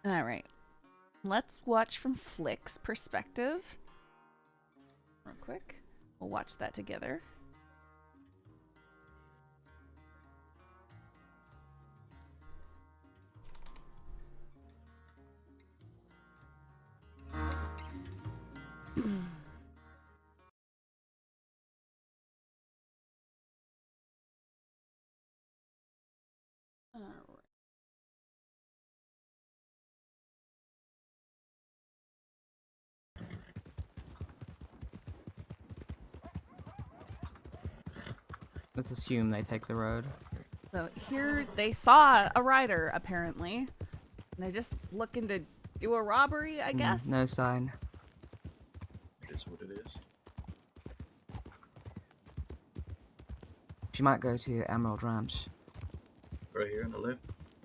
Alright. Let's watch from Flick's perspective. Real quick. We'll watch that together. Alright. Let's assume they take the road. So here they saw a rider, apparently. And they're just looking to do a robbery, I guess. No sign. It is what it is. She might go to Emerald Ranch. Right here on the left.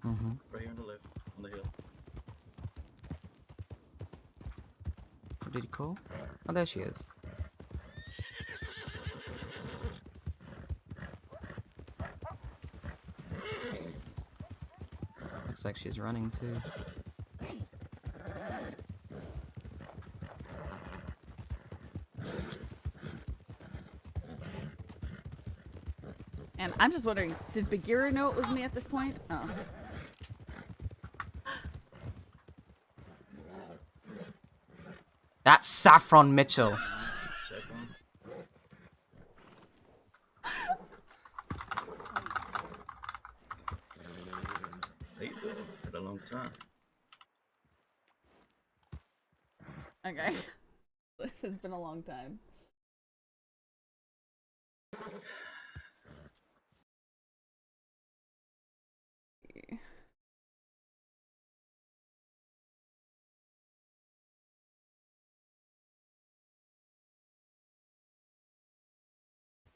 Mm-hmm. Right here on the left. On the hill. What did he call? Oh, there she is. Looks like she's running too. And I'm just wondering, did Bagheera know it was me at this point? Oh. That's Saffron Mitchell. Saffron. Hey, had a long time. Okay. This has been a long time.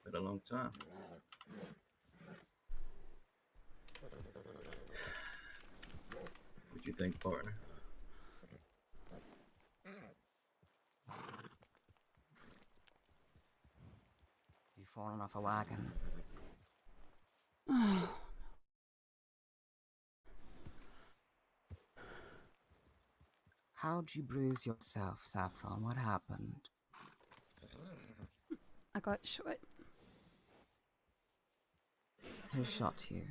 Had a long time. What you think, partner? You've fallen off a wagon. How'd you bruise yourself, Saffron? What happened? I got shot. Who shot you?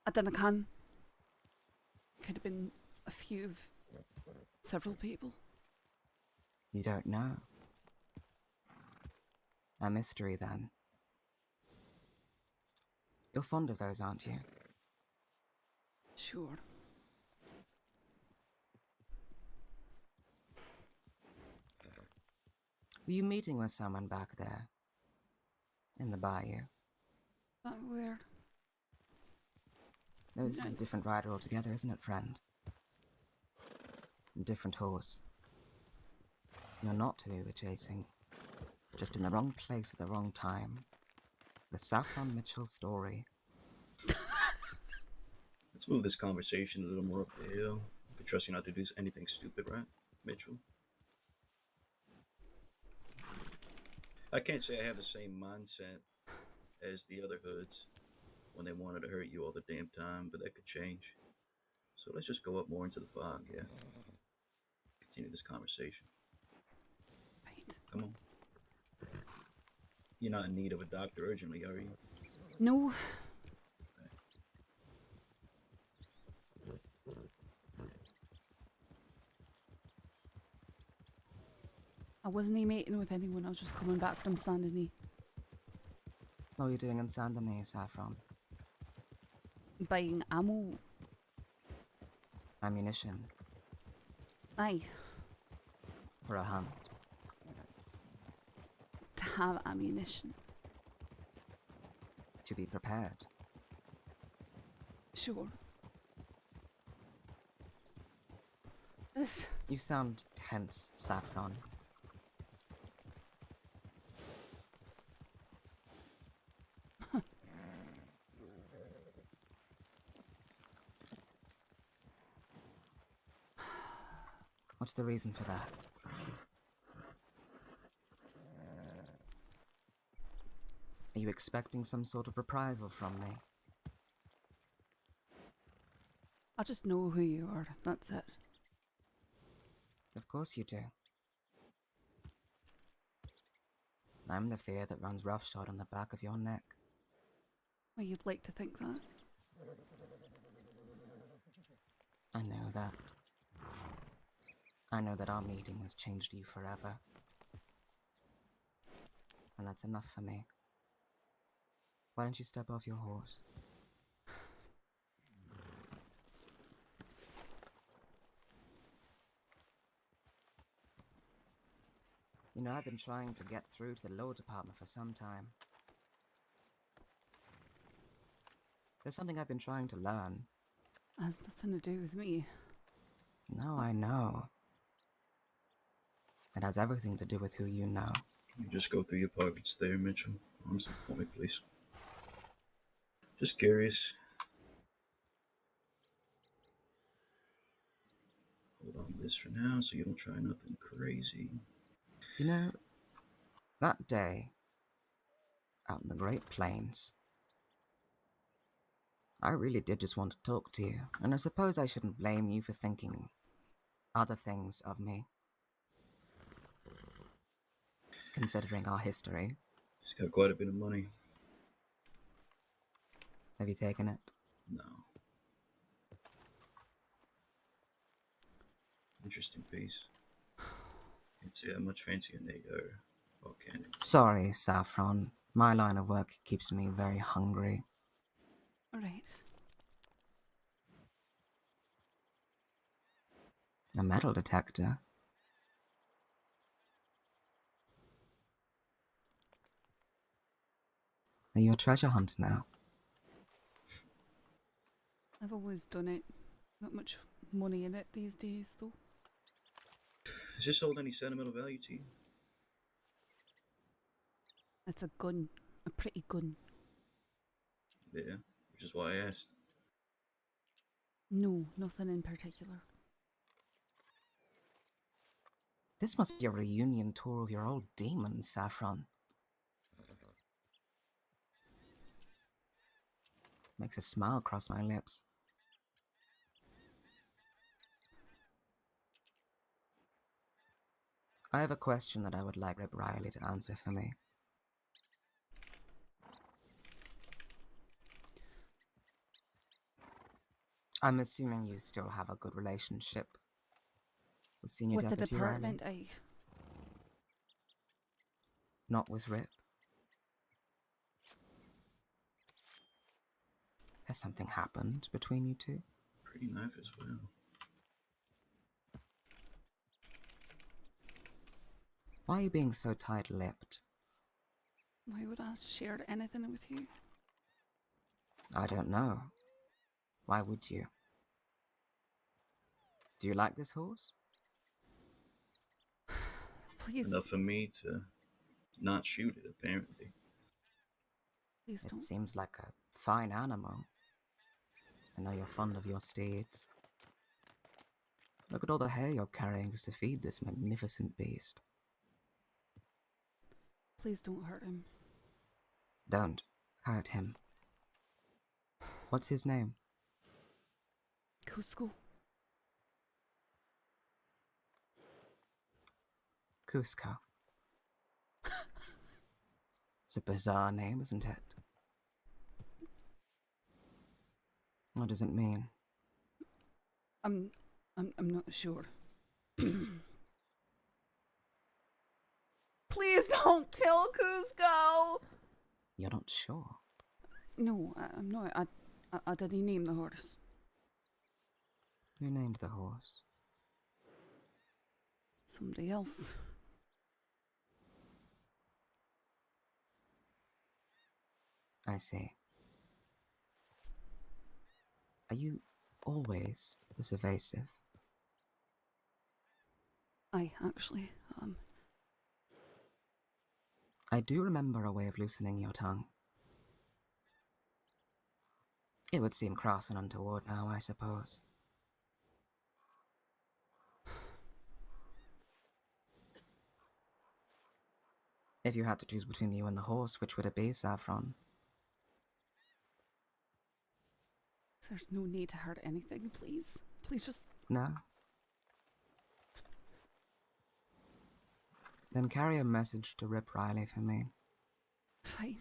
I didn't can. Could have been a few of several people. You don't know. A mystery, then. You're fond of those, aren't you? Sure. Were you meeting with someone back there? In the bayou? That weird. No, this is a different rider altogether, isn't it, friend? A different horse. You're not who we were chasing. Just in the wrong place at the wrong time. The Saffron Mitchell story. Let's move this conversation a little more up the hill. I can trust you not to do anything stupid, right, Mitchell? I can't say I have the same mindset as the other hoods when they wanted to hurt you all the damn time, but that could change. So let's just go up more into the fog, yeah? Continue this conversation. Right. Come on. You're not in need of a doctor urgently, are you? No. I wasn't mating with anyone, I was just coming back from Sandony. What are you doing in Saint Denis, Saffron? Buying ammo. Ammunition. Aye. For a hunt. To have ammunition. To be prepared. Sure. This... You sound tense, Saffron. What's the reason for that? Are you expecting some sort of reprisal from me? I just know who you are. That's it. Of course you do. I'm the fear that runs roughshod on the back of your neck. Well, you'd like to think that. I know that. I know that our meeting has changed you forever. And that's enough for me. Why don't you step off your horse? You know, I've been trying to get through to the law department for some time. There's something I've been trying to learn. Has nothing to do with me. No, I know. It has everything to do with who you know. You just go through your pockets there, Mitchell. Arms up for me, please. Just curious. Hold on to this for now so you don't try nothing crazy. You know, that day, out in the Great Plains, I really did just want to talk to you, and I suppose I shouldn't blame you for thinking other things of me. Considering our history. He's got quite a bit of money. Have you taken it? No. Interesting piece. Can't say how much fancier than they are. Volcanic. Sorry, Saffron. My line of work keeps me very hungry. Alright. A metal detector? Are you a treasure hunter now? I've always done it. Not much money in it these days, though. Does this hold any sentimental value to you? It's a gun. A pretty gun. Yeah, which is why I asked. No, nothing in particular. This must be a reunion tour of your old demons, Saffron. Makes a smile cross my lips. I have a question that I would like Rip Riley to answer for me. I'm assuming you still have a good relationship with Senior With the Deputy department, Riley? Not with Rip? Has something happened between you two? Pretty knife as well. Why are you being so tight-lipped? Why would I share anything with you? I don't know. Why would you? Do you like this horse? Please. Enough for me to not shoot it, apparently. Please don't. It seems like a fine animal. I know you're fond of your steeds. Look at all the hay you're carrying just to feed this magnificent beast. Please don't hurt him. Don't hurt him. What's his name? Cusco. Cusco. It's a bizarre name, isn't it? What does it mean? I'm not sure. Please don't kill Cusco! You're not sure. No, I'm not. I didn't name the horse. Who named the horse? Somebody else. I see. Are you always this evasive? Actually. I do remember a way of loosening your tongue. It would seem crass and untoward now, I suppose. If you had to choose between you and the horse, which would it be, Saffron? There's no need to hurt anything, please. Please just... No? Then carry a message to Rip Riley for me. Fine.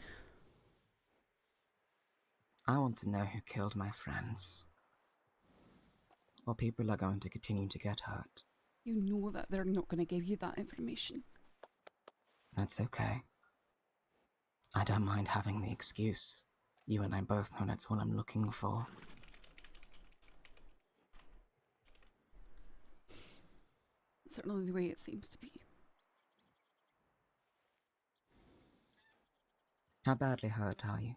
I want to know who killed my friends. Or people are going to continue to get hurt. You know that they're not going to give you that information. That's okay. I don't mind having the excuse. You and I both know that's what I'm looking for. Certainly the way it seems to be. How badly hurt are you?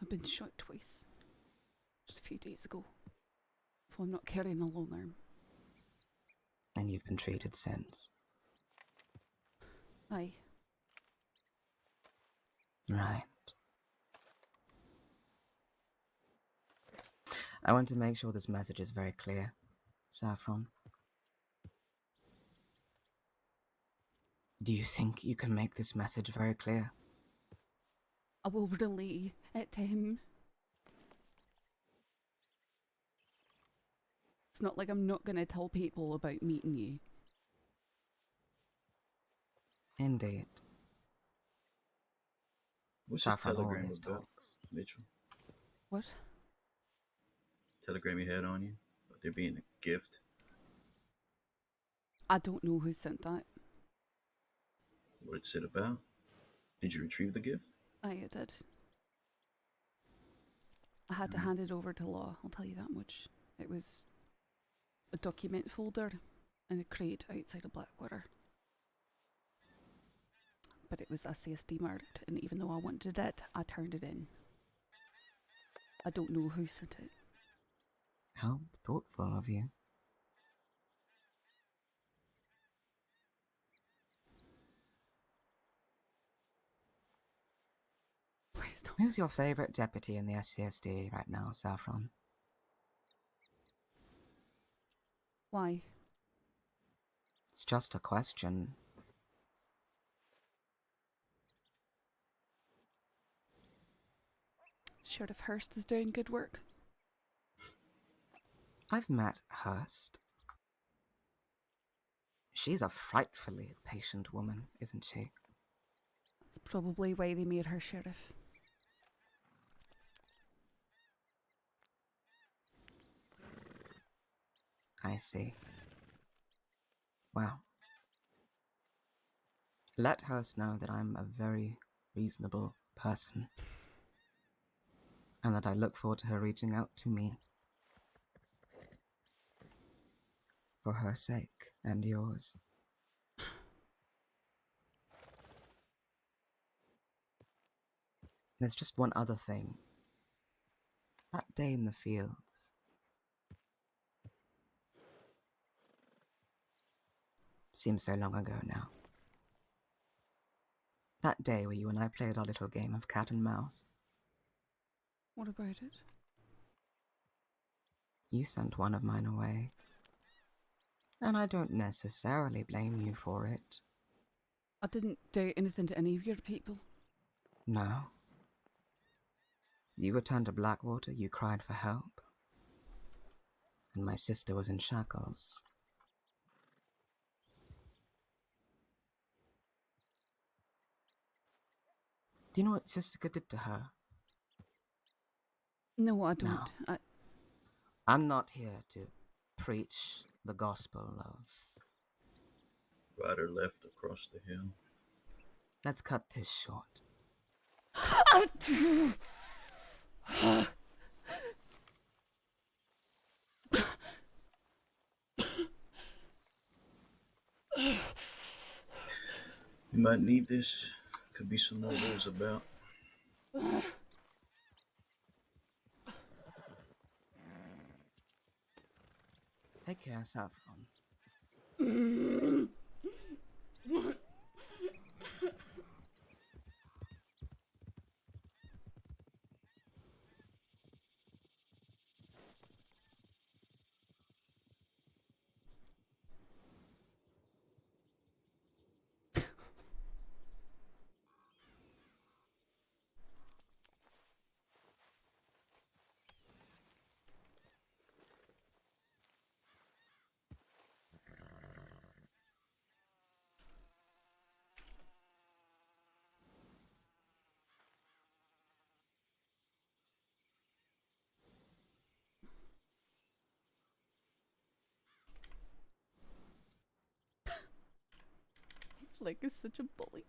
I've been shot twice. Just a few days ago. So I'm not carrying a long arm. And you've been treated since. Aye. Right. I want to make sure this message is very clear, Saffron. Do you think you can make this message very clear? I will relay it to him. It's not like I'm not going to tell people about meeting you. Indeed. What's this Saffron telegram always about, talks. Mitchell? What? Telegram you had on you? About there being a gift? I don't know who sent that. What it said about? Did you retrieve the gift? Aye, I did. I had to hand it over to Law, I'll tell you that much. It was a document folder in a crate outside of Blackwater. But it was SASD marked, and even though I wanted it, I turned it in. I don't know who sent it. How thoughtful of you. Please don't. Who's your favorite deputy in the SCSD right now, Saffron? Why? It's just a question. Sheriff Hurst is doing good work. I've met Hurst. She's a frightfully patient woman, isn't she? That's probably why they made her sheriff. I see. Well, let Hurst know that I'm a very reasonable person. And that I look forward to her reaching out to me. For her sake and yours. There's just one other thing. That day in the fields. Seems so long ago now. That day where you and I played our little game of cat and mouse. What about it? You sent one of mine away. And I don't necessarily blame you for it. I didn't do anything to any of your people. No. You returned to Blackwater, you cried for help. And my sister was in shackles. Do you know what Sister did to her? No, I don't. No. I'm not here to preach the gospel of... Right or left across the hill? Let's cut this short. You might need this. Could be some more rules about. Take care, Saffron. Flick is such a bully.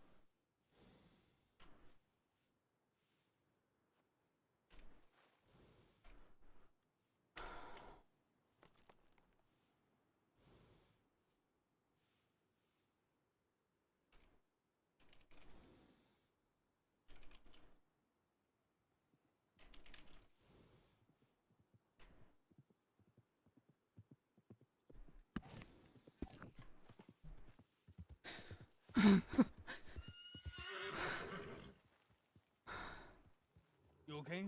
You okay?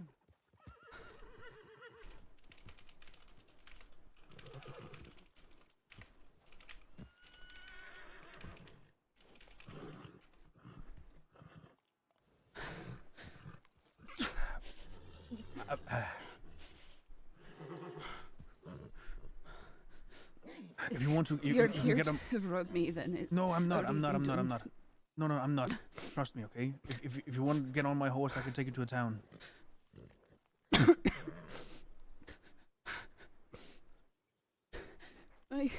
If you want to, You're you here can get to rub me, then it's No, I'm not. I'm not. already I'm not. I'm done. not. No, no, I'm not. Trust me, okay? If you want to get on my horse, I can take you to a town. I...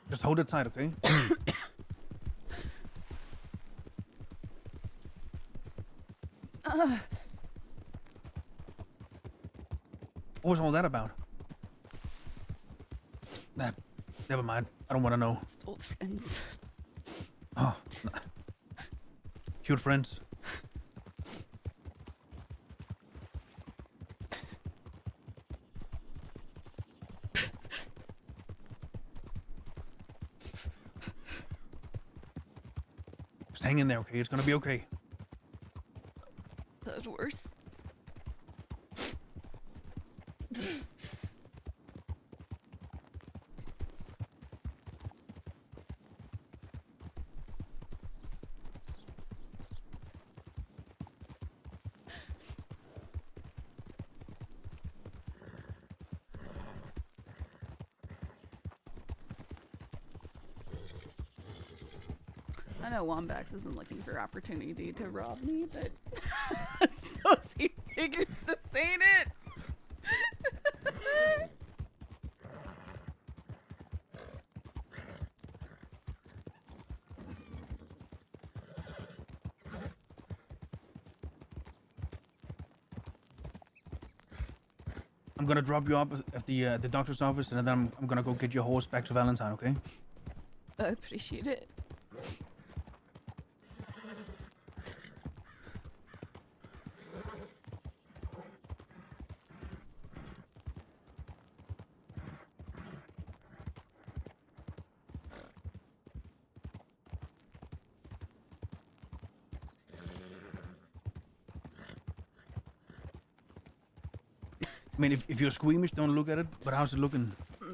Just hold it tight, okay? What was all that about? Nah, never mind. I don't want to know. It's old friends. Oh, nah. Cute friends. Just hang in there, okay? It's gonna be okay. That's worse. I know Wombax has been looking for opportunity to rob me, but I suppose he figures this ain't it. I'm gonna drop you up at the doctor's office, and then I'm gonna go get your horse back to Valentine, okay? I appreciate it. I mean, if you're squeamish, don't look at it. But how's it looking?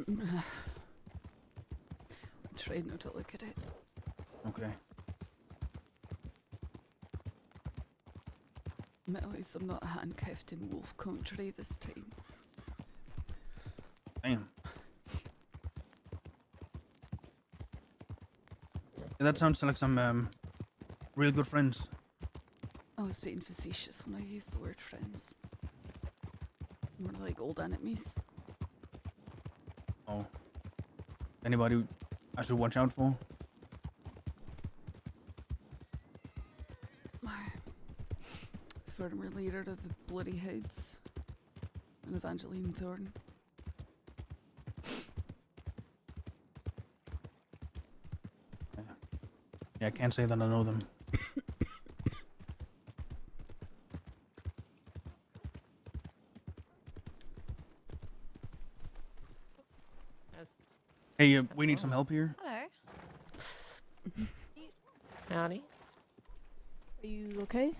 I tried not to look at it. Okay. At least I'm not handcuffed in wolf country this time. Damn. Yeah, that sounds like some real good friends. I was being facetious when I used the word friends. More like old enemies. Oh. Anybody I should watch out for? Former leader of the Bloody Hoods and Evangeline Thorne. Yeah, I can't say that I know them. Hey, we need some help here. Hello. Howdy. Are you okay?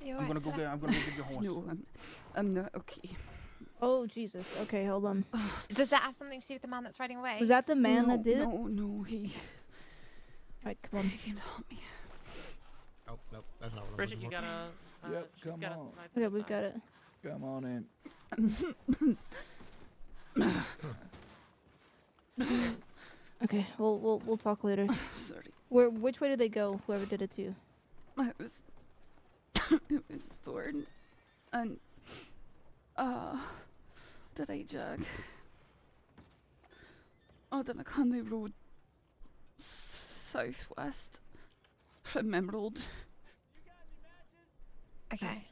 I'm gonna go get your horse. No, I'm not okay. Oh, Jesus. Okay, hold on. Does that have something to do with the man that's riding away? Was that the man no, that did it? No, he Alright, come on. came to help me. Oh, no, that's not what I'm Bridget, looking you for. gotta. Yep, she's come gotta on. ride Okay, the we've back. got it. Come on in. Okay, we'll talk later. Sorry. Which way did they go? Whoever did it to you? It was it was Thorn and did I jag? Oh, then I can they rode southwest from Emerald. Okay.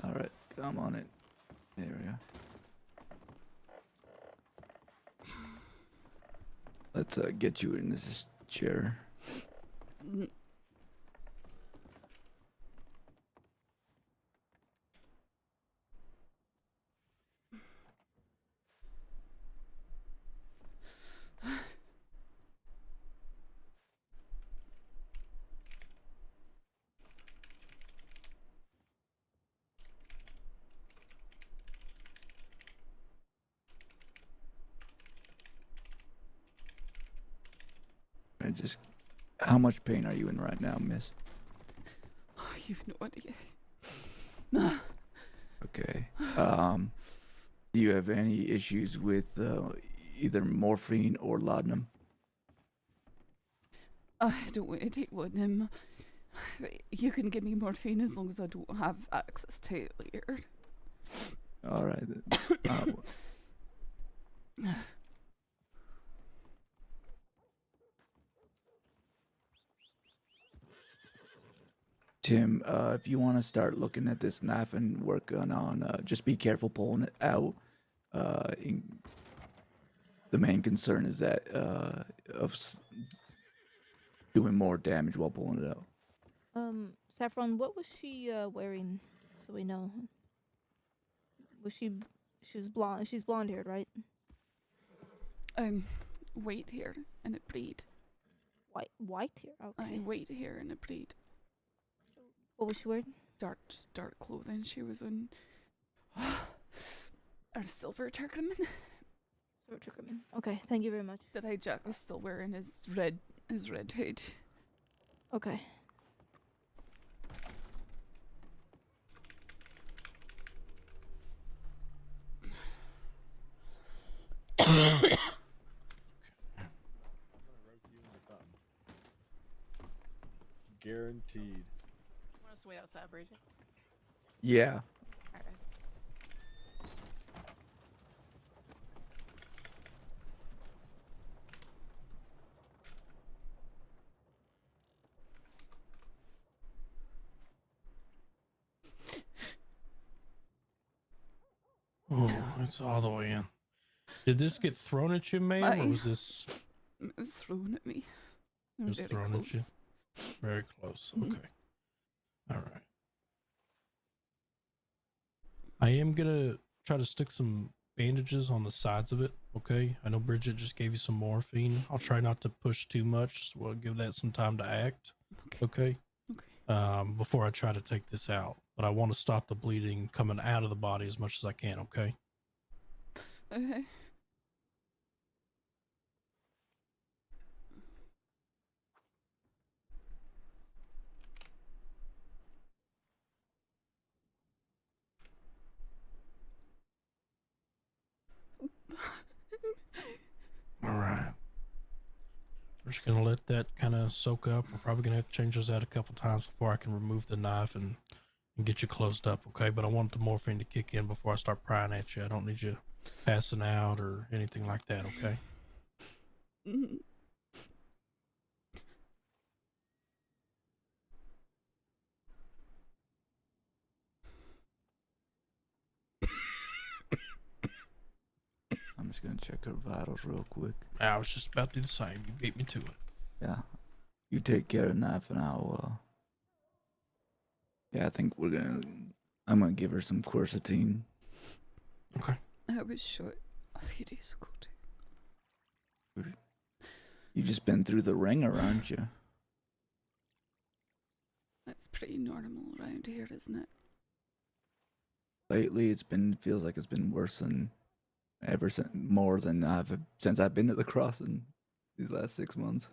Alright, come on it. There we are. Let's get you in this chair. How much pain are you in right now, miss? Oh, you've no idea. Okay. Do you have any issues with either morphine or laudanum? I don't want to take laudanum. You can give me morphine as long as I don't have access to it later. Alright. Tim, if you want to start looking at this knife and working on, just be careful pulling it out. The main concern is that doing more damage while pulling it out. Saffron, what was she wearing? So we know. She was blonde. She's blonde haired, right? White hair and a braid. White hair. Okay. White hair and a braid. What was she wearing? Dark clothing. She was in a silver turkleman. Silver turkleman. Okay, thank you very much. That Jack was still wearing his red hood. Okay. Guaranteed. Want us to wait outside, Bridget? Yeah. Alright. Oh, it's all the way in. Did this get thrown at you, ma'am, or was this? It was thrown at me. It was thrown at you. Very close. Okay. All right. I am gonna try to stick some bandages on the sides of it. Okay. I know Bridget just gave you some morphine. I'll try not to push too much. So we'll give that some time to act. Okay. Before I try to take this out, but I want to stop the bleeding coming out of the body as much as I can. Okay. Okay. All right. We're just going to let that kind of soak up. We're probably going to have to change those out a couple times before I can remove the knife and get you closed up, okay? But I want the morphine to kick in before I start prying at you. I don't need you passing out or anything like that, okay? Mm-hmm. I'm just gonna check her vitals real quick. I was just about to do the same. You beat me to it. Yeah. You take care of the knife and I'll, yeah, I think I'm gonna give her some quercetin. Okay. I was shot a few days ago too. You just been through the ringer, aren't you? That's pretty normal around here, isn't it? Lately, feels like it's been worse than more than since I've been at the crossing these last 6 months.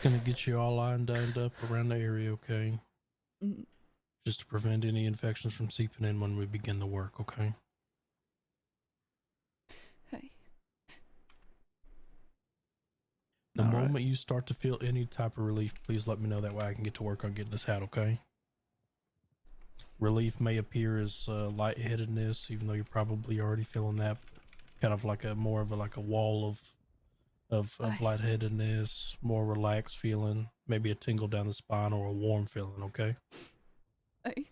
gonna get you all lined up around the area, okay? Mm, Just to prevent any infections from seeping in when we begin the work, okay? Hey. The All right. moment you start to feel any type of relief, please let me know. That way I can get to work on getting this out, okay? Relief may appear as lightheadedness, even though you're probably already feeling that. Kind of like a more of a like a wall of Aye. lightheadedness, more relaxed feeling, maybe a tingle down the spine or a warm feeling, okay? Hey.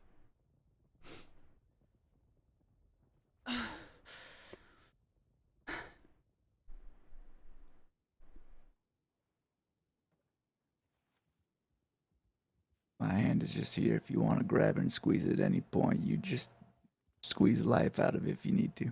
My hand is just here. If you want to grab it and squeeze it at any point, you just squeeze the life out of it if you need to.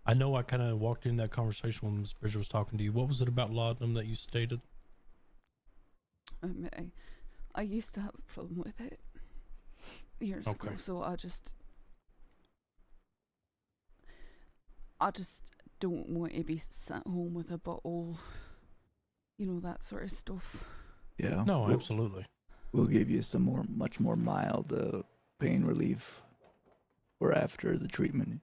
I know I kind of walked in that conversation when Ms. Bridger was talking to you. What was it about laudanum that you stated? I used to have a problem with it years ago, Okay. so I just don't want to be sat home with a bottle, that sort of stuff. Yeah. No, absolutely. We'll give you some much more mild pain relief or after the treatment.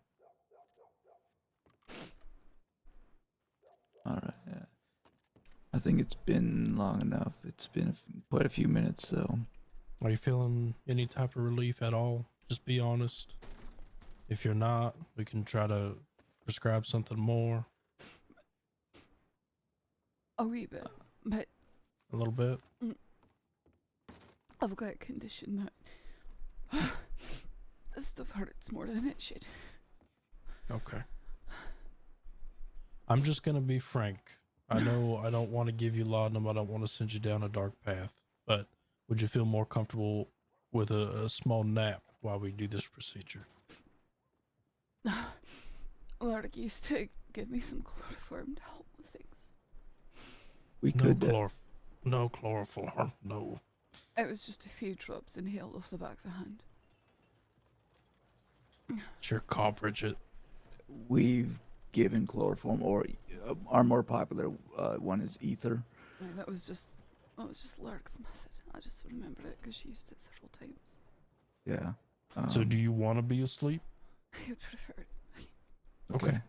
All right. Yeah. I think it's been long enough. It's been quite a few minutes, so. Are you feeling any type of relief at all? Just be honest. If you're not, we can try to prescribe something more. A wee bit, but A little bit. I've got a condition that this stuff hurts more than it should. Okay. I'm just going to be frank. I know I don't want to give you laudanum. I don't want to send you down a dark path. But would you feel more comfortable with a small nap while we do this procedure? Lark used to give me some chloroform to help with things. We No could. no chloroform. No. It was just a few drops inhaled off the back of the hand. It's your call, Bridget. We've given chloroform, or our more popular one is ether. And that was just Lark's method. I just remembered it because she used it several times. Yeah. So do you want to be asleep? I would prefer it. Okay.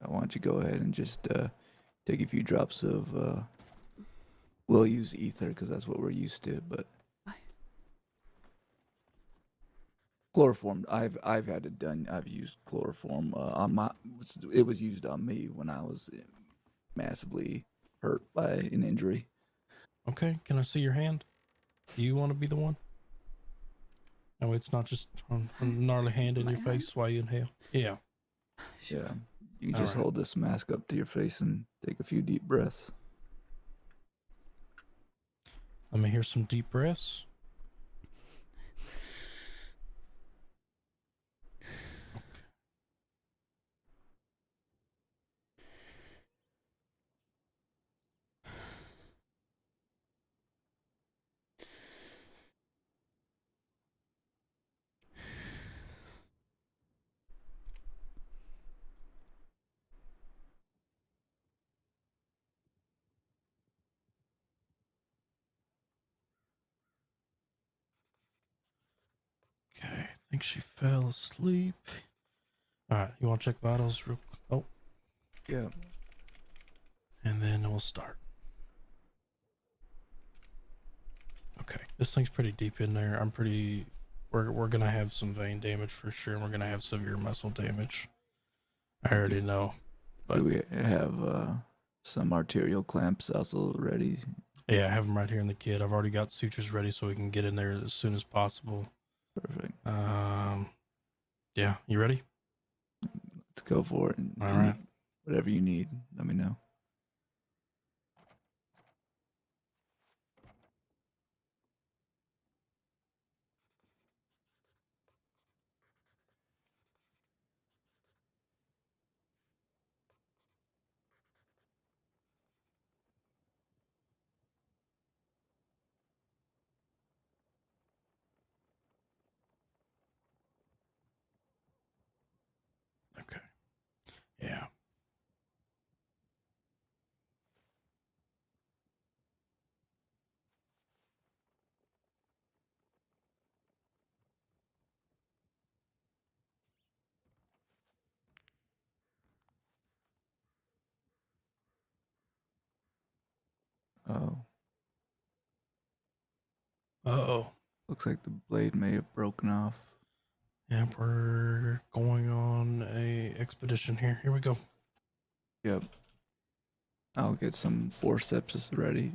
Why don't you go ahead and just take a few drops of. We'll use ether because that's what we're used to, but. Aye. Chloroform. I've had it done. I've used chloroform on my. It was used on me when I was massively hurt by an injury. Okay. Can I see your hand? Do you want to be the one? No, it's not just a gnarly hand in My your hand? face while you inhale. Yeah. Sure. Yeah. You can just Alright. hold this mask up to your face and take a few deep breaths. Let me hear some deep breaths. Okay, I think she fell asleep. All right, you want to check vitals real quick? Oh, Yeah. and then we'll start. Okay, this thing's pretty deep in there. We're gonna have some vein damage for sure, and we're gonna have severe muscle damage. I already know. But Do we have some arterial clamps also ready? yeah, I have them right here in the kit. I've already got sutures ready so we can get in there as soon as possible. Perfect. Yeah, you ready? Let's go for it. All right. Whatever you need, let me know. Okay. Yeah. Oh, Uh-oh. looks like the blade may have broken off. Yep, we're going on a expedition here. Here we go. Yep. I'll get some forceps ready.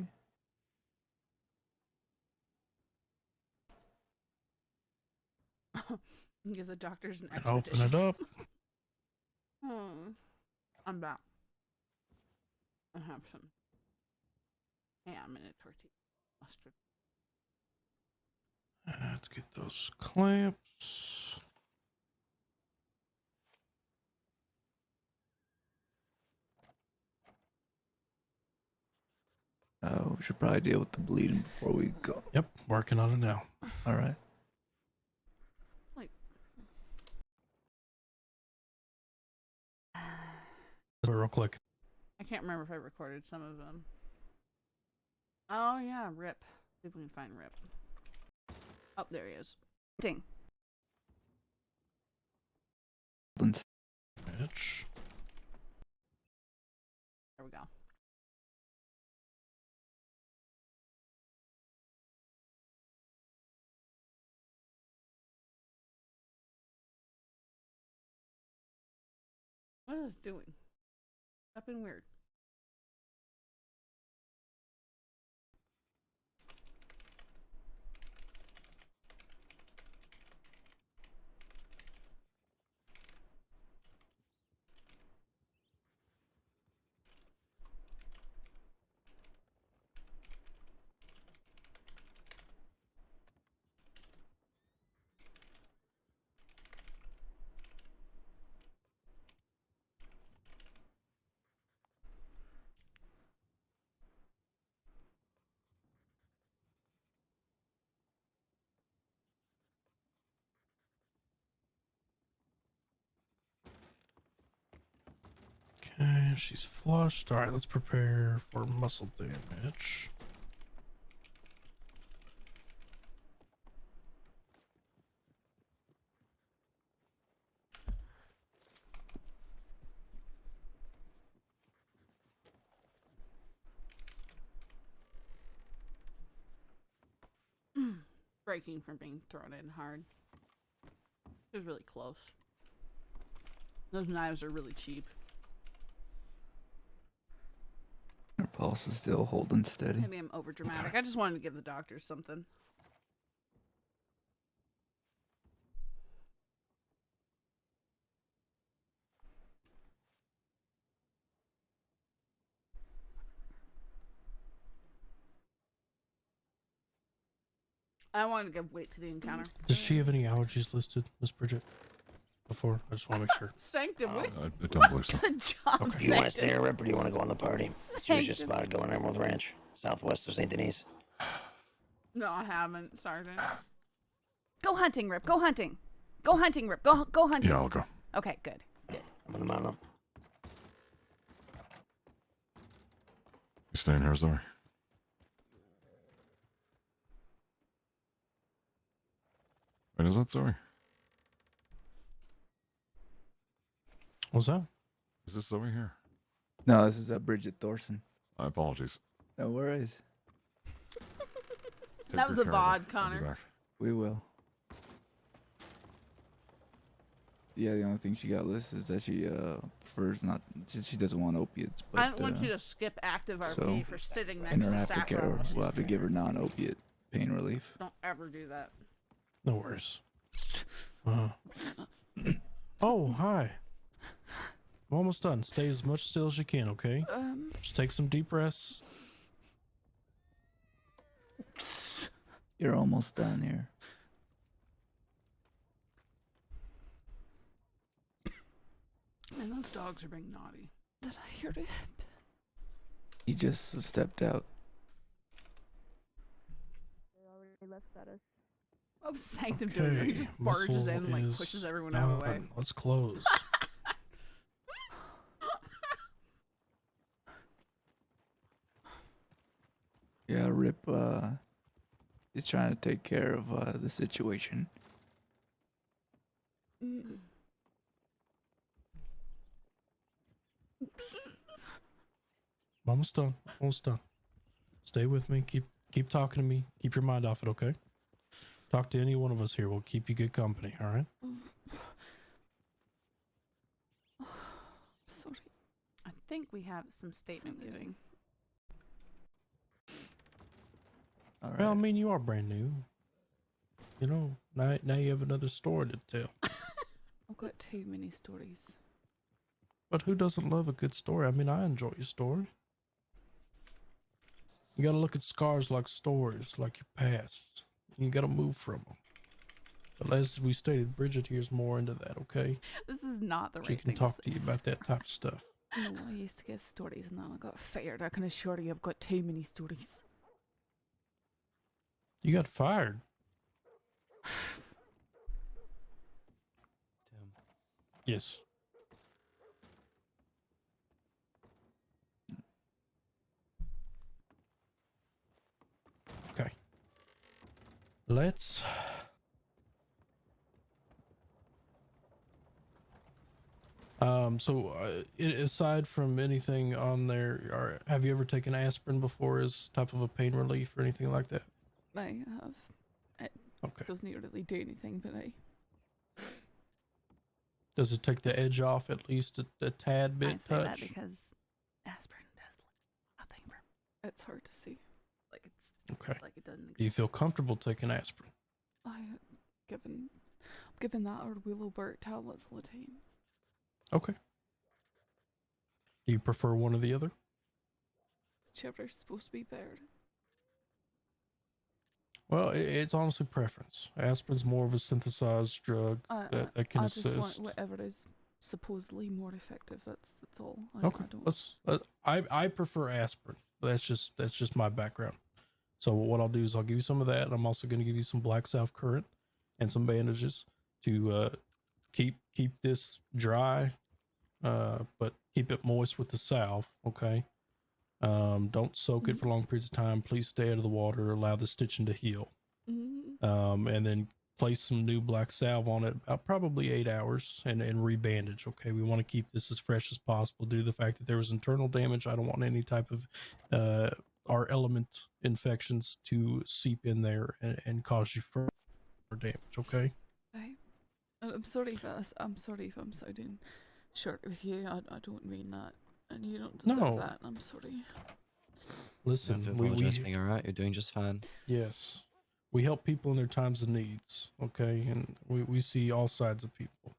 Give the doctors an And open expedition. it up. I'm back. I have some ham in a tortilla mustard. Let's get those clamps. We should probably deal with the bleeding before we go. Yep, working on it now. All right. Real quick. I can't remember if I recorded some of them. Oh yeah, Rip. See if we can find Rip. Oh, there he is. Ding. Bitch. There we go. What is this doing? That's been weird. Okay, she's flushed. All right, let's prepare for muscle damage. Breaking from being thrown in hard. It was really close. Those knives are really cheap. Her pulse is still holding steady. Maybe I'm over dramatic. I just wanted to give the doctors something. I wanted to give weight to the encounter. Does she have any allergies listed, Miss Bridget? Before? I just want to make sure. Sanctum. I don't believe so. Good job, Okay. Do you want to stay Sanctum. here, Rip, or do you want to go on the party? She was just about to go on Emerald Ranch, southwest of St. Denis. No, I haven't, Sergeant. Go hunting, Rip. Go hunting. Go hunting, Rip. Go hunting. Yeah, I'll go. Okay, good. Good. I'm on the mountain. You staying here, Zoe? Wait, is that Zoe? What's that? Is this Zoe here? No, this is Bridget Thorson. My apologies. No worries. Take That was good a care of her. VOD, I'll be Connor. back. We will. Yeah, the only thing she got listed is that she prefers not. She doesn't want opiates. But, I want you to skip active RP so for sitting in next her to aftercare, Saffron. while she's we'll have to give her non-opiate pain relief. Don't ever do that. No worries. Oh, hi. I'm almost done. Stay as much still as you can, okay? Just take some deep breaths. You're almost done here. And those dogs are being naughty. Did I hear it? He just stepped out. They already left at us. Oh, Sanctum doing it. He just barges in and like pushes everyone out of the way. Let's close. Yeah, Rip is trying to take care of the situation. Mm. Almost done. Almost done. Stay with me. Keep talking to me. Keep your mind off it, okay? Talk to any one of us here. We'll keep you good company, all right? Sorry. I think we have some statement giving. All right. Well, I mean, you are brand new. You know, now you have another story to tell. I've got too many stories. But who doesn't love a good story? I mean, I enjoy your story. You gotta look at scars like stories, like your past. You gotta move from them. But as we stated, Bridget here's more into that, okay? This is not the right She thing can talk to to you say. about that type of stuff. You know, I used to give stories and then I got fired. I can assure you I've got too many stories. You got fired. Yes. Okay. Let's... aside from anything on there, have you ever taken aspirin before as type of a pain relief or anything like that? I have. It Okay. doesn't really do anything, but Does it take the edge off at least a tad bit? I say that touch? because aspirin does nothing for me. It's hard to see. Like it's Okay. like it doesn't exist. Do you feel comfortable taking aspirin? I'm given that or Willowbert tablets all the time. Okay. Do you prefer one or the other? Whichever's supposed to be better. Well, it's honestly preference. Aspirin's more of a synthesized drug that can I just assist. want whatever is supposedly more effective. That's all. Okay. I prefer aspirin. That's just my background. So what I'll do is I'll give you some of that, and I'm also going to give you some black South currant and some bandages to keep this dry, but keep it moist with the salve. Okay. Don't soak it for long periods of time. Please stay out of the water. Allow the stitching to heal. Mm-hmm. And then place some new black salve on it about probably 8 hours and rebandage. Okay. We want to keep this as fresh as possible due to the fact that there was internal damage. I don't want any type of, our element infections to seep in there and cause you further damage. Okay. I'm sorry if I'm sounding short with you. I don't mean that. And you don't deserve that. I'm sorry. Listen, we all right. You're doing just fine. Yes, we help people in their times of needs. Okay, and we see all sides of people.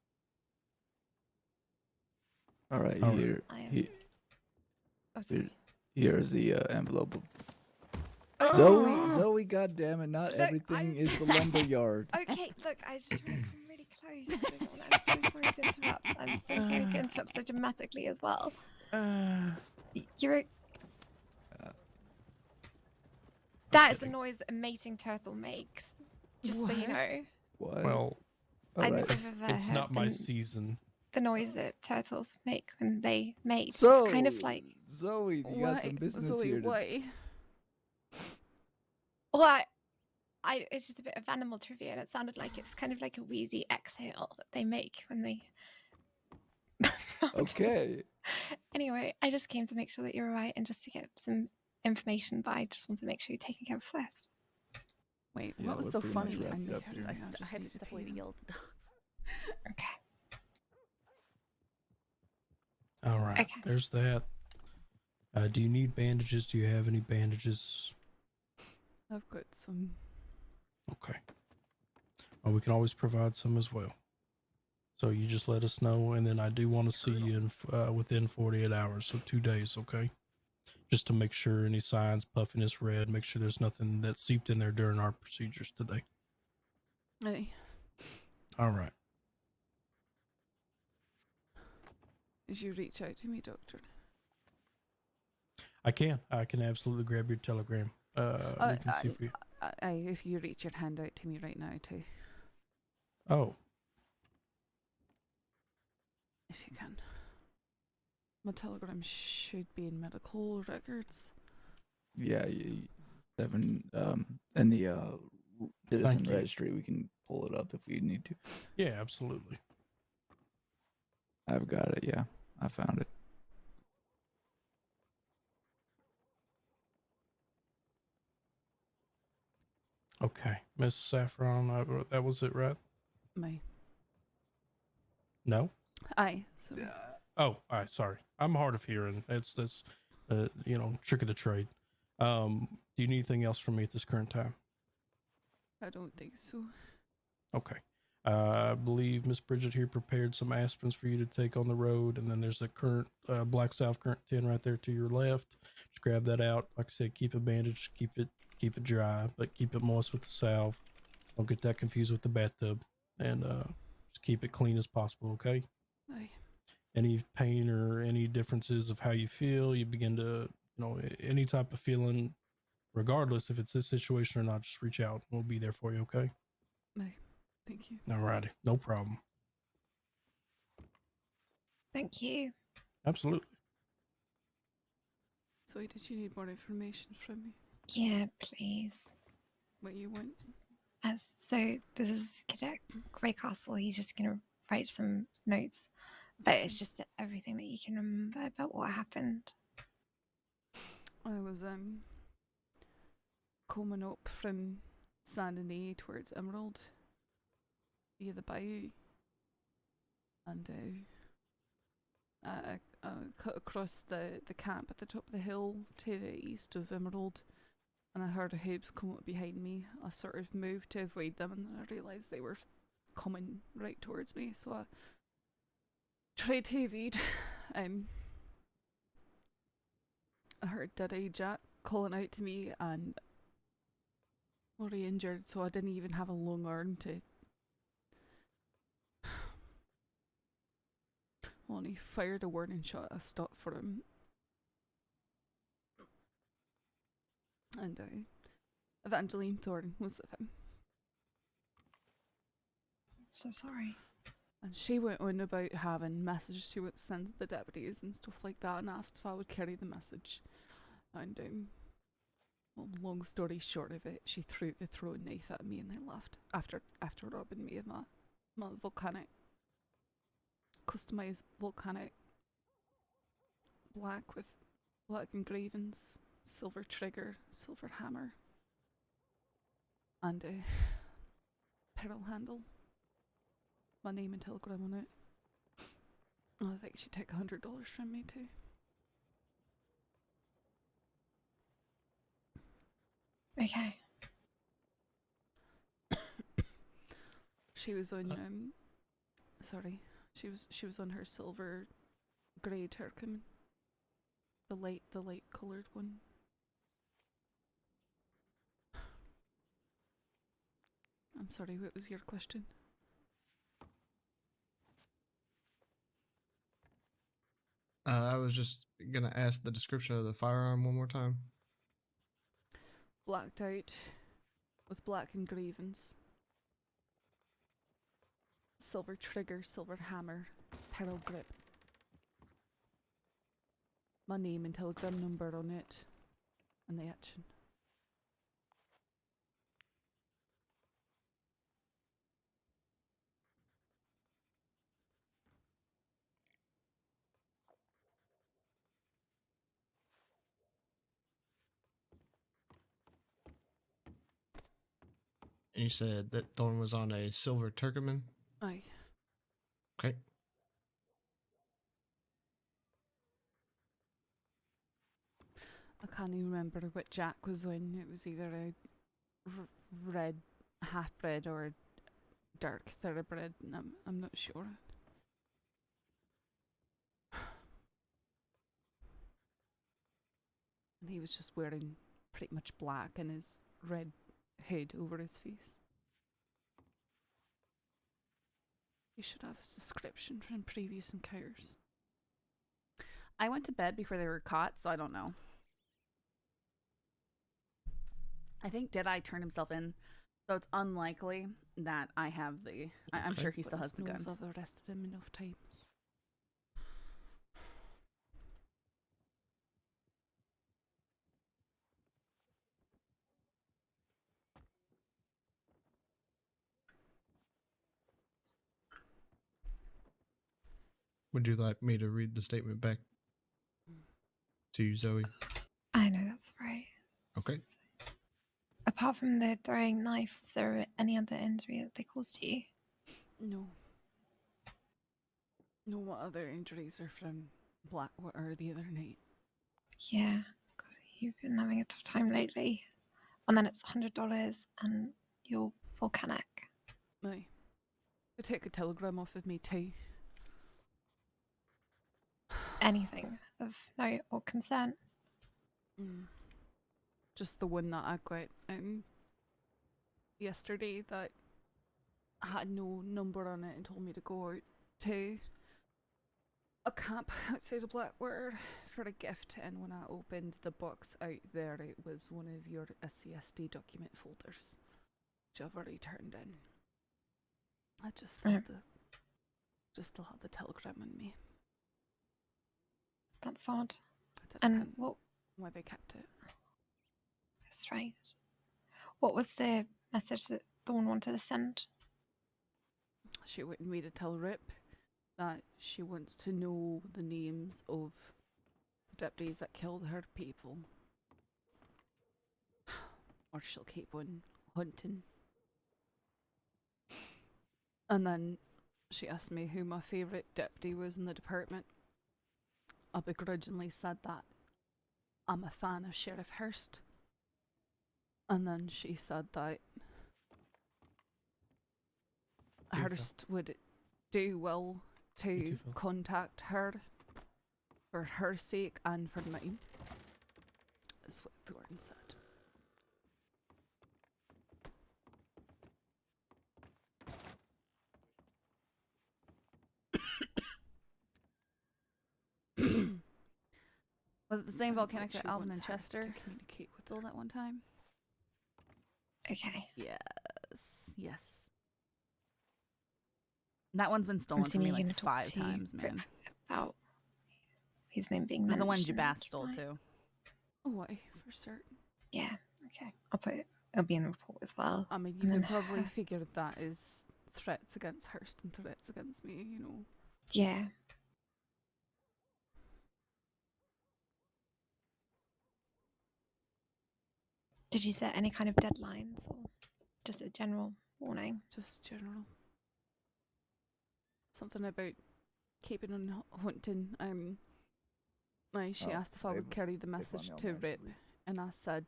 All right, All here, Oh, sorry. here's the envelope. Oh. Zoe, goddammit, not Look, everything is the lumber yard. Okay, look, I was just trying to come really close. I'm so sorry to interrupt. I'm so sorry to interrupt so dramatically as well. You're. That is the noise a mating turtle makes. Just so you know. What? Well, I don't know if you've ever it's heard not my season. the noise that turtles make when they mate. So, it's kind of like. Zoe, you got some business here. Well, it's just a bit of animal trivia, and it sounded like it's kind of like a wheezy exhale that they make when they. Okay. Anyway, I just came to make sure that you're alright and just to get some information, but I just want to make sure you're taking care of first. Wait, Yeah, what was we're so pretty funny? much wrapped I up here. had to deploy to yell at the dogs. Okay. All right. Okay. There's that. Do you need bandages? Do you have any bandages? I've got some. Okay. Well, we can always provide some as well. So you just let us know, and then I do want to see you in within 48 hours, so 2 days, okay? Just to make sure any signs, puffiness, red, make sure there's nothing that seeped in there during our procedures today. Aye. All right. Did you reach out to me, Doctor? I can absolutely grab your telegram. We can see if we... If you reach your hand out to me right now, too. Oh. If you can. My telegram should be in medical records. Yeah, Seven. In the citizen you. registry, we can pull it up if we need to. Yeah, absolutely. I've got it. Yeah, I found it. Okay, Miss Saffron, that was it, right? Me. No? Aye. Sorry. Oh, all right, sorry. I'm hard of hearing. It's this, trick of the trade. Do you need anything else from me at this current time? I don't think so. Okay. I believe Miss Bridget here prepared some aspirins for you to take on the road, and then there's a current Black South current 10 right there to your left. Just grab that out. Like I said, keep it bandaged, keep it dry, but keep it moist with the salve. Don't get that confused with the bathtub, and just keep it clean as possible. Okay. Aye. Any pain or any differences of how you feel, you begin to, any type of feeling, regardless if it's this situation or not, just reach out. We'll be there for you. Okay. Aye. Thank you. Alrighty, no problem. Thank you. Absolutely. So, did you need more information from me? Yeah, please. What you want? So this is Cadet Greycastle. He's just gonna write some notes, but it's just everything that you can remember about what happened. I was coming up from Saint Denis towards Emerald via the bayou, and I cut across the camp at the top of the hill to the east of Emerald, and I heard the hoops come up behind me. I sort of moved to avoid them, and then I realised they were coming right towards me, so I tried to evade. I heard Daddy Jack calling out to me, and already injured, so I didn't even have a long arm to... Well, he fired a warning shot, I stopped for him. And Evangeline Thorne was with him. So sorry. And she went on about having messages she would send to the deputies and stuff like that, and asked if I would carry the message. And well, long story short of it, she threw the throwing knife at me and they left after robbing me of my volcanic, customized volcanic black with black engravings, silver trigger, silver hammer, and a pearl handle. My name and telegram on it. I think she took $100 from me too. Okay. She was on she was on her silver grey Turkmen. The light coloured one. I'm sorry, what was your question? I was just gonna ask the description of the firearm one more time. Blacked out with black engravings. Silver trigger, silver hammer, pearl grip. My name and telegram number on it, and the action. And you said that Thorn was on a silver Turkmen? Aye. Okay. I can't even remember what Jack was on. It was either a red half-bred or a dark thoroughbred, and I'm not sure. was just wearing pretty much black and his red hood over his face. You should have his description from previous encounters. I went to bed before they were caught, so I don't know. I think Deadeye turned himself in, so it's unlikely that I have the... I'm sure he still has the gun. I've arrested him enough times. Would you like me to read the statement back to you, Zoe? I know that's right. Okay. Apart from the throwing knife, is there any other injury that they caused you? No. No, what other injuries are from Blackwater the other night? Yeah, because you've been having a tough time lately. And then it's $100 and you're volcanic. Aye. They took a telegram off of me too. Anything of note or concern? Just the one that I got yesterday that had no number on it and told me to go out to a camp outside of Blackwater for a gift, and when I opened the box out there, it was one of your SCSD document folders, which I've already turned in. I just still had the telegram on me. That's odd. And why they kept it. That's right. What was the message that Dawn wanted to send? She wanted me to tell Rip that she wants to know the names of the deputies that killed her people. Or she'll keep on hunting. And then she asked me who my favourite deputy was in the department. I begrudgingly said that I'm a fan of Sheriff Hurst. And then she said that Hurst would do well to contact her for her sake and for mine. Is what Thornton said. Was it the same volcanic that Alvin and Chester to communicate with all that one time? Okay. Yes. That one's been stolen from me like 5 times, man. About his name being It was mentioned. the one Jabast stole too. Oh, why? For certain. Yeah, okay. I'll put it. It'll be in the report as well. I mean, you can probably figure that is threats against Hurst and threats against me, you know. Yeah. Did you set any kind of deadlines or just a general warning? Just general. Something about keeping on hunting. She asked if I would carry the message to Rip, and I said,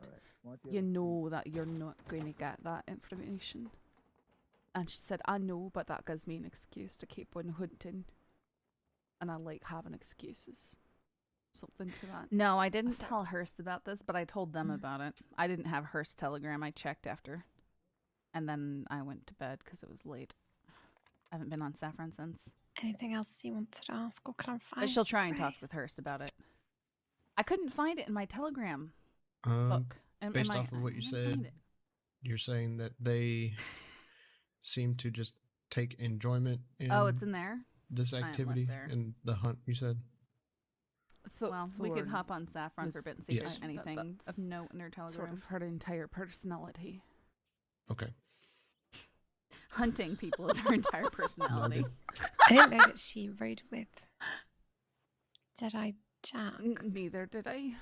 you know that you're not going to get that information. And she said, I know, but that gives me an excuse to keep on hunting. And I like having excuses. Something to that. No, I didn't tell Hurst about this, but I told them about it. I didn't have Hurst's telegram. I checked after. And then I went to bed because it was late. I haven't been on Saffron since. Anything else you wanted to ask or can I find? But she'll try and talk with Hurst about it. I couldn't find it in my telegram book. Based off of what you said, you're saying that they seem to just take enjoyment in it's in there? This activity in the hunt, you said? Well, we could hop on Saffron for a bit and see if there's anything of note in her telegram. Sort of her entire personality. Okay. Hunting people is her entire personality. I didn't know that she rode with Deadeye Jack. Neither did I.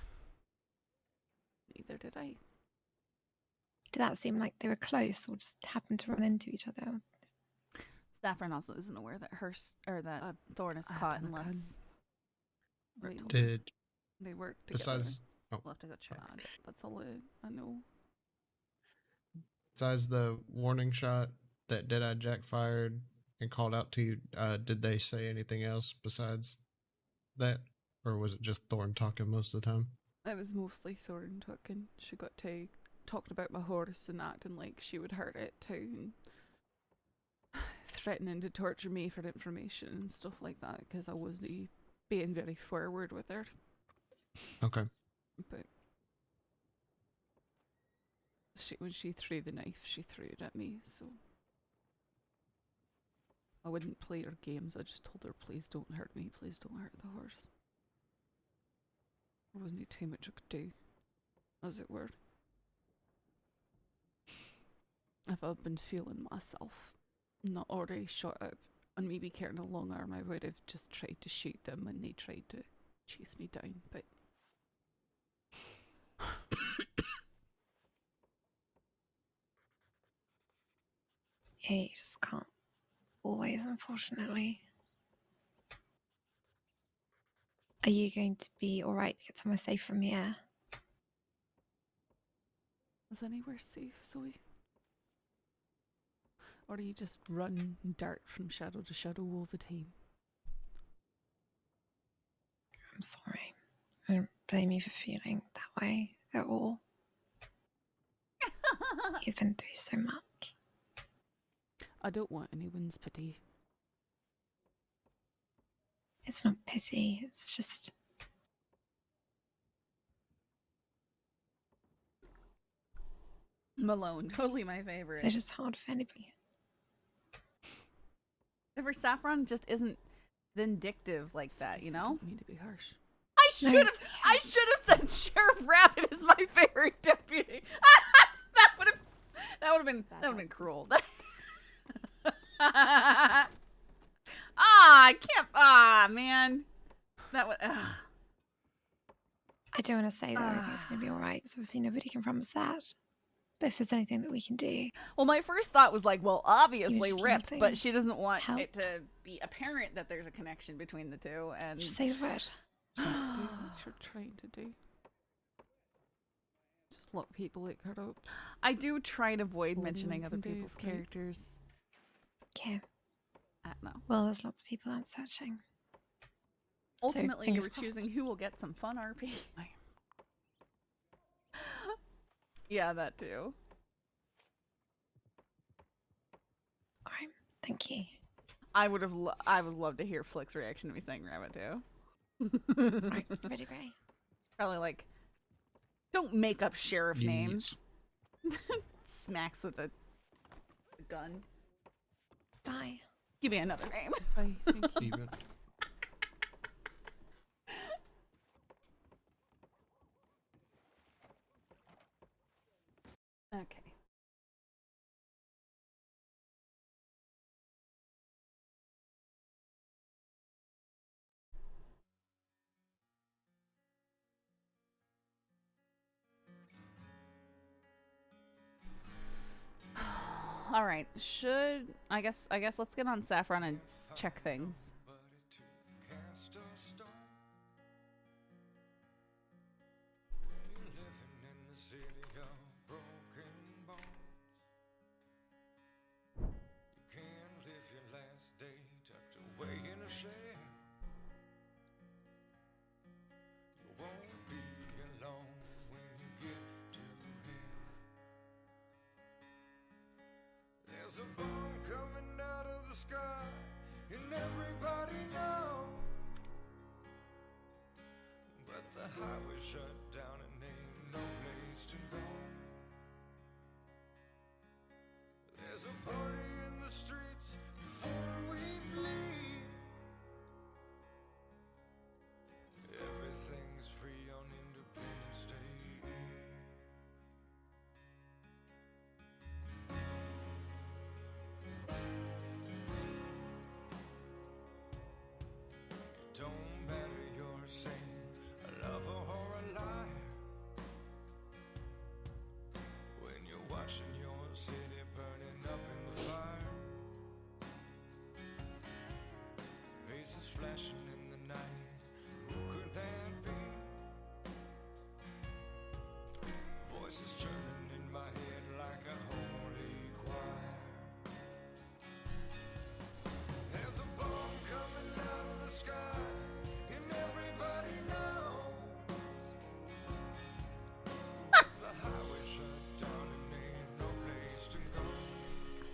Did that seem like they were close or just happened to run into each other? Saffron also isn't aware that that Thorn is caught unless Did they work together. Besides, We'll have to go check. That's all I know. Besides the warning shot that Deadeye Jack fired and called out to you, did they say anything else besides that? Or was it just Thorn talking most of the time? It was mostly Thorn talking. She got to talking about my horse and acting like she would hurt it too, and threatening to torture me for information and stuff like that because I wasn't being very forward with her. Okay. But when she threw the knife, she threw it at me, so I wouldn't play her games. I just told her, please don't hurt me, please don't hurt the horse. There wasn't too much I could do, as it were. If I'd been feeling myself, not already shot up, and maybe carrying a long arm, I would have just tried to shoot them when they tried to chase me down, but yeah, you just can't always, unfortunately. Are you going to be alright to get somewhere safe from here? is anywhere safe, Zoe? Or do you just run dart from shadow to shadow all the time? I'm sorry. I don't blame you for feeling that way at all. You've been through so much. I don't want anyone's pity. It's not pity, it's just... Malone, totally my favorite. It's just hard for anybody. For Saffron just isn't vindictive like that, you know? I don't mean to be harsh. No, I should have said Sheriff Rabbit is my favorite deputy. that would have been cruel. I can't. Man, that would. I do want to say that everything's going to be alright, because obviously nobody can promise that. But if there's anything that we can do... Well, my first thought was like, well, obviously just Rip, something but she doesn't want help. it to be apparent that there's a connection between the two. And Just say the word. what you're trying to do. Just lock people like her up. I do try and avoid All mentioning we other can do, people's right? characters. Yeah. No. Well, there's lots of people out searching. Ultimately, you fingers were crossed. choosing who will get some fun RP. Yeah, that too. Alright, thank you. I would love to hear Flick's reaction to me saying Rabbit too. Right, ready, Ray? Probably like, don't make up sheriff Yes. names. Smacks with a gun. Bye. Give me another name. Bye, thank you. Keep it. Okay. All right. I guess let's get on Saffron and check things. There's a bomb coming out of the sky, and everybody knows. But the highway's shut down and ain't no place to go. There's a party in the streets before we bleed. Everything's free on Independence Day. Don't matter you're saying a lover or a liar. When you're watching your city burning up in the fire, faces flashing in the night, who could that be? Voices turning in my head like a holy choir. There's a bomb coming out of the sky, and everybody knows.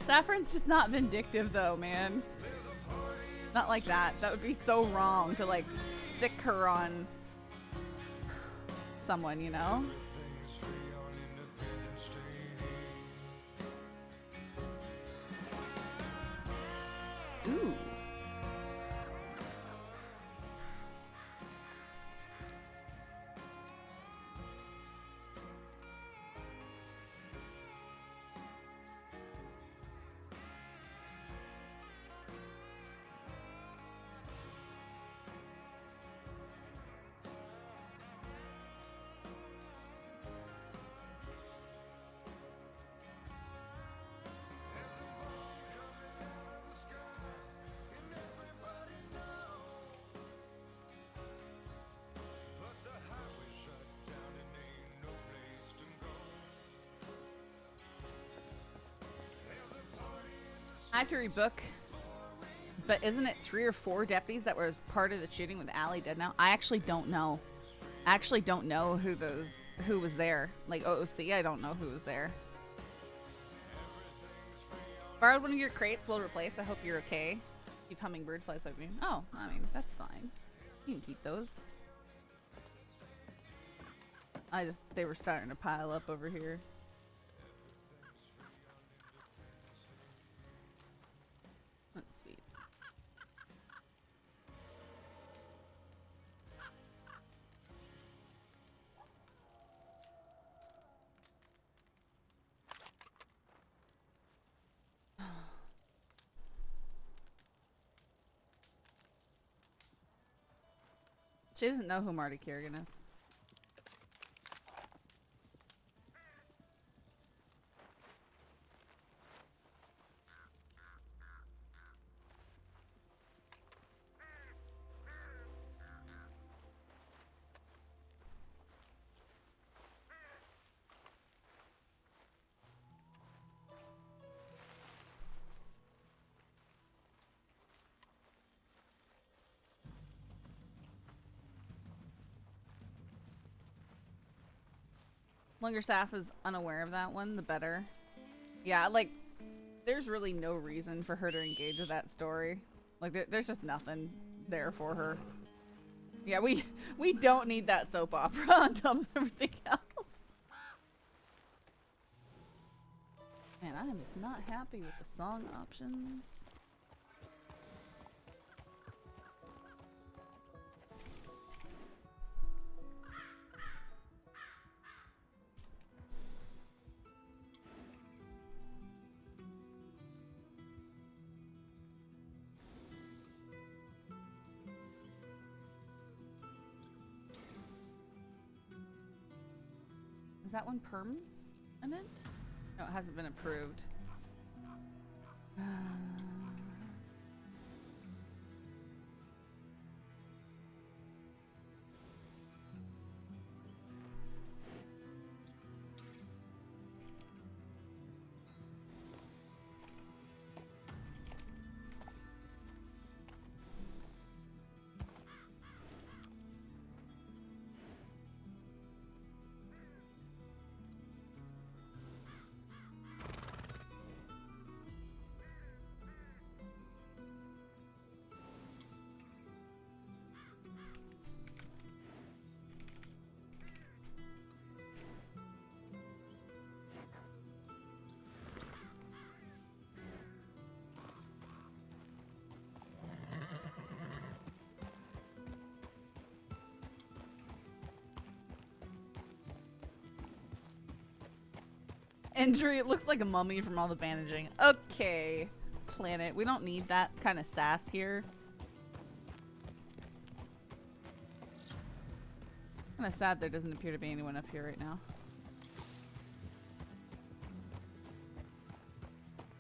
Saffron's just not vindictive though, man. Not like that. That would be so wrong to like sick her on someone, you know? Ooh. I have to rebook, but isn't it 3 or 4 deputies that were part of the shooting with Allie dead now? I actually don't know. I actually don't know who was there. Like OOC, I don't know who was there. Borrowed one of your crates, will replace. I hope you're okay. Keep hummingbird flies by me. Oh, I mean, that's fine. You can keep those. They were starting to pile up over here. That's sweet. She doesn't know who Marty Kerrigan is. Longer staff is unaware of that one, the better. Yeah, like, there's really no reason for her to engage with that story. Like, there's just nothing there for her. Yeah, we don't need that soap opera on top of everything else. Man, I am just not happy with the song options. Is that one permanent? No, it hasn't been approved. Injury, it looks like a mummy from all the bandaging. Okay, Planet, we don't need that kind of sass here. Kind of sad there doesn't appear to be anyone up here right now.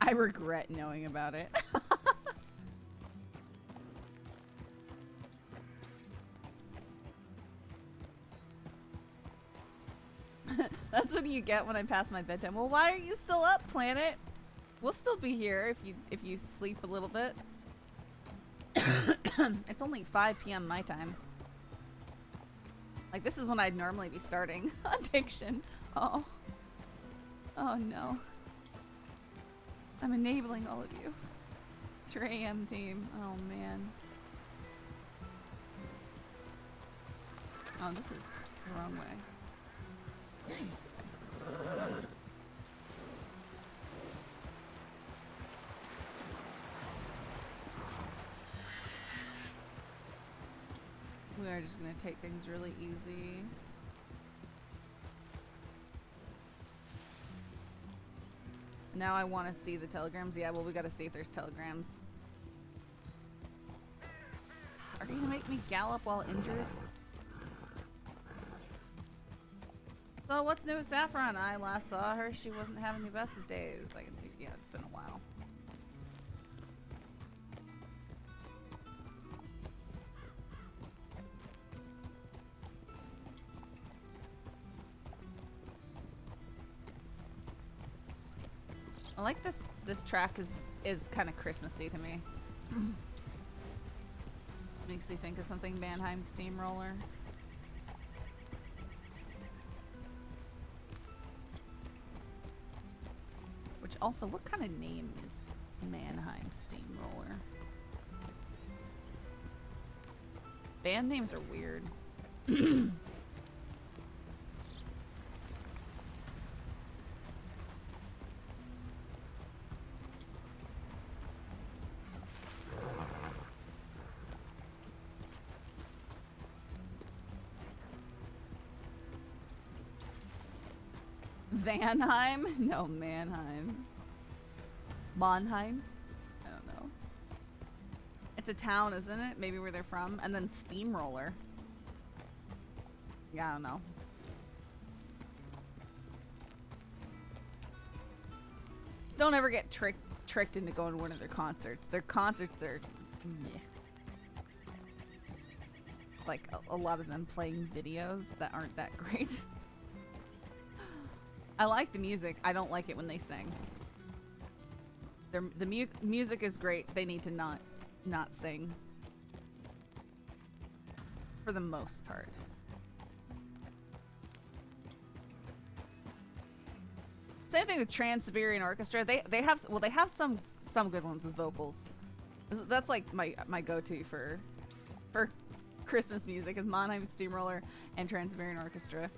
I regret knowing about it. That's what you get when I pass my bedtime. Well, why are you still up, Planet? We'll still be here if you sleep a little bit. It's only 5 p.m. my time. Like, this is when I'd normally be starting addiction. Oh. Oh no. I'm enabling all of you. It's your AM team. Oh man. Oh, this is the wrong way. We are just gonna take things really easy. Now I want to see the telegrams. Yeah, well, we gotta see if there's telegrams. Are you gonna make me gallop while injured? So what's new with Saffron? I last saw her. She wasn't having the best of days. I can see. Yeah, it's been a while. I like this. This track is kind of Christmassy to me. Makes me think of something Mannheim Steamroller. Which also, what kind of name is Mannheim Steamroller? Band names are weird. Vanheim? No, Mannheim. Mannheim? I don't know. It's a town, isn't it? Maybe where they're from. And then Steamroller. Yeah, I don't know. Just don't ever get tricked into going to one of their concerts. Their concerts are... meh. Like, a lot of them playing videos that aren't that great. I like the music. I don't like it when they sing. The music is great. They need to not sing. For the most part. Same thing with Trans-Siberian Orchestra. They have some good ones with vocals. That's like my go-to for Christmas music is Mannheim Steamroller and Trans-Siberian Orchestra.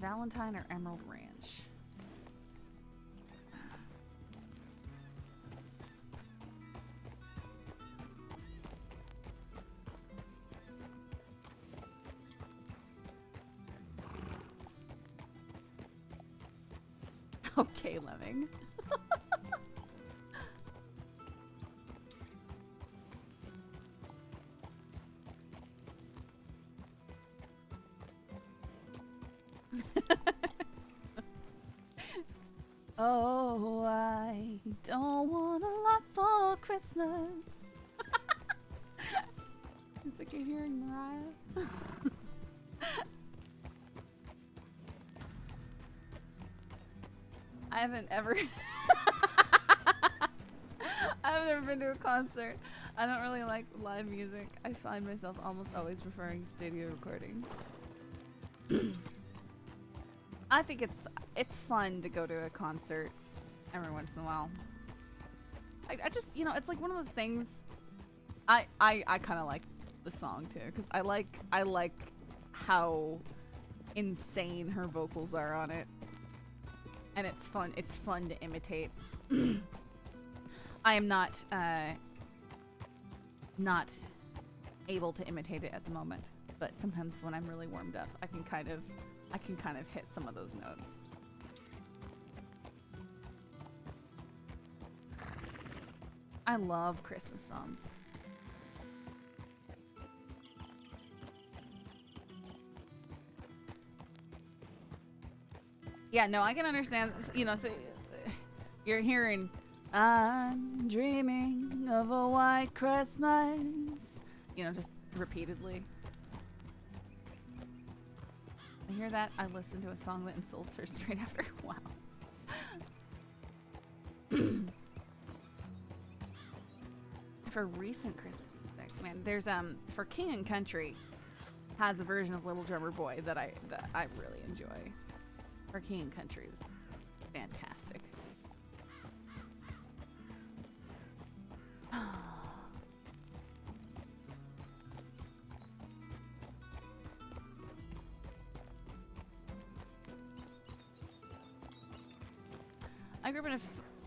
Valentine or Emerald Ranch? Okay, Lemming. Oh, I don't want a lot for Christmas. I'm sick of hearing Mariah. I haven't ever been to a concert. I don't really like live music. I find myself almost always preferring studio recording. I think it's fun to go to a concert every once in a while. I just, you know, it's like one of those things. I kind of like the song too, because I like how insane her vocals are on it, and it's fun. It's fun to imitate. I am not able to imitate it at the moment, but sometimes when I'm really warmed up, I can kind of hit some of those notes. I love Christmas songs. Yeah, no, I can understand, you know, so you're hearing, I'm dreaming of a white Christmas, you know, just repeatedly. I hear that, I listen to a song that insults her straight after. Wow. For recent Christmas music, man, there's for King and Country, has a version of Little Drummer Boy that I really enjoy. For King and Country is fantastic. I grew up in a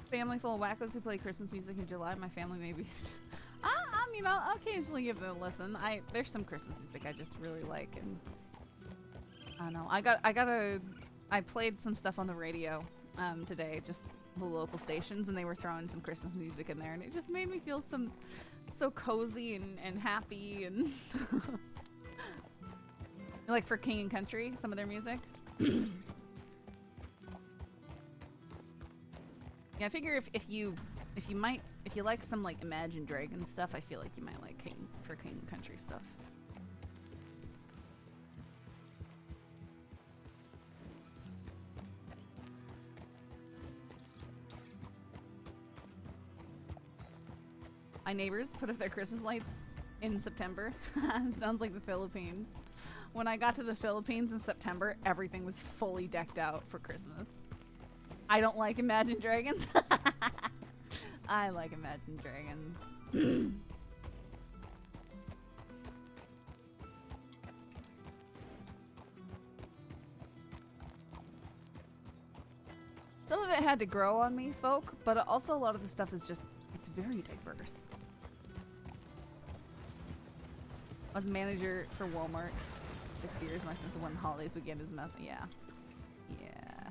family full of wackos who play Christmas music in July. My family maybe. I mean, I'll occasionally give it a listen. There's some Christmas music I just really like, and I don't know. I played some stuff on the radio today, just the local stations, and they were throwing some Christmas music in there, and it just made me feel so cozy and happy, and like for King and Country, some of their music. Yeah, I figure if you like some like Imagine Dragons stuff, I feel like you might like King and Country stuff. My neighbors put up their Christmas lights in September. Sounds like the Philippines. When I got to the Philippines in September, everything was fully decked out for Christmas. I don't like Imagine Dragons. I like Imagine Dragons. Some of it had to grow on me, folk, but also a lot of the stuff is just, it's very diverse. I was manager for Walmart for 6 years. My sense of when the holidays weekend is messy. Yeah. Yeah.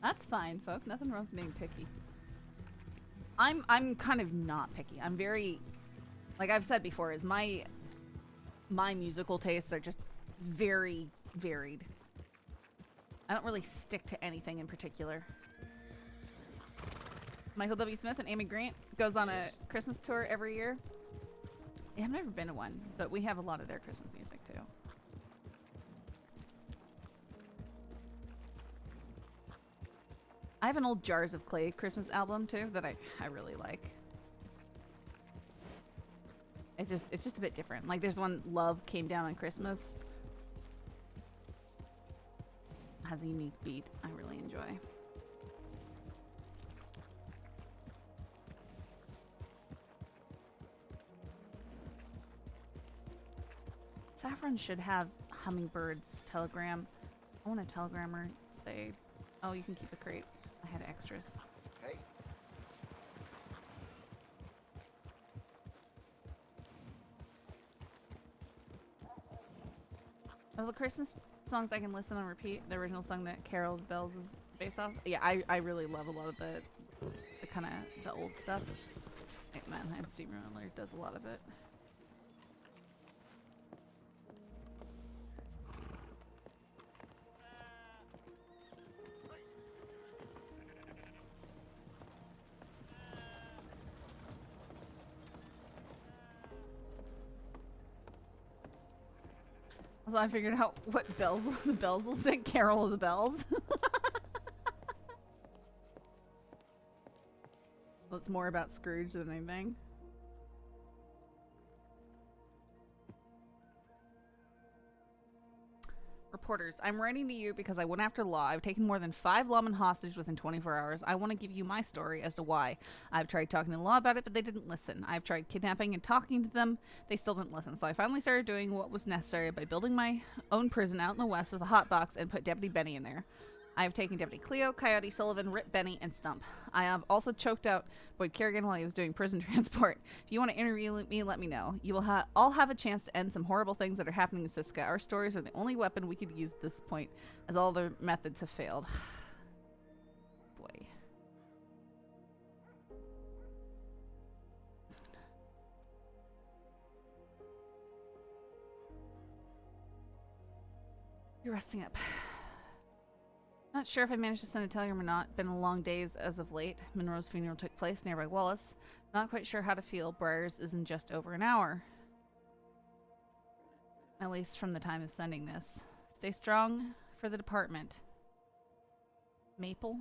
That's fine, folk. Nothing wrong with being picky. I'm kind of not picky. I'm very, like I've said before, is my musical tastes are just very varied. I don't really stick to anything in particular. Michael W. Smith and Amy Grant goes on a Christmas tour every year. Yeah, I've never been to one, but we have a lot of their Christmas music too. I have an old Jars of Clay Christmas album too that I really like. It's just a bit different. Like there's one, Love Came Down on Christmas. Has a unique beat I really enjoy. Saffron should have Hummingbird's telegram. I want a telegrammer say, oh, you can keep the crate. I had extras. Okay. Of the Christmas songs I can listen on repeat, the original song that Carol of the Bells is based off. Yeah, I really love a lot of the kind of the old stuff. Like Mannheim Steamroller does a lot of it. So I figured out what the bells will sing. Carol of the Bells. Well, it's more about Scrooge than anything. Reporters, I'm writing to you because I went after law. I've taken more than 5 lawmen hostage within 24 hours. I want to give you my story as to why. I've tried talking to the law about it, but they didn't listen. I've tried kidnapping and talking to them. They still didn't listen. So I finally started doing what was necessary by building my own prison out in the west with a hot box and put Deputy Benny in there. I have taken Deputy Cleo, Coyote, Sullivan, Rip, Benny, and Stump. I have also choked out Boyd Kerrigan while he was doing prison transport. If you want to interview me, let me know. You will all have a chance to end some horrible things that are happening in Siska. Our stories are the only weapon we could use at this point, as all other methods have failed. Boy. You're resting up. Not sure if I managed to send a telegram or not. Been a long days as of late. Monroe's funeral took place nearby Wallace. Not quite sure how to feel. Briar's is in just over an hour. At least from the time of sending this. Stay strong for the department. Maple.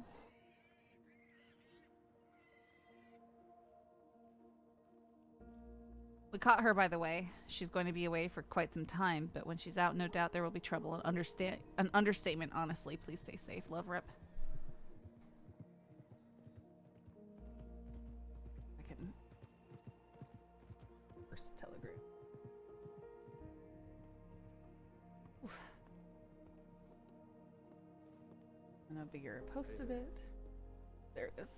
We caught her, by the way. She's going to be away for quite some time, but when she's out, no doubt there will be trouble. An understatement, honestly. Please stay safe. Love, Rip. I can... First telegram. Oof. And a bigger posted it. There it is.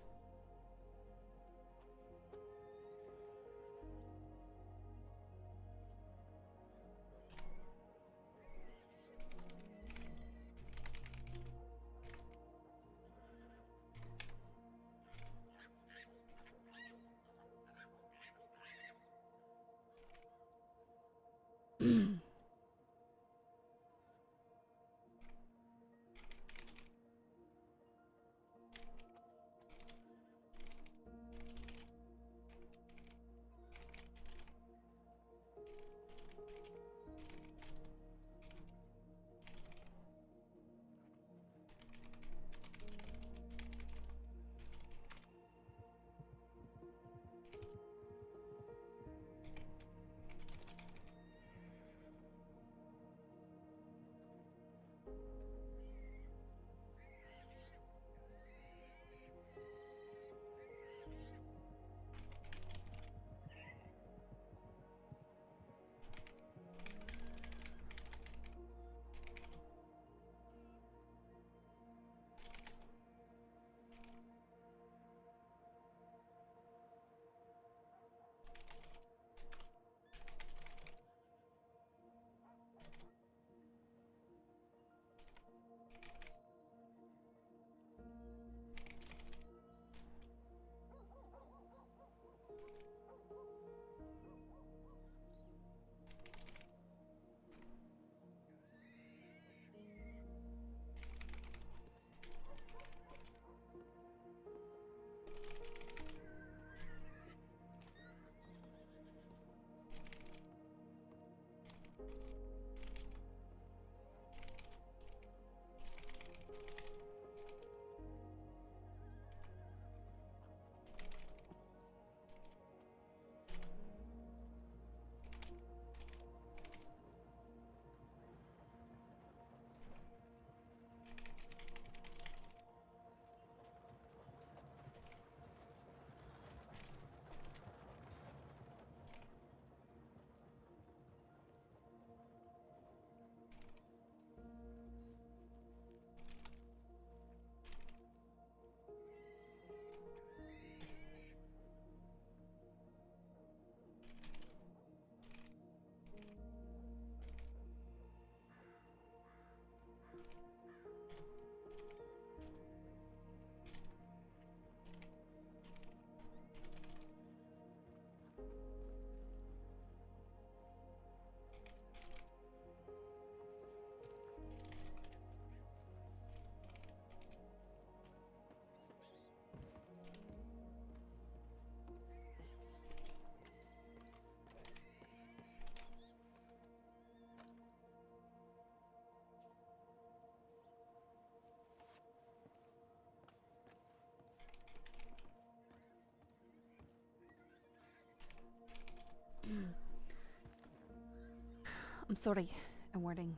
I'm sorry, I'm wording.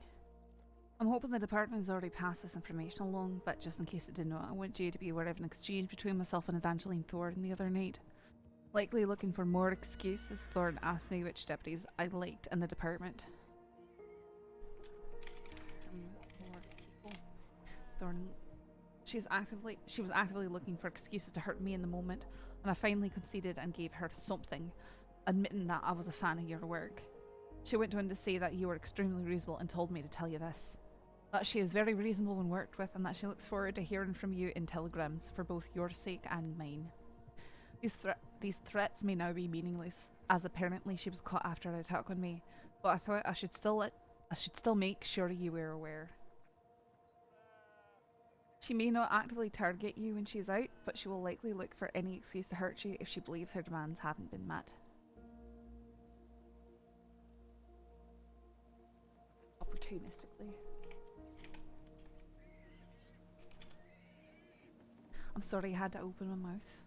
I'm hoping the department has already passed this information along, but just in case it did not, I want you to be aware of an exchange between myself and Evangeline Thornton the other night. Likely looking for more excuses, Thornton asked me which deputies I liked in the department. More people. Thornton. She was actively looking for excuses to hurt me in the moment, and I finally conceded and gave her something, admitting that I was a fan of your work. She went on to say that you were extremely reasonable and told me to tell you this. That she is very reasonable when worked with, and that she looks forward to hearing from you in telegrams for both your sake and mine. These threats may now be meaningless, as apparently she was caught after an attack on me, but I thought I should still make sure you were aware. She may not actively target you when she's out, but she will likely look for any excuse to hurt you if she believes her demands haven't been met. Opportunistically. I'm sorry I had to open my mouth.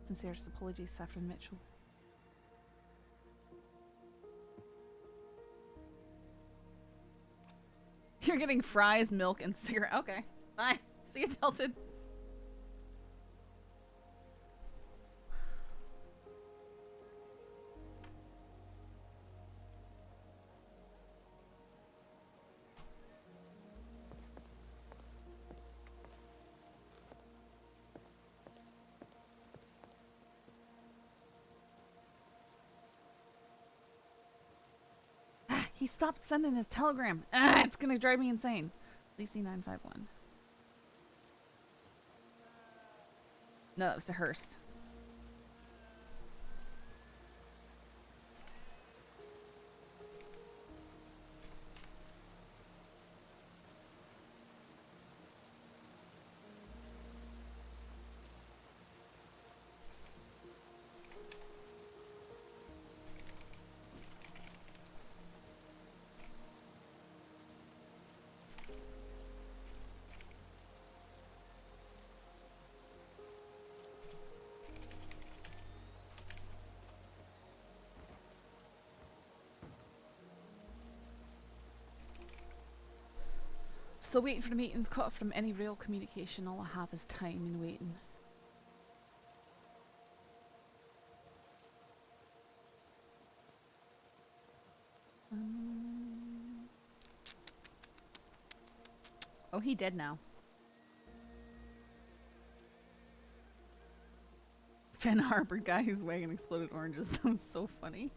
Sincerest apologies, Saffron Mitchell. You're getting fries, milk, and cigarette. Okay, bye. See you, Tilted. He stopped sending his telegram. It's gonna drive me insane. Lacey951. No, it was to Hearst. Still waiting for the meetings cut off from any real communication. All I have is time and waiting. Oh, he dead now. Finn Harbor guy whose wagon exploded oranges. That was so funny.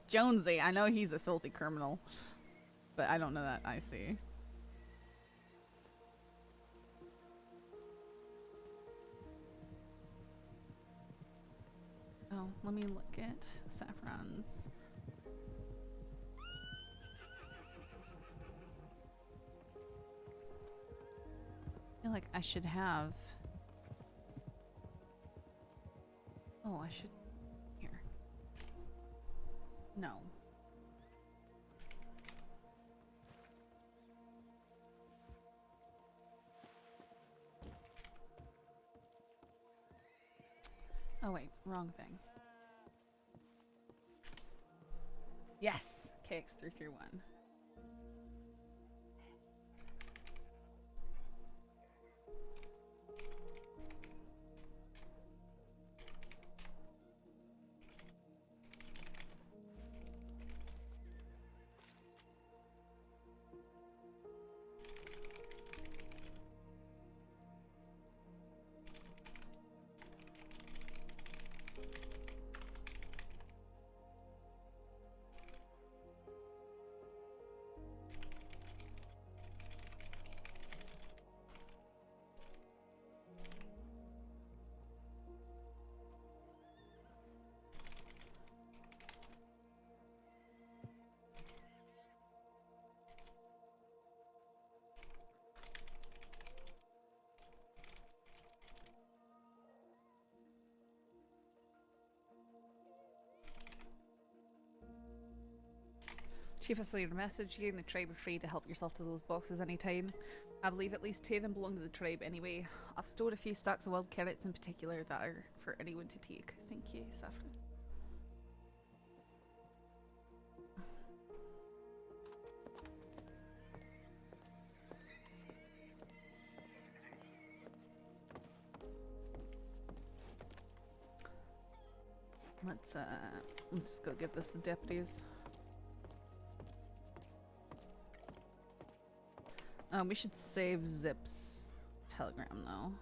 Jonesy, I know he's a filthy criminal. But I don't know that I see. Oh, let me look at Saffron's. I feel like I should have. Oh, I should. Here. No. Oh wait, wrong thing. Yes! KX331. Chief has your message. You and the tribe are free to help yourself to those boxes anytime. I believe at least 2 of them belong to the tribe anyway. I've stored a few stacks of wild carrots in particular that are for anyone to take. Thank you, Saffron. Let's just go get this to deputies. We should save Zip's telegram though.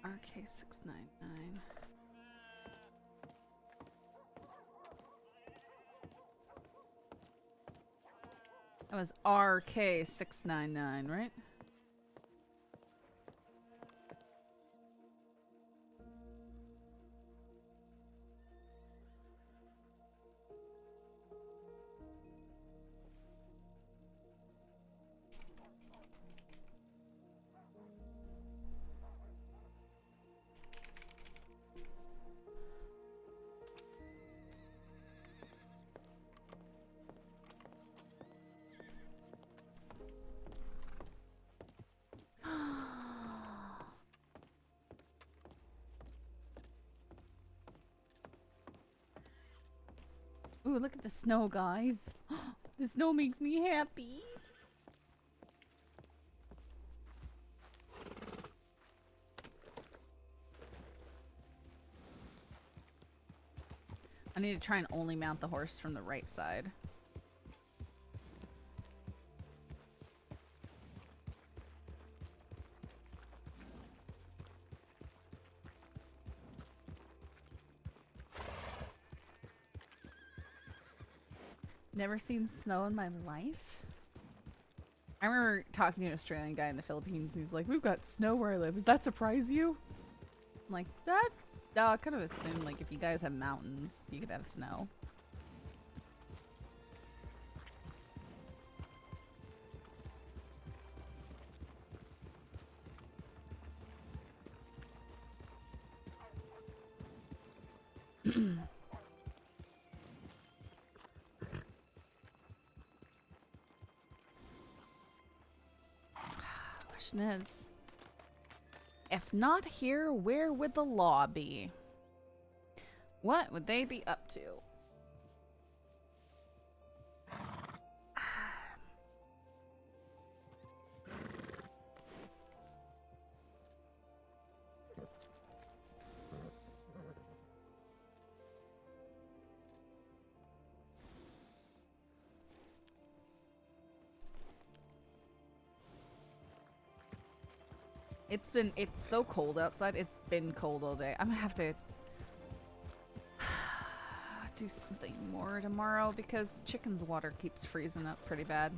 RK699. That was RK699, right? Ooh, look at the snow, guys. The snow makes me happy. I need to try and only mount the horse from the right side. Never seen snow in my life. I remember talking to an Australian guy in the Philippines. He's like, "We've got snow where I live. Does that surprise you?" I'm like, that? No, I kind of assumed like if you guys have mountains, you could have snow. Question is, if not here, where would the law be? What would they be up to? It's so cold outside. It's been cold all day. I'm gonna have to do something more tomorrow because chicken's water keeps freezing up pretty bad.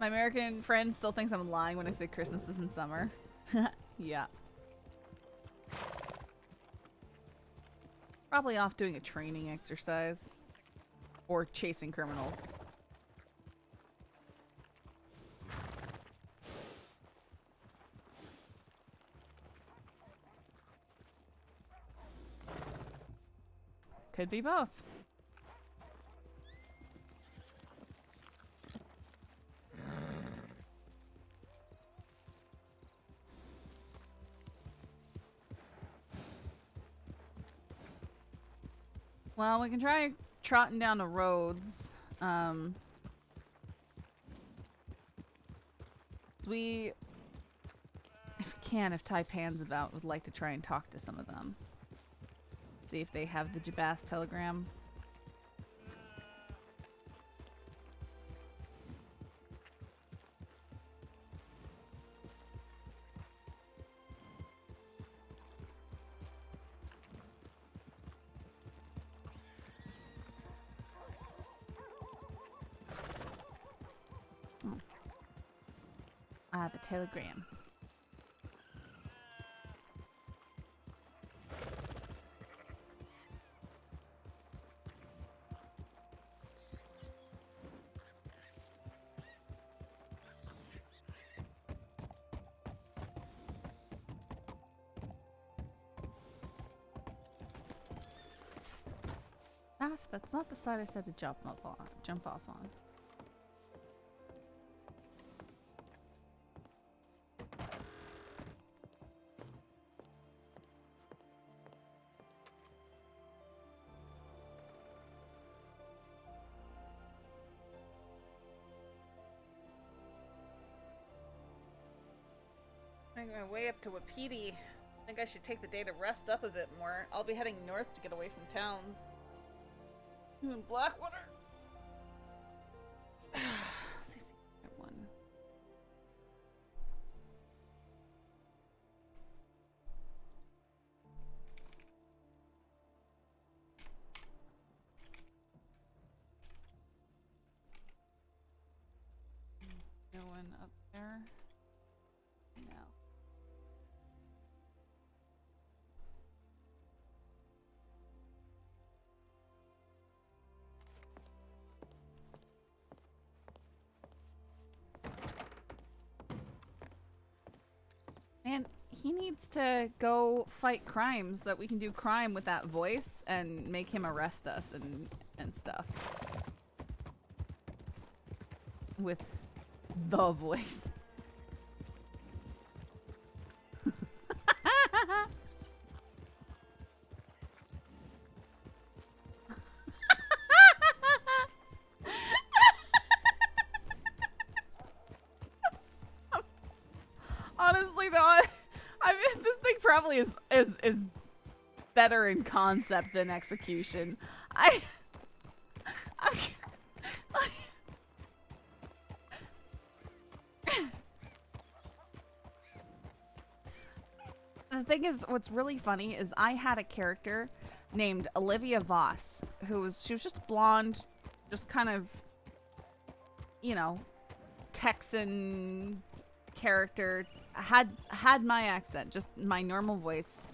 My American friend still thinks I'm lying when I say Christmas is in summer. Yeah. Probably off doing a training exercise. Or chasing criminals. Could be both. Well, we can try trotting down the roads. We, if Taipan's about, would like to try and talk to some of them. See if they have the Jabas telegram. Oh. I have a telegram. That's not the side I said to jump off on. Making my way up to Wapiti. I think I should take the day to rest up a bit more. I'll be heading north to get away from towns. In Blackwater. One. No one up there. No. Man, he needs to go fight crimes that we can do crime with that voice and make him arrest us and stuff. With the voice. probably is better in concept than execution. The thing is, what's really funny is I had a character named Olivia Voss, she was just blonde, just kind of, you know, Texan character, had my accent, just my normal voice.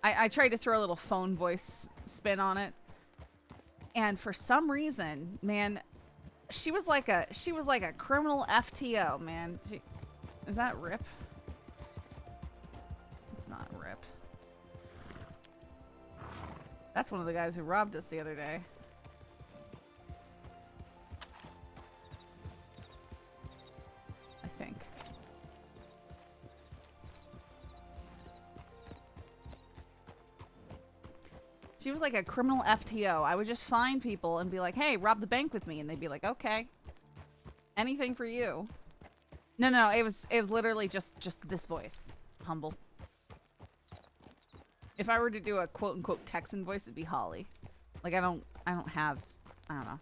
I tried to throw a little phone voice spin on it, and for some reason, man, she was like a criminal FTO, man. Is that Rip? It's not Rip. That's one of the guys who robbed us the other day. I think. She was like a criminal FTO. I would just find people and be like, hey, rob the bank with me. And they'd be like, okay. Anything for you. No, it was literally just this voice. Humble. If I were to do a quote unquote Texan voice, it'd be Holly. Like I don't know.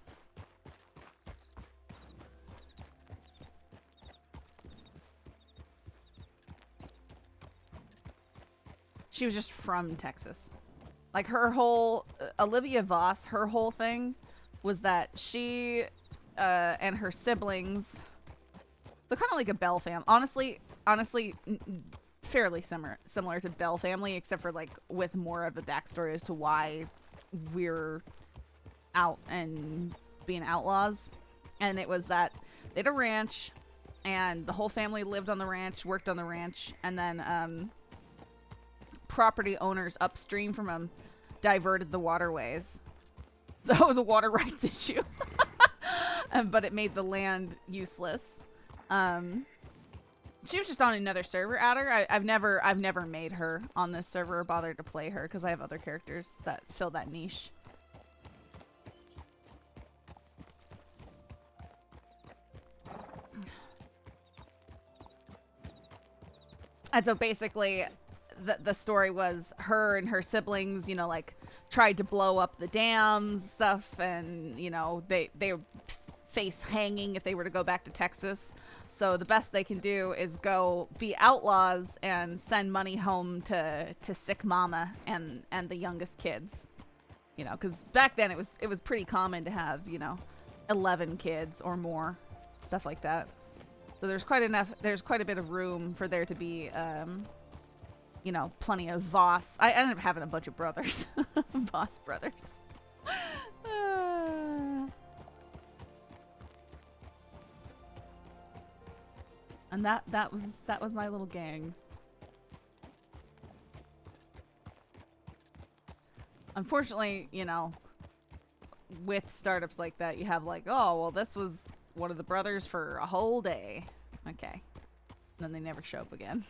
She was just from Texas. Like her whole Olivia Voss, her whole thing was that she and her siblings, so kind of like a Bell family. Honestly, fairly similar to Bell family, except for like with more of a backstory as to why we're out and being outlaws. And it was that they had a ranch, and the whole family lived on the ranch, worked on the ranch, and then property owners upstream from them diverted the waterways. So it was a water rights issue. But it made the land useless. She was just on another server at her. I've never made her on this server or bothered to play her because I have other characters that fill that niche. And so basically the story was her and her siblings, you know, like tried to blow up the dams stuff, and you know they face hanging if they were to go back to Texas. So the best they can do is go be outlaws and send money home to sick mama and the youngest kids, you know, because back then it was pretty common to have, you know, 11 kids or more, stuff like that. So there's quite a bit of room for there to be you know, plenty of Voss. I ended up having a bunch of brothers. Voss brothers. And that was my little gang. Unfortunately, you know, with startups like that, you have like, oh, well, this was one of the brothers for a whole day. Okay. And then they never show up again.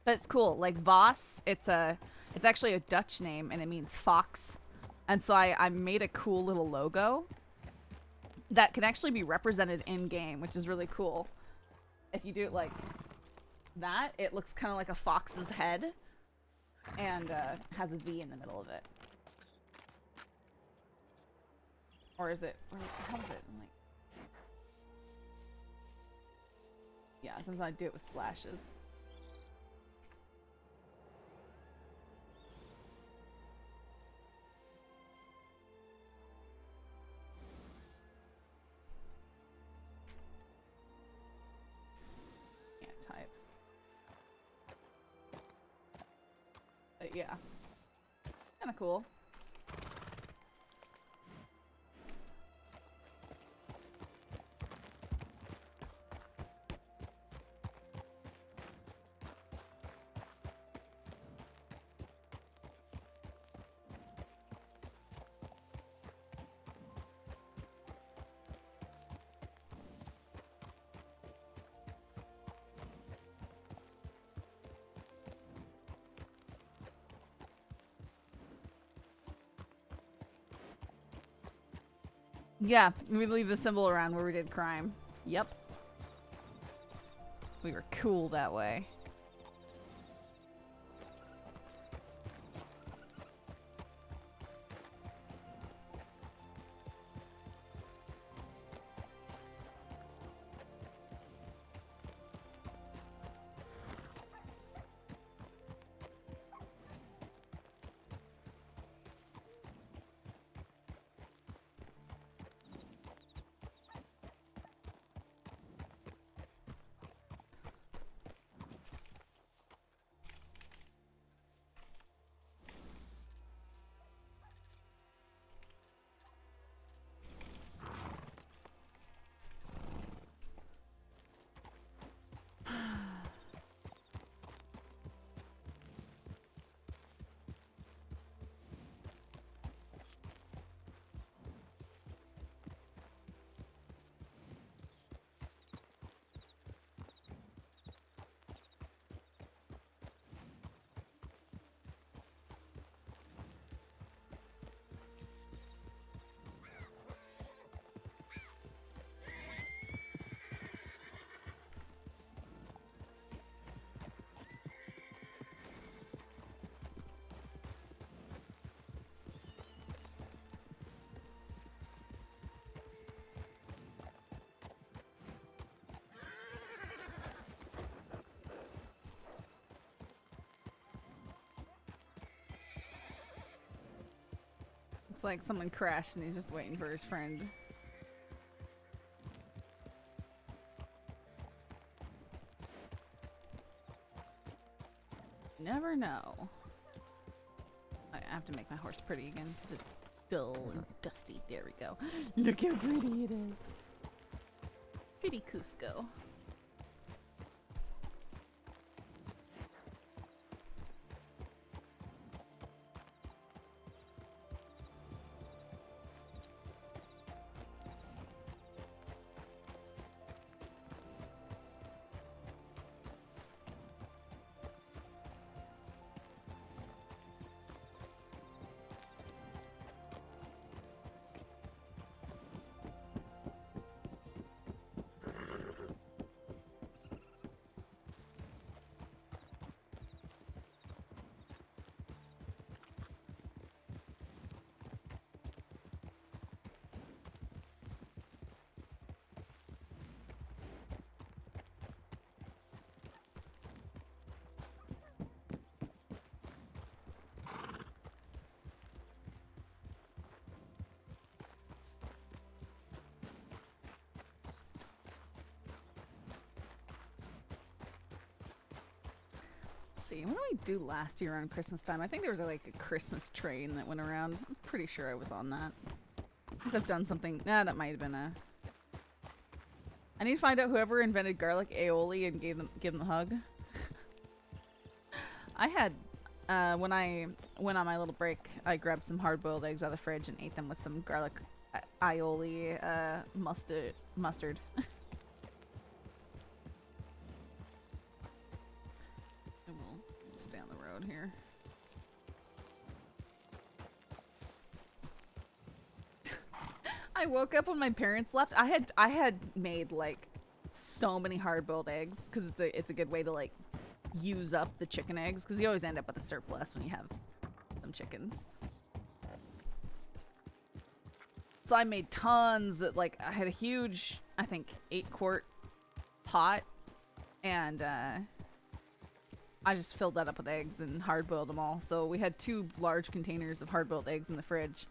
But it's cool. Like Voss, it's actually a Dutch name and it means fox. And so I made a cool little logo that can actually be represented in game, which is really cool. If you do it like that, it looks kind of like a fox's head and has a V in the middle of it. Or is it, how is it? Like, yeah, sometimes I do it with slashes. But yeah, kind of cool. Yeah, we leave the symbol around where we did crime. Yep. We were cool that way. It's like someone crashed and he's just waiting for his friend. Never know. I have to make my horse pretty again because it's dull and dusty. There we go. Look how pretty it is. Pretty Cusco. See, what did we do last year around Christmas time? I think there was like a Christmas train that went around. I'm pretty sure I was on that. Because I've done something. Nah, that might have been a. I need to find out whoever invented garlic aioli and give them a hug. I had when I went on my little break, I grabbed some hard-boiled eggs out of the fridge and ate them with some garlic aioli mustard. Stay on the road here. I woke up when my parents left. I had made like so many hard-boiled eggs because it's a good way to like use up the chicken eggs because you always end up with a surplus when you have some chickens. So I made tons. Like I had a huge, I think 8-quart pot, and I just filled that up with eggs and hard-boiled them all. So we had 2 large containers of hard-boiled eggs in the fridge.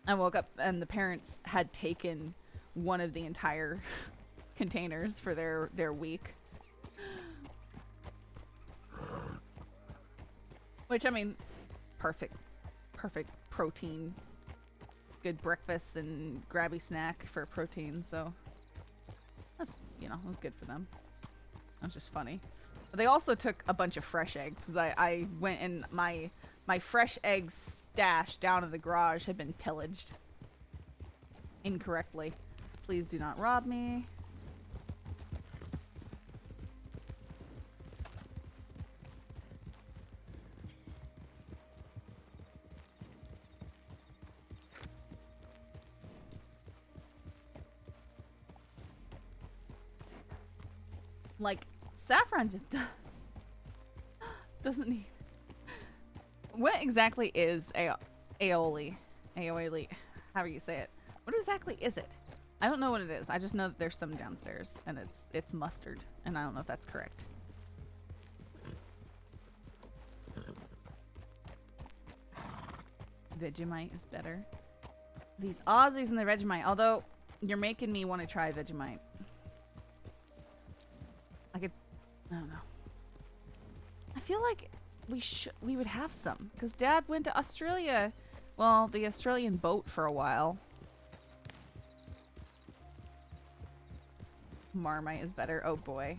I woke up and the parents had taken one of the entire containers for their week. Which, I mean, perfect protein. Good breakfast and grabby snack for protein. So that's, you know, it was good for them. It was just funny. They also took a bunch of fresh eggs. I went and my fresh eggs stash down in the garage had been pillaged incorrectly. Please do not rob me. Like Saffron just doesn't need. What exactly is aioli? Aioli, however you say it. What exactly is it? I don't know what it is. I just know that there's some downstairs, and it's mustard, and I don't know if that's correct. Vegemite is better. These Aussies and the Vegemite. Although you're making me want to try Vegemite. I don't know. I feel like we would have some because Dad went to Australia. Well, the Australian boat for a while. Marmite is better. Oh boy.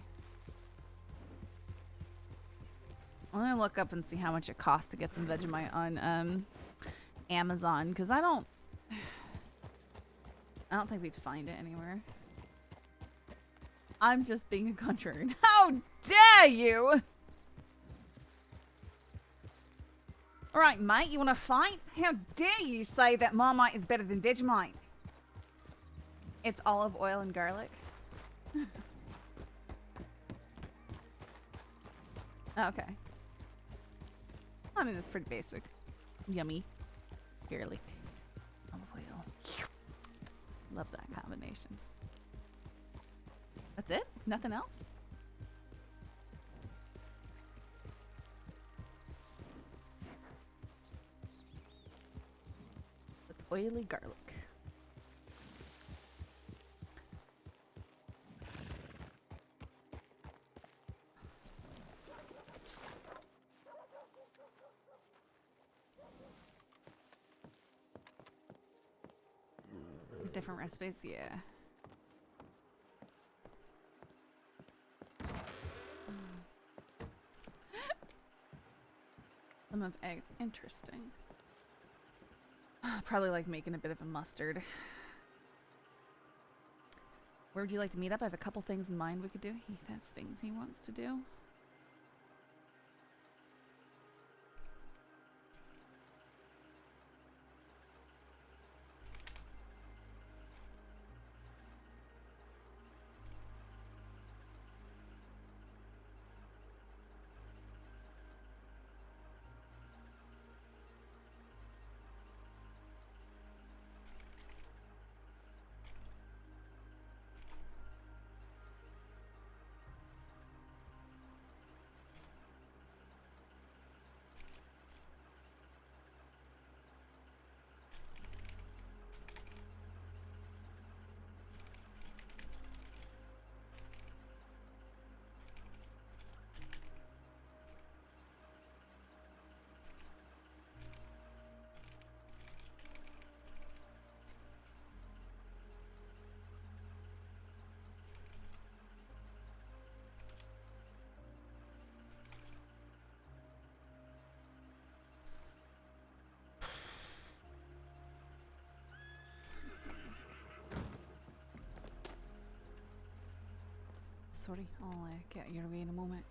Let me look up and see how much it costs to get some Vegemite on Amazon because I don't think we'd find it anywhere. I'm just being a contrarian. How dare you! Alright, mate, you want to fight? How dare you say that Marmite is better than Vegemite? It's olive oil and garlic. Okay. I mean, that's pretty basic. Yummy. Garlic. Olive oil. Love that combination. That's it? Nothing else? That's oily garlic. Different recipes, yeah. Some of egg. Interesting. Probably like making a bit of a mustard. Where would you like to meet up? I have a couple things in mind we could do. He has things he wants to do. Sorry, I'll get your way in a moment.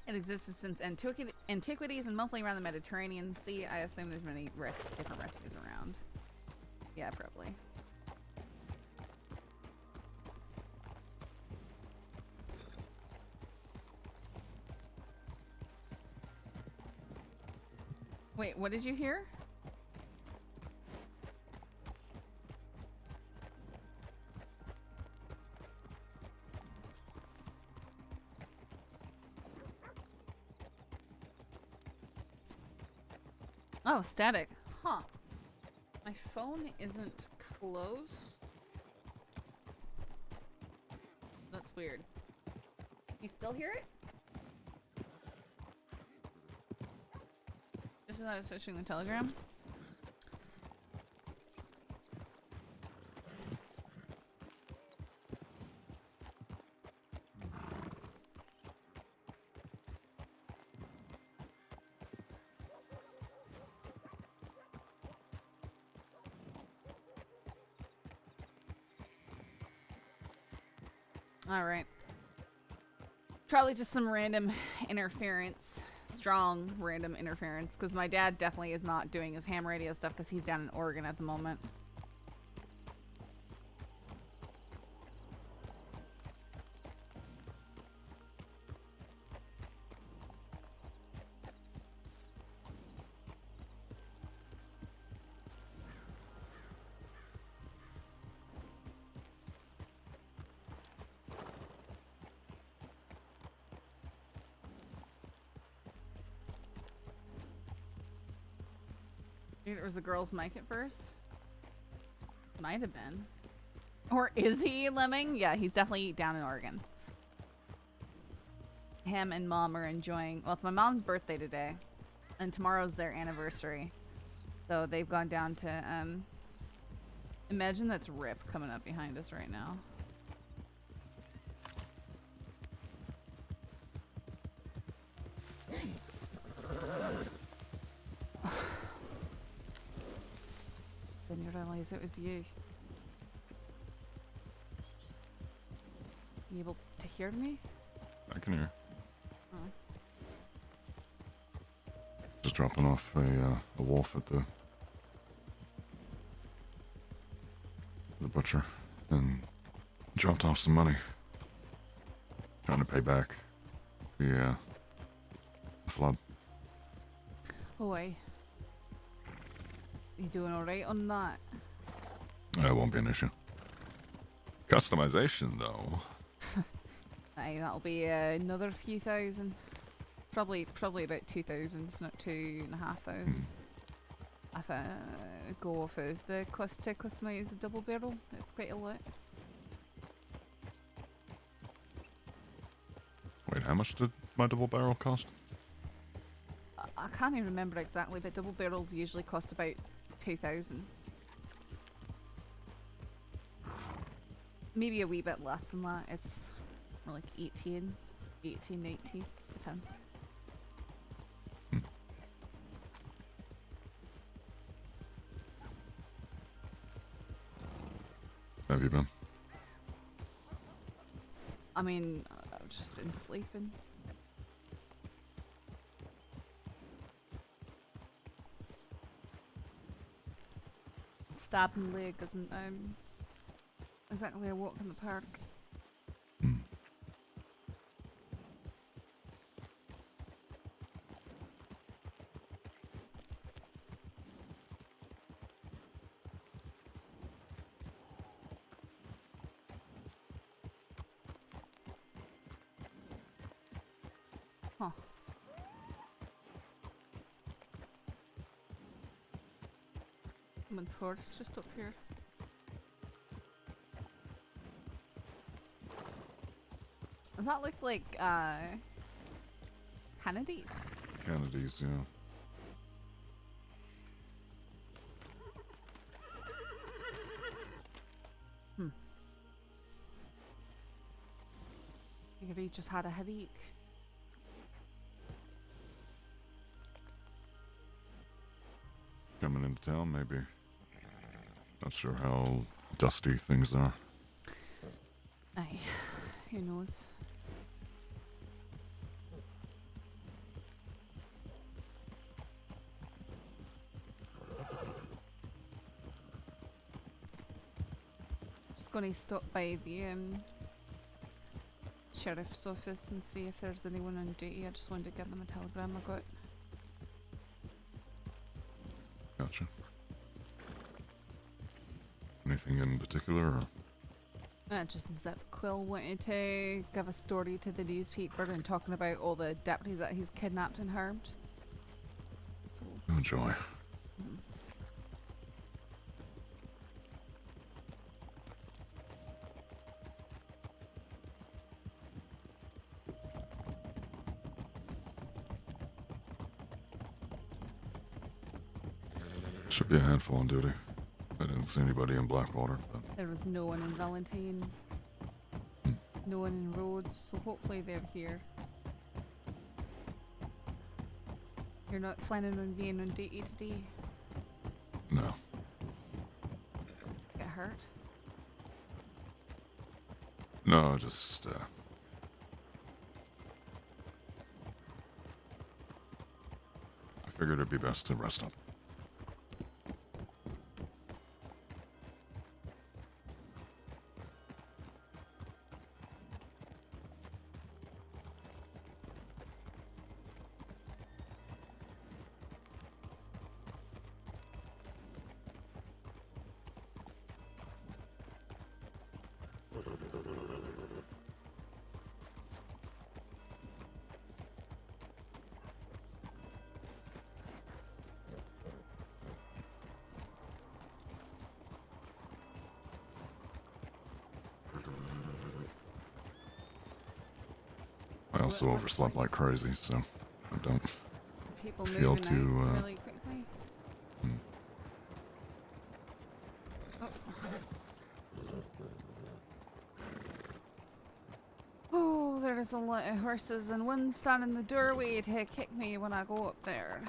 It existed since antiquities and mostly around the Mediterranean Sea. I assume there's many different recipes around. Yeah, probably. Wait, what did you hear? Oh, static. Huh. My phone isn't close. But That's weird. You still hear it? Just as I was fishing the telegram. Alright. Probably just some random interference. Strong random interference. Because my dad definitely is not doing his ham radio stuff because he's down in Oregon at the moment. It was the girl's mic at first. Might have been. Or is he, Lemming? Yeah, he's definitely down in Oregon. Him and Mom are enjoying... Well, it's my mom's birthday today. And tomorrow's their anniversary. So they've gone down to... Imagine that's Rip coming up behind us right now. Didn't realize it was you. You able to hear me? I can hear. Oh. Just dropping off a wolf at the butcher, and dropped off some money. Trying to pay back the flood. Boy. You doing alright on that? That won't be an issue. Customization, though. Aye, that'll be another few thousand. Probably about 2,000, not 2,500. If I go off of the cost to customise the double barrel, it's quite a lot. Wait, how much did my double barrel cost? I can't even remember exactly, but double barrels usually cost about 2,000. Maybe a wee bit less than that. It's more like 18, 19, depends. Have you been? I mean, I've just been sleeping. Stabbing leg isn't exactly a walk in the park. Huh. Someone's horse just up here. Does that look like Kennedy's? Kennedy's, yeah. Figured he just had a headache. Coming into town, maybe. Not sure how dusty things are. Aye, who knows? Just gonna stop by the sheriff's office and see if there's anyone on duty. I just wanted to give them a telegram I got. Gotcha. Anything in particular? Or? Just Zip Quill wanted to give a story to the newspaper and talking about all the deputies that he's kidnapped and harmed. So, Oh, joy. Should be a handful on duty. I didn't see anybody in Blackwater, but There was no one in Valentine, no one in Rhodes, so hopefully they're here. You're not planning on being on duty today? no. Get hurt? No, just, I figured it'd be best to rest up. I also overslept like crazy, so I don't People feel moving too, out really quickly. Oh. Oh, there's a lot of horses and one standing in the doorway to kick me when I go up there.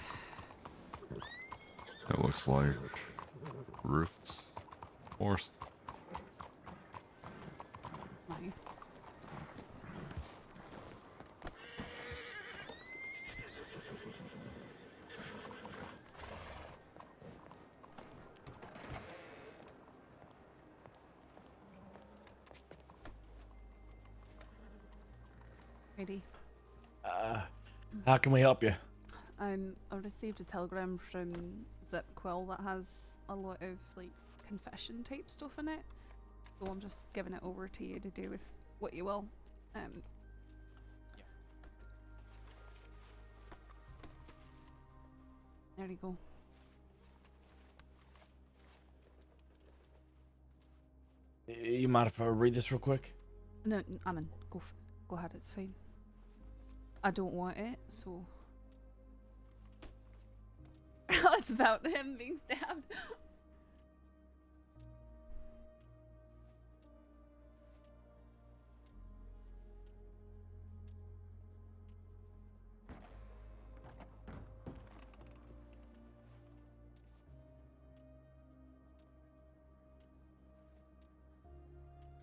It looks like Ruth's horse. Nice. Ready? How can we help you? I received a telegram from Zip Quill that has a lot of like confession type stuff in it, so I'm just giving it over to you to do with what you will. There you go. You mind if I read this real quick? No, I'm in. Go ahead. It's fine. I don't want it, so. It's about him being stabbed.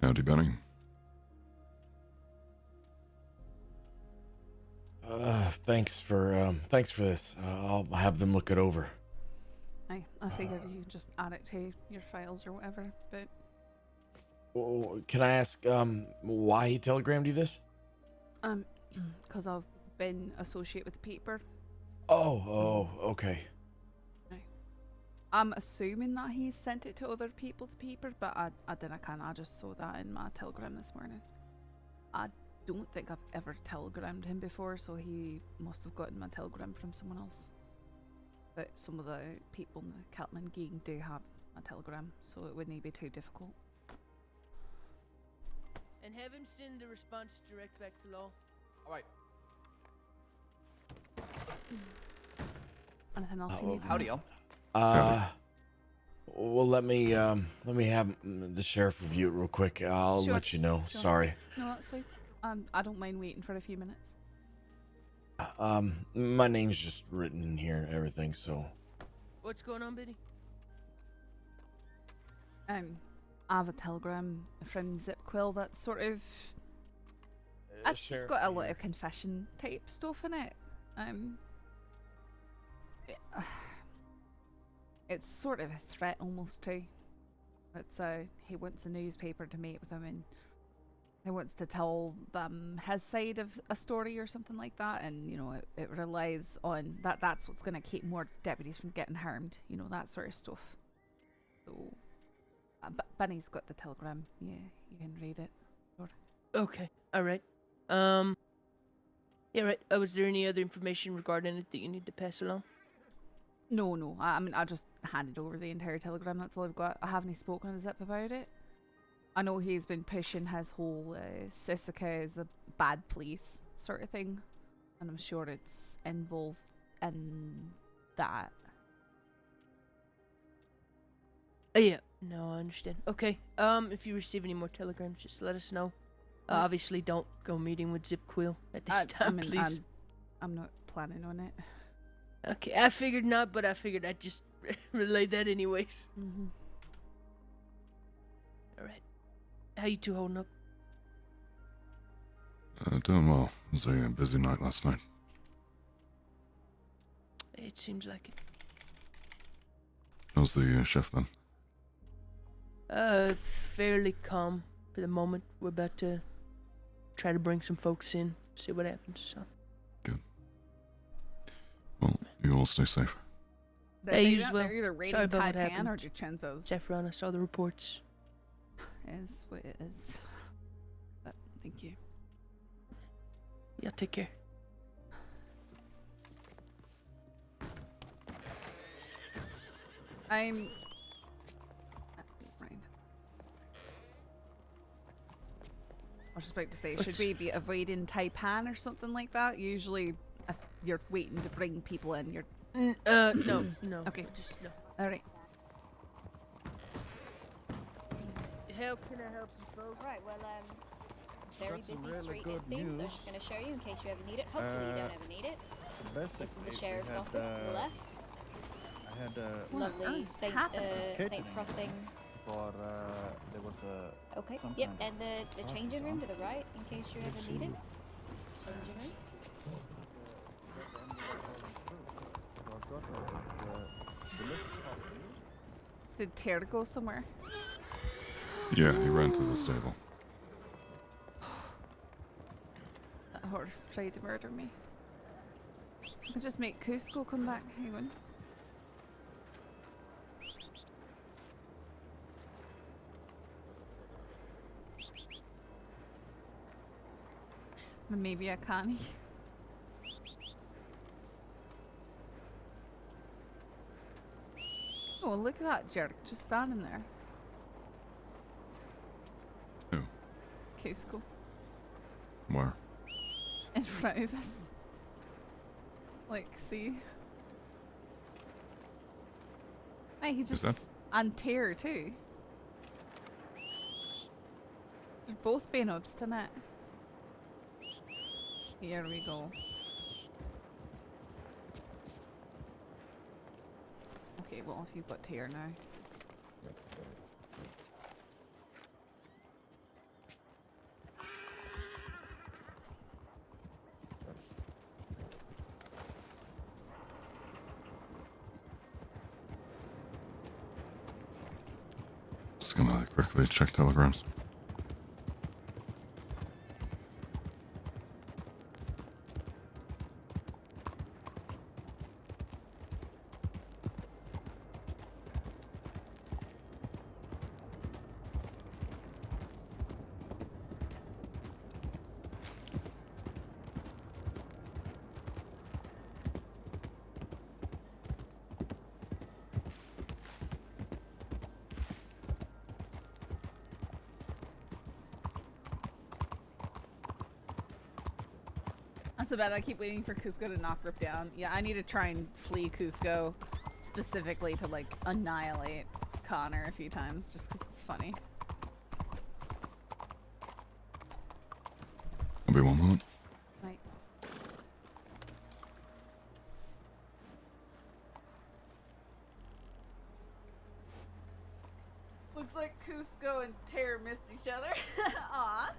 Howdy, Benny. Thanks for this. I'll have them look it over. I figured you could just add it to your files or whatever, but Can I ask why he telegrammed you this? because I've been associated with the paper. Oh, okay. I'm assuming that he sent it to other people, the paper, but I didn't. I just saw that in my telegram this morning. I don't think I've ever telegrammed him before, so he must have gotten my telegram from someone else. But some of the people in the Catlin gang do have a telegram, so it wouldn't be too difficult. And have him send the response direct back to law. Alright. Anything else you need? Howdy, y'all. Well, let me have the sheriff review it real quick. I'll Sure, let you know. sure. Sorry. No, that's fine. I don't mind waiting for a few minutes. My name's just written in here and everything, so. What's going on, Biddy? I have a telegram from Zip Quill that's sort of. It's just Sheriff got a lot of confession type stuff in it. It's sort of a threat almost too. It's he wants a newspaper to meet with him and he wants to tell them his side of a story or something like that, and you know it relies on that. That's what's going to keep more deputies from getting harmed. You know, that sort of stuff. So, Bunny's got the telegram. Yeah, you can read it. Sure. Okay, all right. Yeah, right. Was there any other information regarding it that you need to pass along? No. I mean, I just handed over the entire telegram. That's all I've got. I haven't spoken to Zip about it. I know he's been pushing his whole Sisika is a bad place sort of thing, and I'm sure it's involved in that. Yeah. No, I understand. Okay. If you receive any more telegrams, just let us know. Obviously, don't go meeting with Zip Quill at this time, please. I'm not planning on it. Okay, I figured not, but I figured I'd just relay that anyways. Mm-hmm. All right. How you two holding up? Doing well. It was a busy night last night. It seems like it. How's the shift then? Fairly calm for the moment. We're about to try to bring some folks in, see what happens. So. Good. Well, you all stay safe. Hey, you as well. They're either Sorry raiding about what Taipan happened. or Vincenzo's. Saffron, I saw the reports. Is what it is. But thank you. Yeah, take care. I'm... Right. I was just about to say, should we be avoiding Taipan or something like that? Usually, if you're waiting to bring people in, you're... No. Okay. Just no. Alright. How can I help you folks? Right, well, very Got some busy really street good it seems. I was news. just going to show you in case you ever need it. Hopefully you don't ever need it. The best This is the technique, sheriff's we had, office to the left. I had Lovely Saints catering Crossing. for there was a Okay, some yep, kind and the of changing room to process the right in case you ever need it. Changing room. Did Ter go somewhere? Yeah, he ran to the stable. That horse tried to murder me. I could just make Cusco come back. Hang on. Maybe I can't. Oh, look at that jerk just standing there. Who? Cusco. Where? In front of us. Like, see? Hey, he just... that- And Tear, too. They're both being obstinate. Here we go. Okay, well, if you've got Tear now. Just gonna quickly check telegrams. That's so bad. I keep waiting for Cusco to knock Rip down. Yeah, I need to try and flee Cusco specifically to like annihilate Connor a few times just because it's funny. I'll be 1 moment. Right. Looks like Cusco and Terror missed each other. Aw.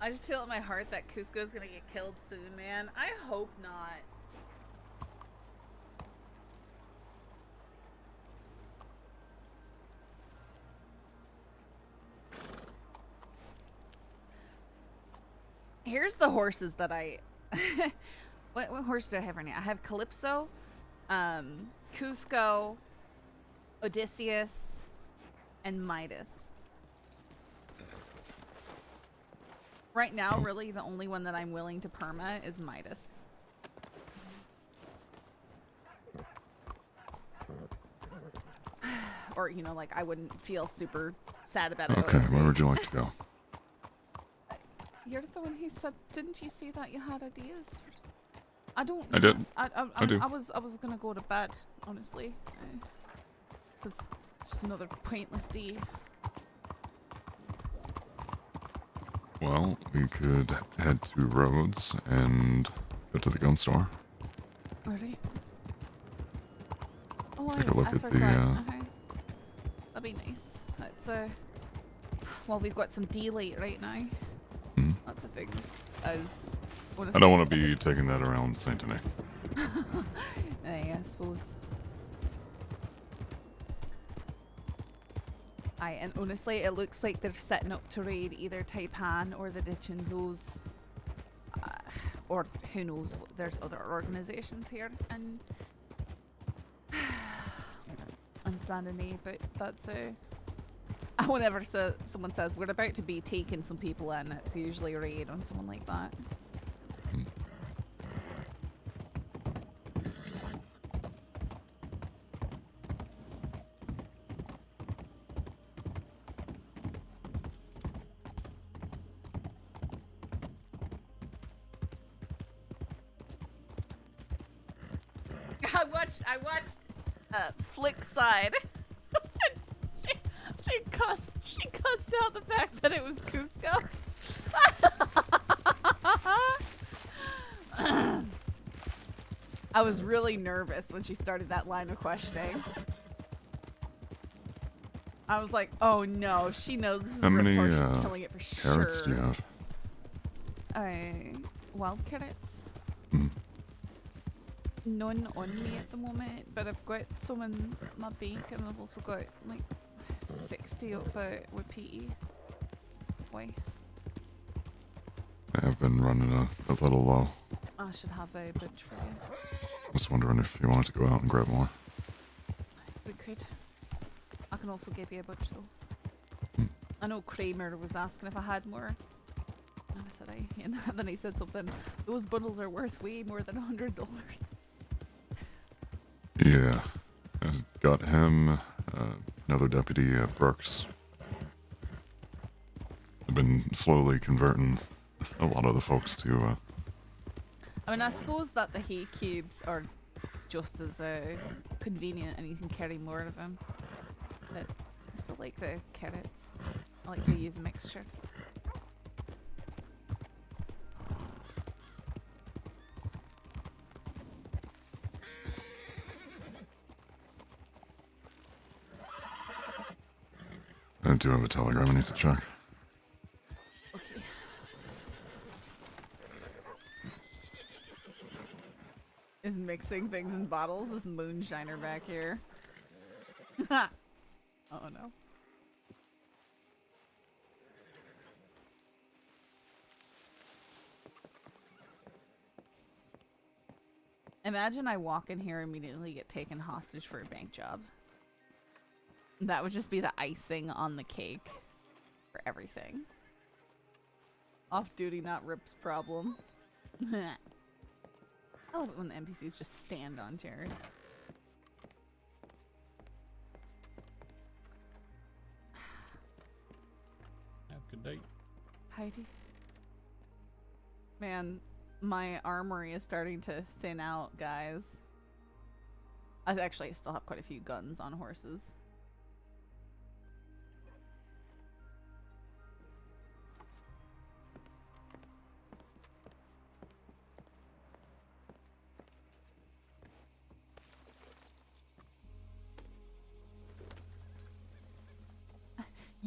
I just feel in my heart that Cusco's gonna get killed soon, man. I hope not. Here's the horses that I... what horse do I have right now? I have Calypso, Cusco, Odysseus, and Midas. Right now, really, the only one that I'm willing to perma is Midas. Or, you know, like, I wouldn't feel super sad about it. Okay, where would you like to go? You're the one who said, didn't you see that you had ideas? I don't. I did. I do. I was gonna go to bed, honestly. Because just another pointless day. Well, we could head to Rhodes and go to the gun store. Alright. Oh, Take a look I at the, forgot. Okay. That'd be nice. That's well, we've got some daylight right now. That's the things. As I don't want to be taking that around Saint Denis. I suppose. Aye, and honestly, it looks like they're setting up to raid either Taipan or the Dichinzos. Or who knows, there's other organizations here in Saint Denis, but that's whenever someone says we're about to be taking some people in, it's usually a raid on someone like that. I watched Flick Side. she cussed out the fact that it was Cusco. I was really nervous when she started that line of questioning. I was like, oh no, she knows this is How many she's killing it for carrots sure. do you have? Wild carrots. None on me at the moment, but I've got some in my bank, and I've also got like 60 up with PE. Why? I have been running a little low. I should have a bunch for you. I was wondering if you wanted to go out and grab more. We could. I can also give you a bunch though. I know Kramer was asking if I had more. And I said and then he said something. Those bundles are worth way more than $100. Yeah, I got him, another deputy, Brooks. I've been slowly converting a lot of the folks to, I mean, I suppose that the hay cubes are just as convenient and you can carry more of them. But I still like the carrots. I like to use a mixture. I do have a telegram I need to check. Okay. Is mixing things in bottles? This moonshiner back here. Oh no. Imagine I walk in here and immediately get taken hostage for a bank job. That would just be the icing on the cake for everything. Off duty, not Rip's problem. I love it when the NPCs just stand on chairs. Have a good day. Heidi. Man, my armory is starting to thin out, guys. I actually still have quite a few guns on horses.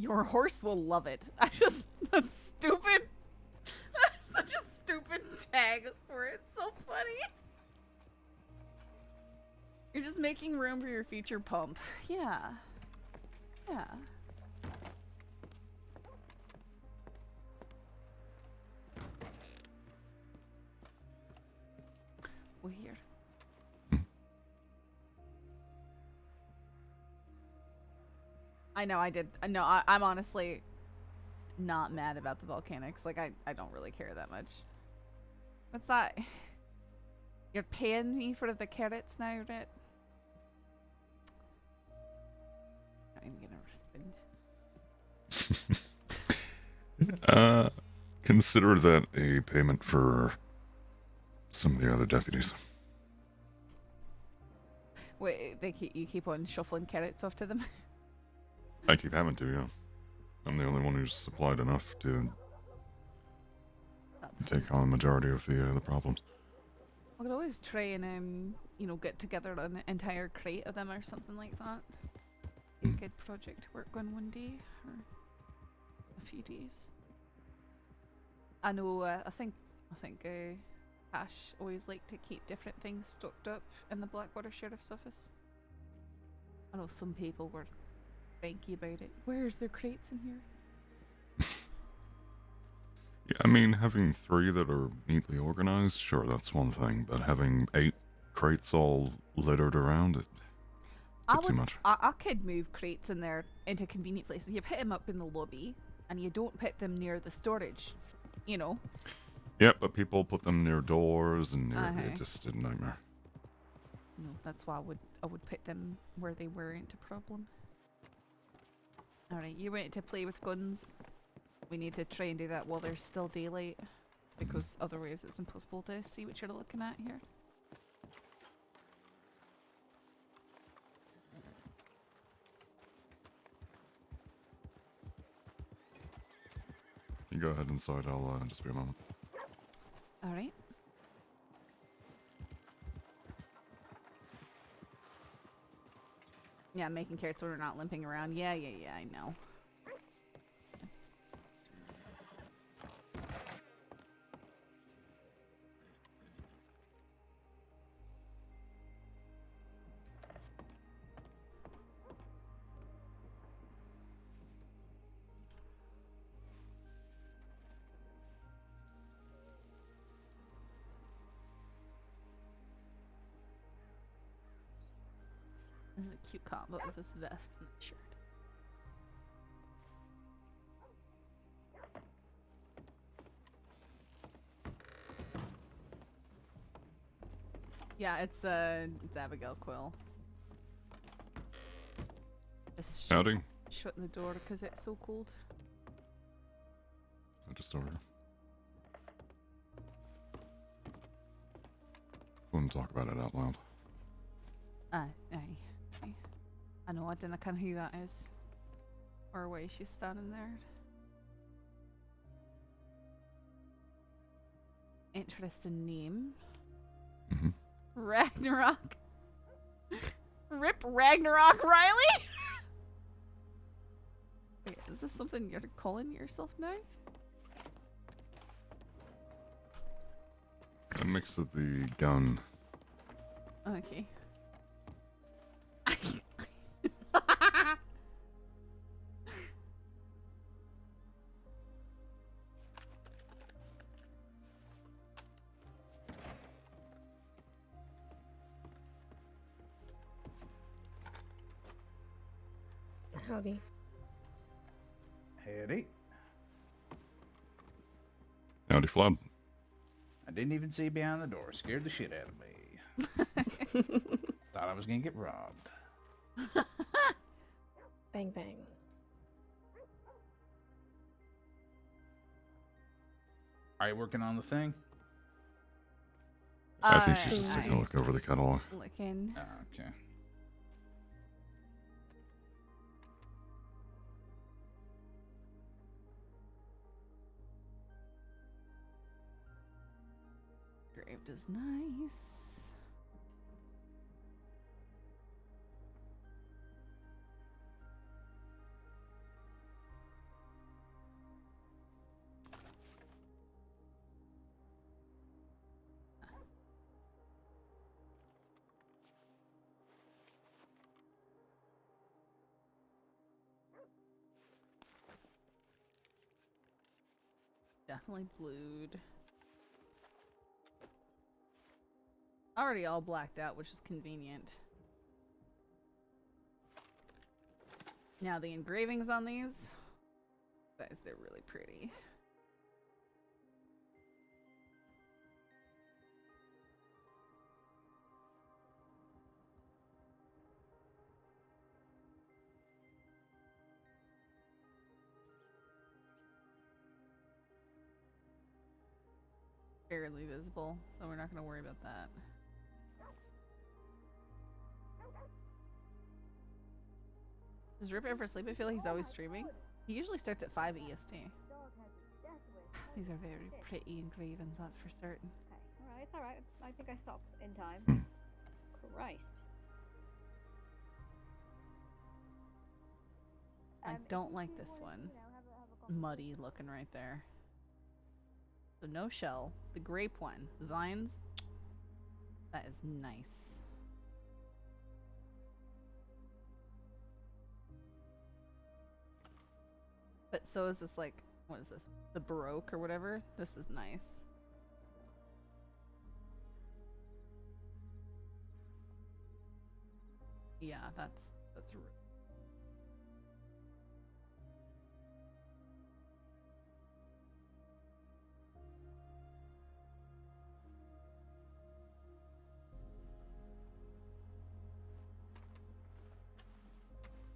Your horse will love it. That's stupid. Just making room for your future pump. Yeah. Yeah. Weird. I know I did. No, I'm honestly not mad about the volcanics. Like, I don't really care that much. What's that? You're paying me for the carrots now, right? Not even gonna respond. Consider that a payment for some of the other deputies. Wait, you keep on shuffling carrots off to them? I keep having to, yeah. I'm the only one who's supplied enough to take on the majority of the problems. I could always try and, you know, get together an entire crate of them or something like that. Be a good project to work on one day, or a few days. I know, I think Ash always liked to keep different things stocked up in the Blackwater Sheriff's Office. I know some people were cranky about it. Where's there crates in here? Yeah, I mean, having 3 that are neatly organized, sure, that's one thing, but having 8 crates all littered around, it's too much. I could move crates in there into convenient places. You put them up in the lobby, and you don't put them near the storage, you know? Yeah, but people put them near doors, and it just a nightmare. No, that's why I would put them where they weren't a problem. Alright, you went to play with guns. We need to try and do that while there's still daylight, because otherwise it's impossible to see what you're looking at here. You go ahead inside, I'll just be a moment. Alright. Yeah, making carrots so we're not limping around. Yeah, I know. This is a cute combo with this vest and the shirt. Yeah, it's Abigail Quill. Just Howdy. shutting the door because it's so cold. I just over here. Wouldn't talk about it out loud. Aye. I know, I don't know who that is. Or why she's standing there. Interesting name. Mm-hmm. Ragnarok. Rip Ragnarok Riley? Wait, is this something you're calling yourself now? A mix of the gun. Okay. Howdy. Howdy. Howdy, Flood. I didn't even see behind the door. Scared the shit out of me. Thought I was gonna get robbed. Bang bang. Are you working on the thing? I think she's just taking a look over the catalog. Looking. Okay. Engraved is nice. Definitely blued. Already all blacked out, which is convenient. Now the engravings on these, guys, they're really pretty. Barely visible, so we're not going to worry about that. Does Rip ever sleep? I feel like he's always streaming. He usually starts at 5 EST. These are very pretty engravings, that's for certain. Alright, it's alright. I think I stopped in time. Christ. I don't like this one. Muddy looking right there. So no shell. The grape one. The vines. That is nice. But so is this, like, what is this? The Baroque or whatever? This is nice. Yeah, that's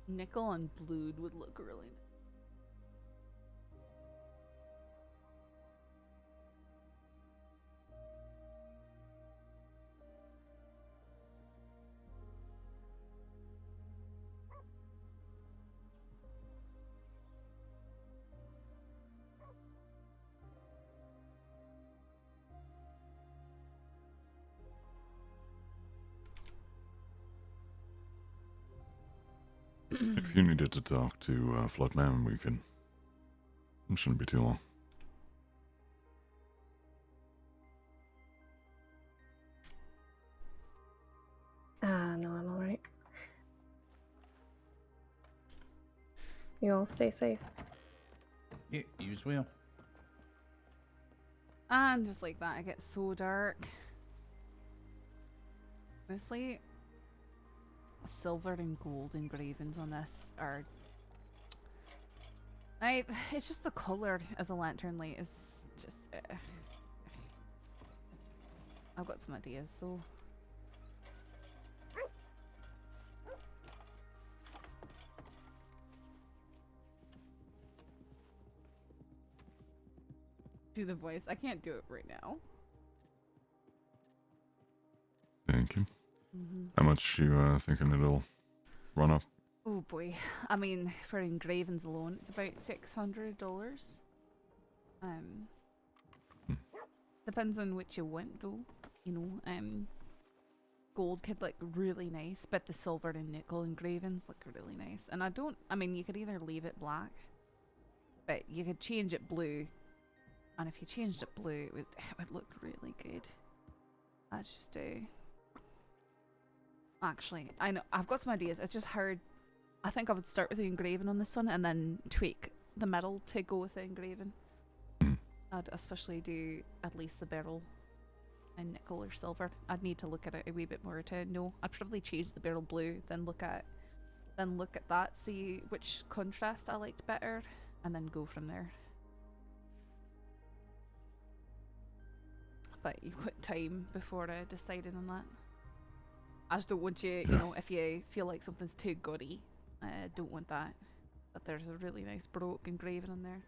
nickel and blued would look really nice. If you needed to talk to Floodman, we can. It shouldn't be too long. No, I'm alright. You all stay safe. Yeah, you as well. And just like that, it gets so dark. Honestly, silver and gold engravings on this are... it's just the color of the lantern light is just... I've got some ideas, so... Do the voice. I can't do it right now. Thank you. How much you thinking it'll run up? Oh boy. I mean, for engravings alone, it's about $600. Depends on which you want though. You know, gold could look really nice, but the silver and nickel engravings look really nice. And I mean, you could either leave it black, but you could change it blue. And if you changed it blue, it would look really good. That's just actually, I know, I've got some ideas. It's just hard. I think I would start with the engraving on this one and then tweak the metal to go with the engraving. I'd especially do at least the barrel and nickel or silver. I'd need to look at it a wee bit more to know. I'd probably change the barrel blue, then look at that, see which contrast I liked better, and then go from there. But you've got time before deciding on that. I just don't want you, you know, if you feel like something's too gaudy, I don't want that. But there's a really nice Baroque engraving on there.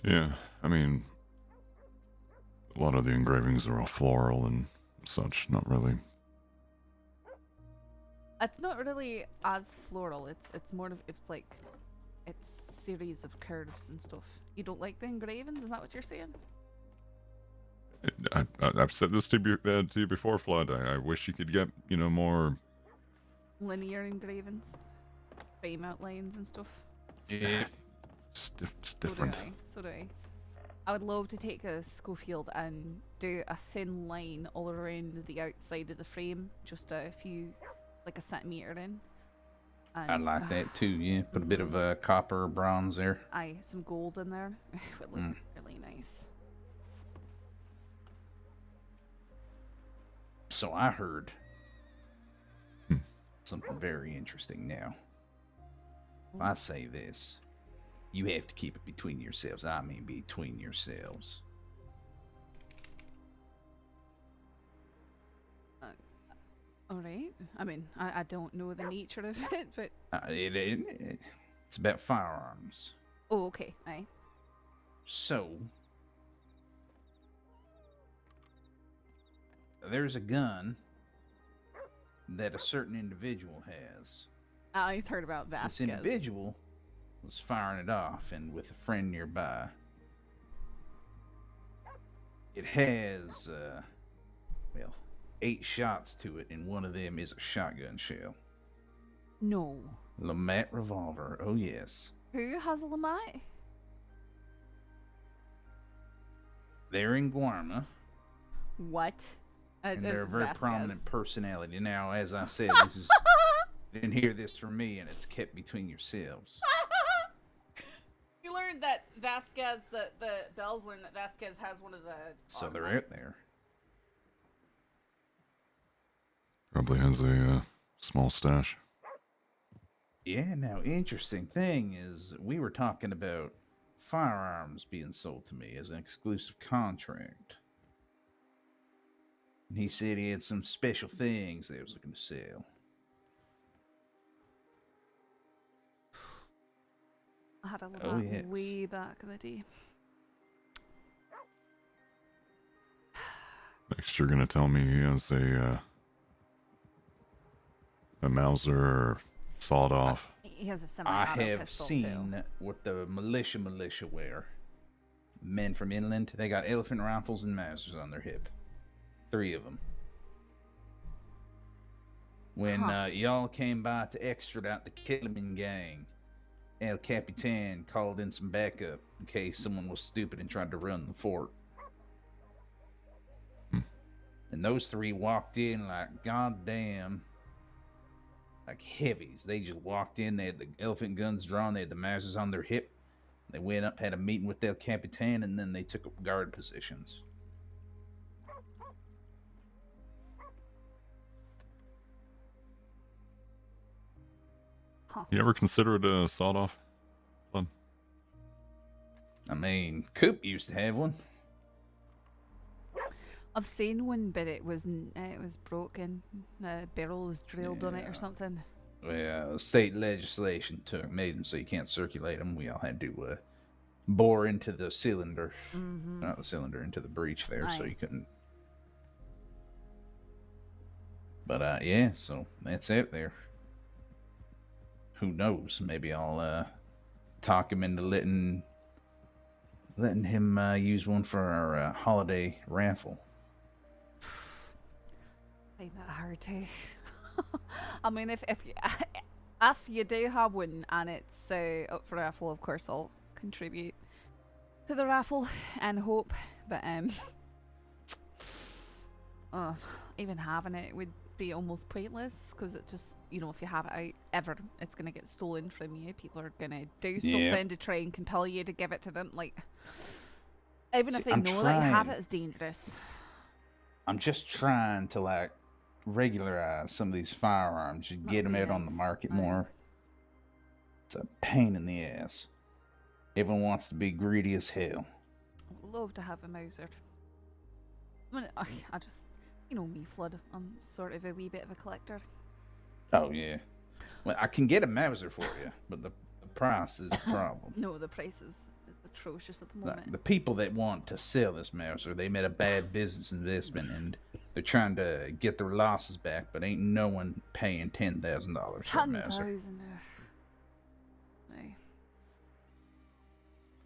Yeah, I mean, a lot of the engravings are all floral and such, not really. It's not really as floral. It's more of it's series of curves and stuff. You don't like the engravings? Is that what you're saying? I've said this to you before, Flood. I wish you could get, you know, more linear engravings, frame outlines and stuff. Yeah, just different. So do I. I would love to take a Schofield and do a thin line all around the outside of the frame, just a few, like a centimetre in, I And, like that too. Yeah, put a bit of copper or bronze there. aye, some gold in there. It would look really nice. So I heard something very interesting now. If I say this, you have to keep it between yourselves. I mean between yourselves. All right. I mean, I don't know the nature of it, but... It's about firearms. Oh, okay. Aye. So, there's a gun that a certain individual has. I always heard about Vasquez. This individual was firing it off and with a friend nearby. It has, 8 shots to it, and one of them is a shotgun shell. No. Lamat revolver, oh yes. Who has a Lamat? They're in Guarma. What? And they're a It's very Vasquez. prominent personality. Now, as I said, this is... You didn't hear this from me, and it's kept between yourselves. You learned that Vasquez, the bells learned that Vasquez has one of the... So they're out there. Probably has a small stash. Yeah, now, interesting thing is, we were talking about firearms being sold to me as an exclusive contract. And he said he had some special things that he was looking to sell. I had a Lamat way back in the day. Next, you're gonna tell me he has a Mauser sawed off. He has a I semi-auto have pistol seen too. what the militia wear. Men from inland, they got elephant rifles and Mausers on their hip. 3 of them. When y'all came by to extradite the Kellerman gang, El Capitan called in some backup in case someone was stupid and tried to run the fort. And those 3 walked in like goddamn, like heavies. They just walked in, they had the elephant guns drawn, they had the Mausers on their hip. They went up, had a meeting with El Capitan, and then they took up guard positions. You ever considered a sawed off? Fun. I mean, Coop used to have one. I've seen one, but it was broken. The barrel was drilled on it or something. Well, state legislation made them so you can't circulate them. We all had to bore into the cylinder, not the cylinder, into the breech there, so Aye. you couldn't. But yeah, so that's out there. Who knows? Maybe I'll talk him into letting him use one for our holiday raffle. I find that hard to. I mean, if you do have one and it's up for raffle, of course I'll contribute to the raffle and hope. But even having it would be almost pointless because it just, you know, if you have it out ever, it's gonna get stolen from you. People are gonna do something to try and compel you to give it to them. Like, even if they know that you have it, it's dangerous. I'm just trying to like regularize some of these firearms. You get them out on the market more. It's a pain in the ass. Everyone wants to be greedy as hell. I would love to have a Mauser. I mean, I just, you know me, Flood. I'm sort of a wee bit of a collector. Oh yeah. Well, I can get a Mauser for you, but the price is the problem. No, the price is atrocious at the moment. The people that want to sell this Mauser, they made a bad business investment and they're trying to get their losses back, but ain't no one paying $10,000 for a Mauser. 10,000.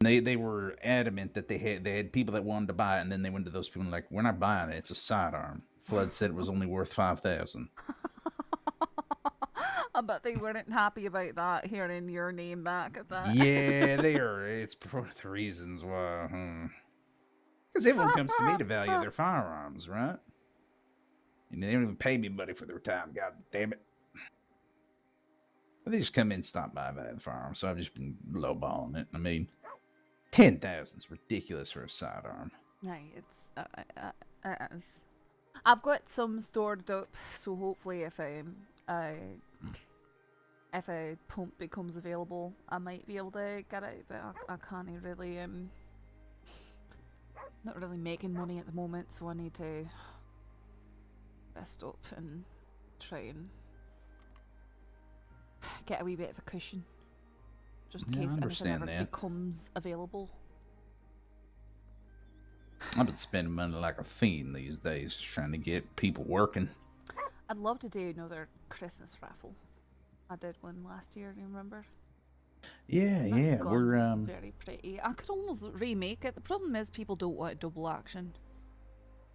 They were adamant that they had people that wanted to buy it, and then they went to those people and like, we're not buying it. It's a sidearm. Flood said it was only worth $5,000. I bet they weren't happy about that, hearing your name back at that. Yeah, they are. It's one of the reasons why. Because everyone comes to me to value their firearms, right? And they don't even pay me money for their time. God damn it. But they just come in and stop by the farm, so I've just been lowballing it. I mean, 10,000 is ridiculous for a sidearm. Right, it is. I've got some stored up, so hopefully if a pump becomes available, I might be able to get it, but I can't really, not really making money at the moment, so I need to rest up and try and get a wee bit of a cushion, just in Yeah, I case anything understand ever that. becomes available. I've been spending money like a fiend these days, just trying to get people working. I'd love to do another Christmas raffle. I did one last year, do you remember? Yeah, yeah, Gun we're was very pretty. I could almost remake it. The problem is people don't want double action.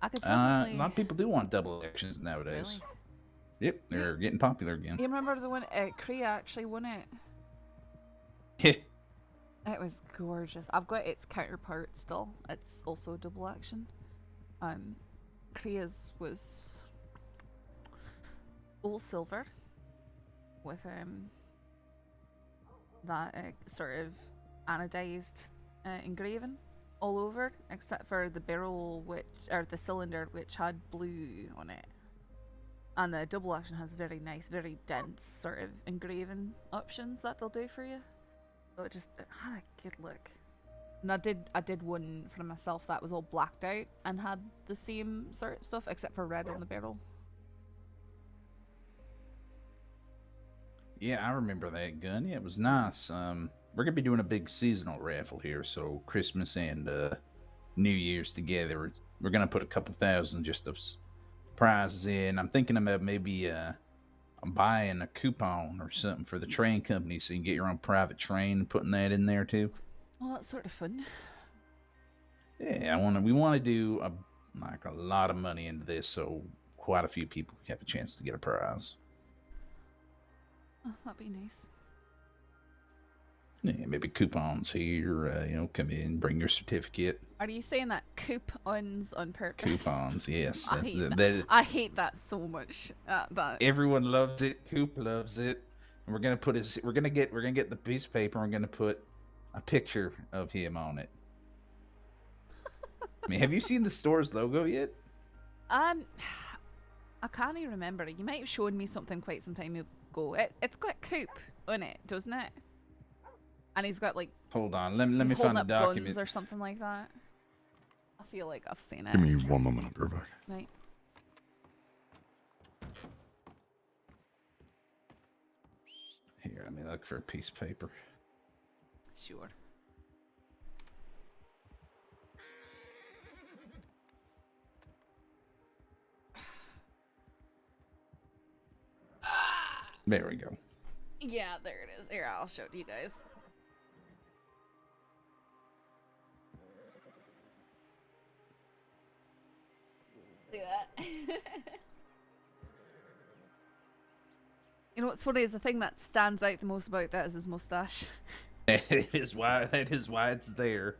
I could a probably... lot of people do want double actions nowadays. Yep, they're getting popular again. You remember the one Kree actually won it? Yeah. It was gorgeous. I've got its counterpart still. It's also a double action. Kria's was all silver with that sort of anodized engraving all over, except for the barrel, the cylinder, which had blue on it. And the double action has very nice, very dense sort of engraving options that they'll do for you. So it had a good look. And I did one for myself that was all blacked out and had the same sort of stuff except for red on the barrel. Yeah, I remember that gun. Yeah, it was nice. We're gonna be doing a big seasonal raffle here, so Christmas and New Year's together. We're gonna put a couple thousand just of prizes in. I'm thinking about maybe buying a coupon or something for the train company, so you can get your own private train and putting that in there too. Well, that's sort of fun. Yeah, we want to do a lot of money into this, so quite a few people have a chance to get a prize. Oh, that'd be nice. Yeah, maybe coupons here. Come in, bring your certificate. Are you saying that coupons on purpose? Coupons, yes. I hate that. I hate that so much. Everyone loves it. Coop loves it. And we're gonna get the piece of paper. And we're gonna put a picture of him on it. I mean, have you seen the store's logo yet? I can't even remember. You might have shown me something quite some time ago. It's got Coop on it, doesn't it? And he's got like. Hold on, let me find the document guns or something like that. I feel like I've seen it. Give me 1 moment, I'll be right back. Right. Here, let me look for a piece of paper. Sure. There we go. Yeah, there it is. Here, I'll show it to you guys. See that? You know what's funny is the thing that stands out the most about that is his mustache. That is why it's there.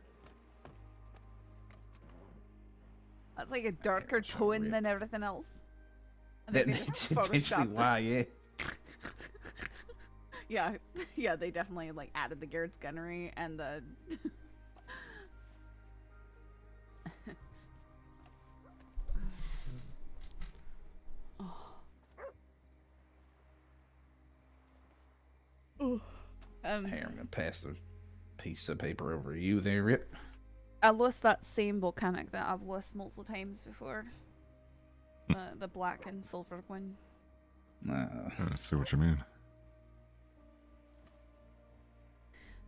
That's like a darker tone than everything else. That's intentionally why, yeah. Yeah, they definitely like added the Garrett's gunnery and the Here, I'm gonna pass the piece of paper over to you there, Rip. I lost that same volcanic that I've lost multiple times before. The black and silver one. I see what you mean.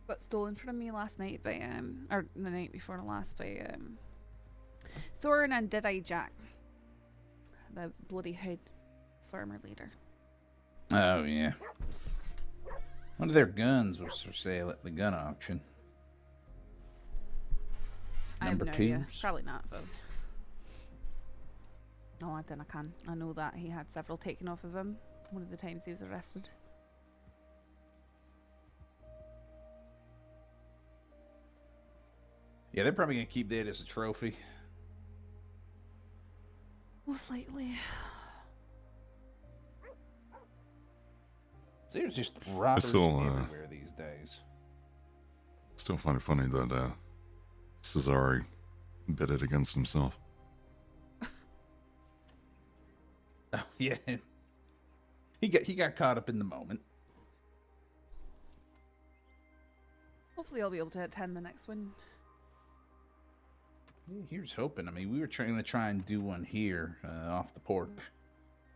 Got stolen from me last night by or the night before the last by Thorn and Deadeye Jack, the bloody hood farmer leader. Oh yeah. One of their guns was for sale at the gun auction. Number I have no idea. Probably not, but no, I know that he had several taken off of him one of the times he was arrested. Yeah, they're probably gonna keep that as a trophy. Most likely. There's just I robbers still, everywhere these days. still find it funny that Cesare bid it against himself. Oh yeah, he got caught up in the moment. Hopefully, I'll be able to attend the next one. Yeah, here's hoping. I mean, we were trying to try and do one here off the porch,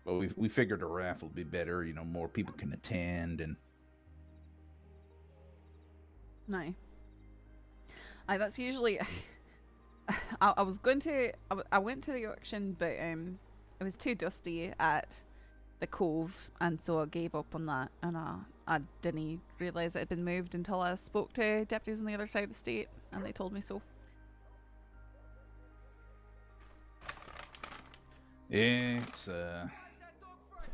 but we figured a raffle would be better. You know, more people can attend and. No. That's usually. I was going to. I went to the auction, but it was too dusty at the cove, and so I gave up on that. And I didn't realise it had been moved until I spoke to deputies on the other side of the state, and they told me so. Yeah, it's a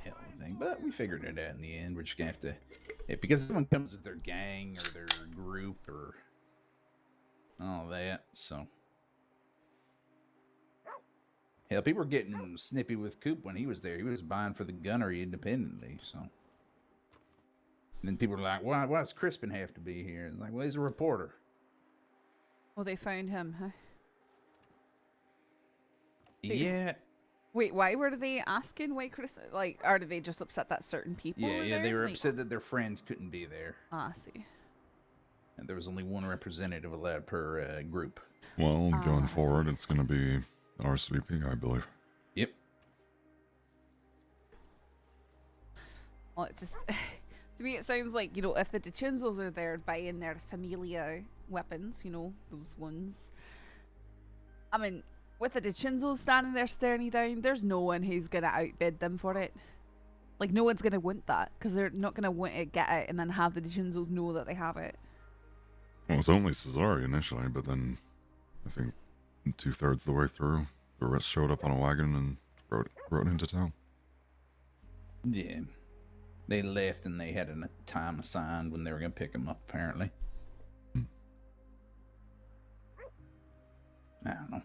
hell of a thing, but we figured it out in the end. We're just gonna have to, because someone comes with their gang or their group or all that. So, hell, people were getting snippy with Coop when he was there. He was buying for the gunnery independently. So, and then people were like, "Why does Crispin have to be here?" And like, well, he's a reporter. Well, they found him, huh? Yeah. Wait, why were they asking? Why Chris? Like, are they just upset that certain people? Yeah, were yeah, there? they were Like- upset that their friends couldn't be there. Ah, I see. And there was only one representative allowed per group. Well, going forward, it's going to be RSVP, I believe. Yep. Well, it's just to me, it sounds like, you know, if the DiCinzos are there buying their Familia weapons, you know, those ones. I mean, with the DiCinzos standing there staring you down, there's no one who's gonna outbid them for it. Like, no one's gonna want that, because they're not gonna want to get it and then have the DiCinzos know that they have it. Well, it was only Cesare initially, but then I think 2/3 the way through, the rest showed up on a wagon and rode into town. Yeah. They left and they had a time assigned when they were going to pick them up, apparently. I don't know.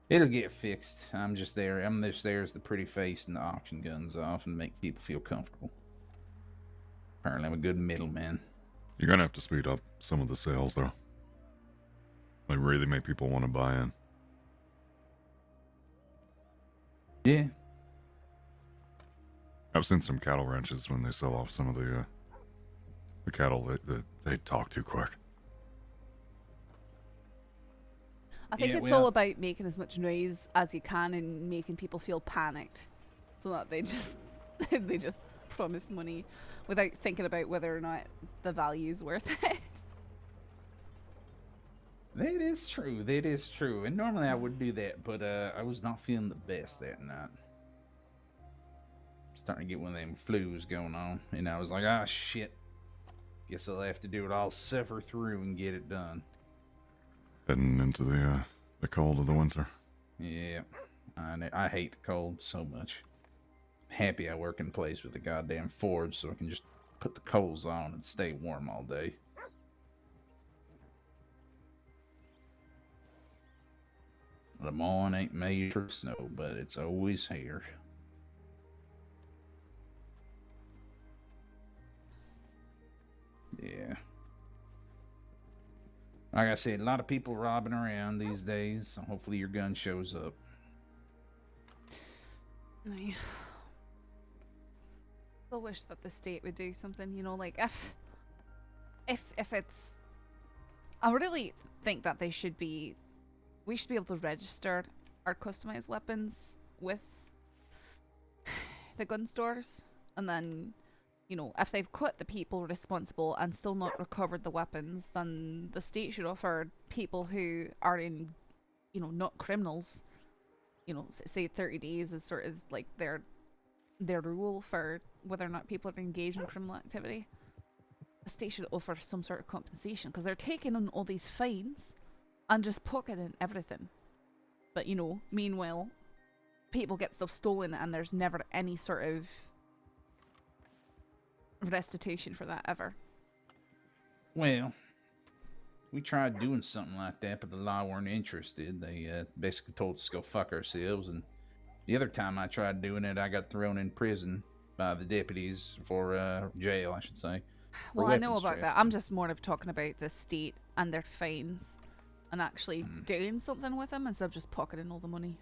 It'll get fixed. I'm just there as the pretty face and the auction guns off and make people feel comfortable. Apparently I'm a good middleman. You're going to have to speed up some of the sales, though. Like, really make people want to buy in. Yeah. I've seen some cattle ranches when they sell off some of the cattle that they talk too quick. I think it's all about making as much noise as you can and making people feel panicked, so that they just they just promise money without thinking about whether or not the value's worth it. That is true. That is true. And normally I would do that, but I was not feeling the best that night. Starting to get one of them flus going on, and I was like, ah, shit. Guess I'll have to do it. I'll suffer through and get it done. Heading into the cold of the winter. Yeah, I hate the cold so much. Happy I work in a place with a goddamn forge so I can just put the coals on and stay warm all day. The morn ain't made for snow, but it's always here. Yeah. Like I said, a lot of people robbing around these days. So hopefully your gun shows up. I still wish that the state would do something, you know, like if it's, I really think that we should be able to register our customized weapons with the gun stores, and then, you know, if they've caught the people responsible and still not recovered the weapons, then the state should offer people who are in, you know, not criminals, you know, say 30 days is sort of like their rule for whether or not people are engaged in criminal activity. The state should offer some sort of compensation, because they're taking on all these fines and just pocketing everything. But, you know, meanwhile, people get stuff stolen and there's never any sort of restitution for that ever. Well, we tried doing something like that, but the law weren't interested. They basically told us to go fuck ourselves. And the other time I tried doing it, I got thrown in prison by the deputies for jail, I should say. for Well, I know weapons about that. trafficking. I'm just more of talking about the state and their fines and actually doing something with them instead of just pocketing all the money.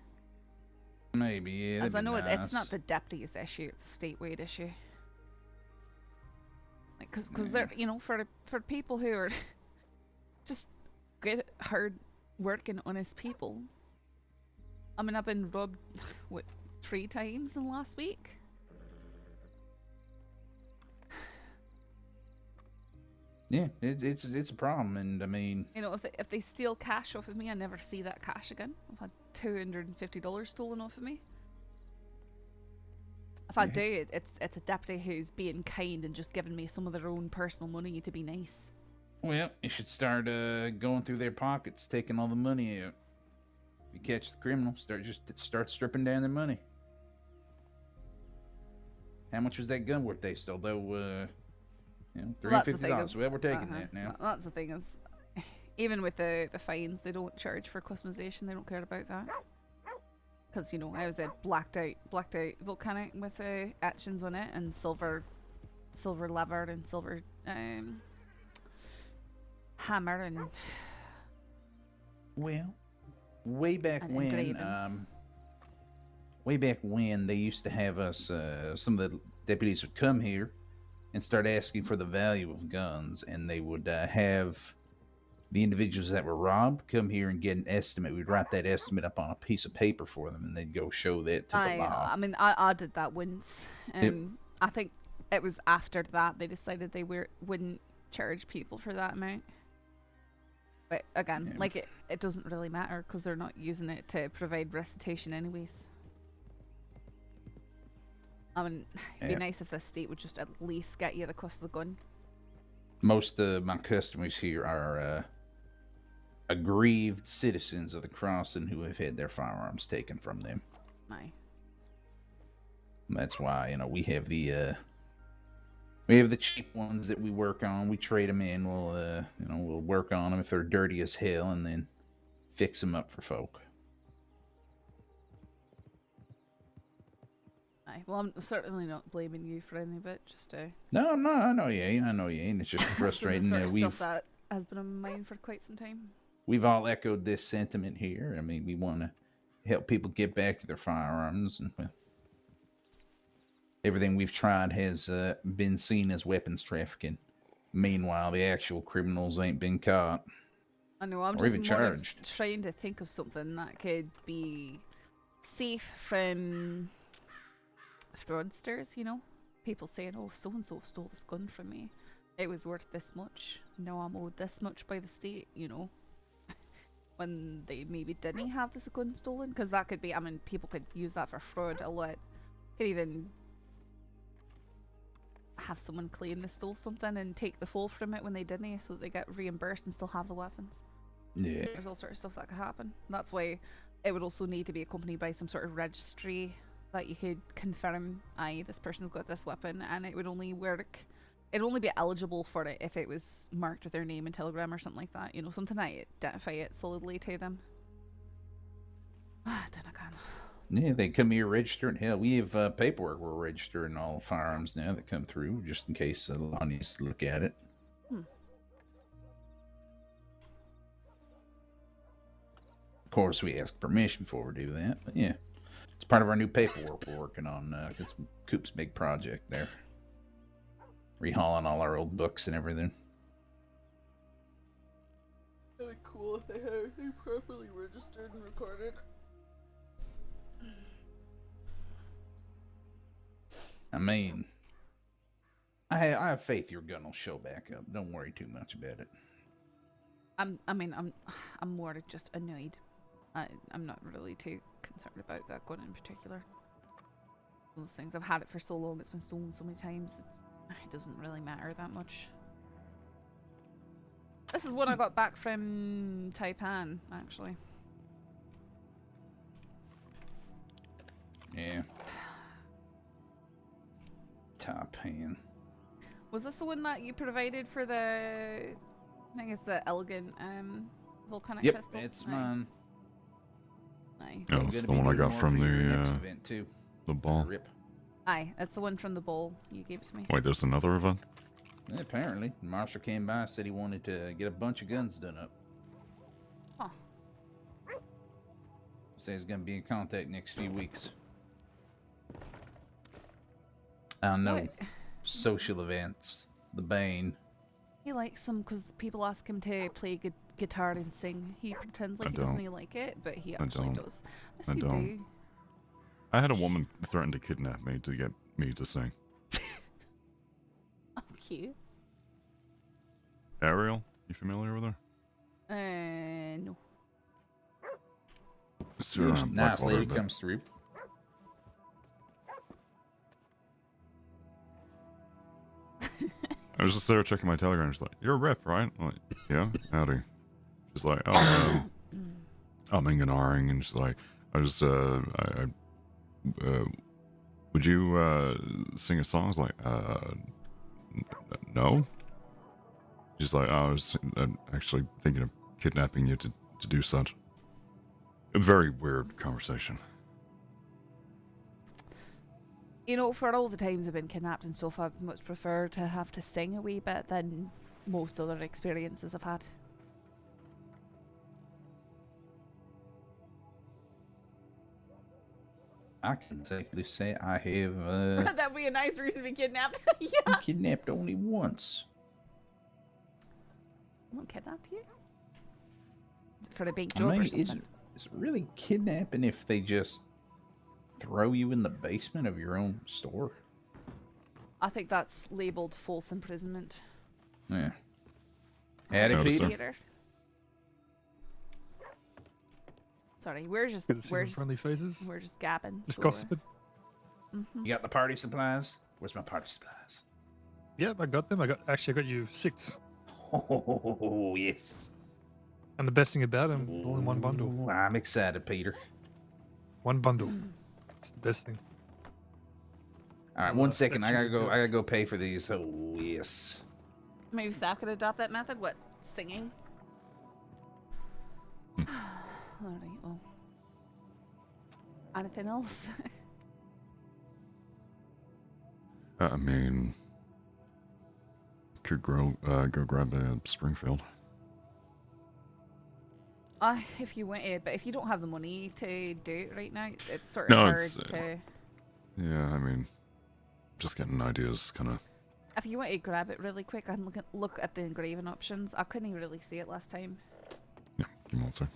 Maybe, yeah. As I that'd be know it's not nice. the deputy's issue, it's a statewide issue. Like, because they're, you know, for people who are just good, hard working, honest people. I mean, I've been robbed, what, 3 times in the last week? Yeah, it's a problem, and I mean, You know, if they steal cash off of me, I never see that cash again. I've had $250 stolen off of me. If I do, it's a deputy who's being kind and just giving me some of their own personal money to be nice. well, you should start going through their pockets, taking all the money out. If you catch the criminal, start stripping down their money. How much was that gun worth they stole? Though, $350. Well, we're taking that now. That's the thing is, even with the fines, they don't charge for customization. They don't care about that. Because, you know, I was a blacked out volcanic with etchings on it and silver lever and silver hammer and Well, way back and when, engravings. they used to have us, some of the deputies would come here and start asking for the value of guns, and they would have the individuals that were robbed come here and get an estimate. We'd write that estimate up on a piece of paper for them, and they'd go show that to the law. I mean, I did that once. Yep. I think it was after that they decided they wouldn't charge people for that amount. But again, like it doesn't really matter because they're not using it to provide recitation anyways. I mean, it'd be nice if the state would just at least get you the cost of the gun. Most of my customers here are aggrieved citizens of the crossing who have had their firearms taken from them. Aye. That's why, you know, we have the cheap ones that we work on. We trade them in. We'll work on them if they're dirty as hell, and then fix them up for folk. Aye. Well, I'm certainly not blaming you for any of it. Just No, I'm not. I know you ain't. It's just frustrating the sort that of we've stuff that has been on my mind for quite some time. we've all echoed this sentiment here. I mean, we want to help people get back to their firearms, and well, everything we've tried has been seen as weapons trafficking. Meanwhile, the actual criminals ain't been caught. I know, I'm or just even more of charged. trying to think of something that could be safe from fraudsters, you know? People saying, oh, so-and-so stole this gun from me. It was worth this much. Now I'm owed this much by the state, you know? When they maybe didn't have this gun stolen. Because that could be, I mean, people could use that for fraud a lot. Could even have someone claim they stole something and take the fall from it when they didn't, so that they get reimbursed and still have the weapons. Yeah. There's all sorts of stuff that could happen. That's why it would also need to be accompanied by some sort of registry so that you could confirm, aye, this person's got this weapon, and it would only work. It'd only be eligible for it if it was marked with their name and telegram or something like that. You know, something that identify it solidly to them. Then I can. Yeah, they come here registering. Hell, we have paperwork we're registering all firearms now that come through, just in case the law needs to look at it. Of course, we ask permission before we do that, but yeah, it's part of our new paperwork we're working on. It's Coop's big project there. Rehauling all our old books and everything. Really cool if they had everything properly registered and recorded. I mean, I have faith your gun will show back up. Don't worry too much about it. I'm more just annoyed. I'm not really too concerned about that gun in particular. Those things, I've had it for so long, it's been stolen so many times, it doesn't really matter that much. This is one I got back from Taipan, actually. Yeah. Taipan. Was this the one that you provided for the, I think it's the elegant volcanic Yep, pistol? it's mine. Aye. Yeah, that's the one I got from the ball. Rip. Aye, that's the one from the bowl you gave to me. Wait, there's another event? Yeah, apparently, the marshal came by and said he wanted to get a bunch of guns done up. Huh. Says he's gonna be in contact next few weeks. I know. What? Social events. The bane. He likes them because people ask him to play guitar and sing. He pretends like I he doesn't don't. like it, but he I actually don't. does. Yes, I you don't. do. I had a woman threaten to kidnap me to get me to sing. Oh, cute. Ariel, you familiar with her? No. It's her, Nice Blackwater, lady but- comes through. I was just there checking my Telegram. She's like, "You're a rep, right?" I'm like, "Yeah, howdy." She's like, "Oh, I'm Inganaring," and she's like, "I was, would you sing a song?" I was like, no." She's like, "I was actually thinking of kidnapping you to do such." A very weird conversation. You know, for all the times I've been kidnapped and stuff, I'd much prefer to have to sing a wee bit than most other experiences I've had. I can safely say I have That'd be a nice reason to be kidnapped. been Yeah. kidnapped only once. Someone kidnapped you? Is it for a big I job or mean, something? is it really kidnapping if they just throw you in the basement of your own store? I think that's labelled false imprisonment. Yeah. Howdy, Notice her. Peter. Sorry, we're just Good to see some friendly faces. we're just gabbing. Just so we're- gossiping. Mhm. You got the party supplies? Where's my party supplies? Yep, I got them. I got you 6. Oh, yes. And the best thing about them, all in one bundle. Ooh, I'm excited, Peter. One bundle. It's the best thing. All right, 1 second. I gotta go pay for these. Oh, yes. Maybe Saf could adopt that method. What? Singing? Alright, well. Anything else? I mean, could go grab a Springfield. If you want it, but if you don't have the money to do it right now, it's sort of No, hard it's, to. Yeah, I mean, just getting ideas, kind of. If you want to grab it really quick, I can look at the engraving options. I couldn't really see it last time. Yeah, give me 1 sec.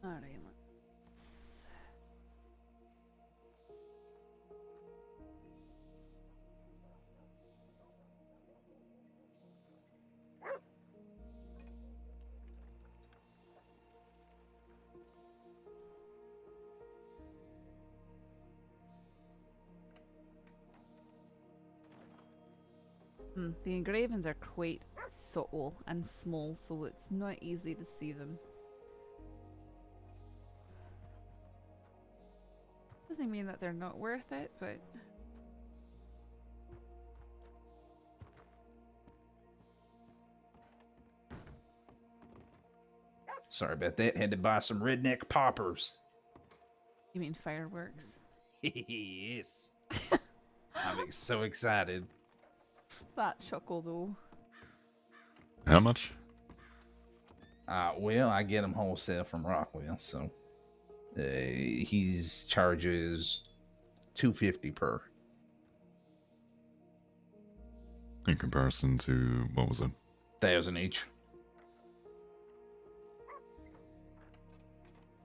Alright, let's. The engravings are quite subtle and small, so it's not easy to see them. Doesn't mean that they're not worth it, but Sorry about that. Had to buy some redneck poppers. you mean fireworks? Yes. I'm so excited. That chuckle though. How much? Well, I get him wholesale from Rockwell, so he's charges $250 per. In comparison to, what was it? 1,000 each.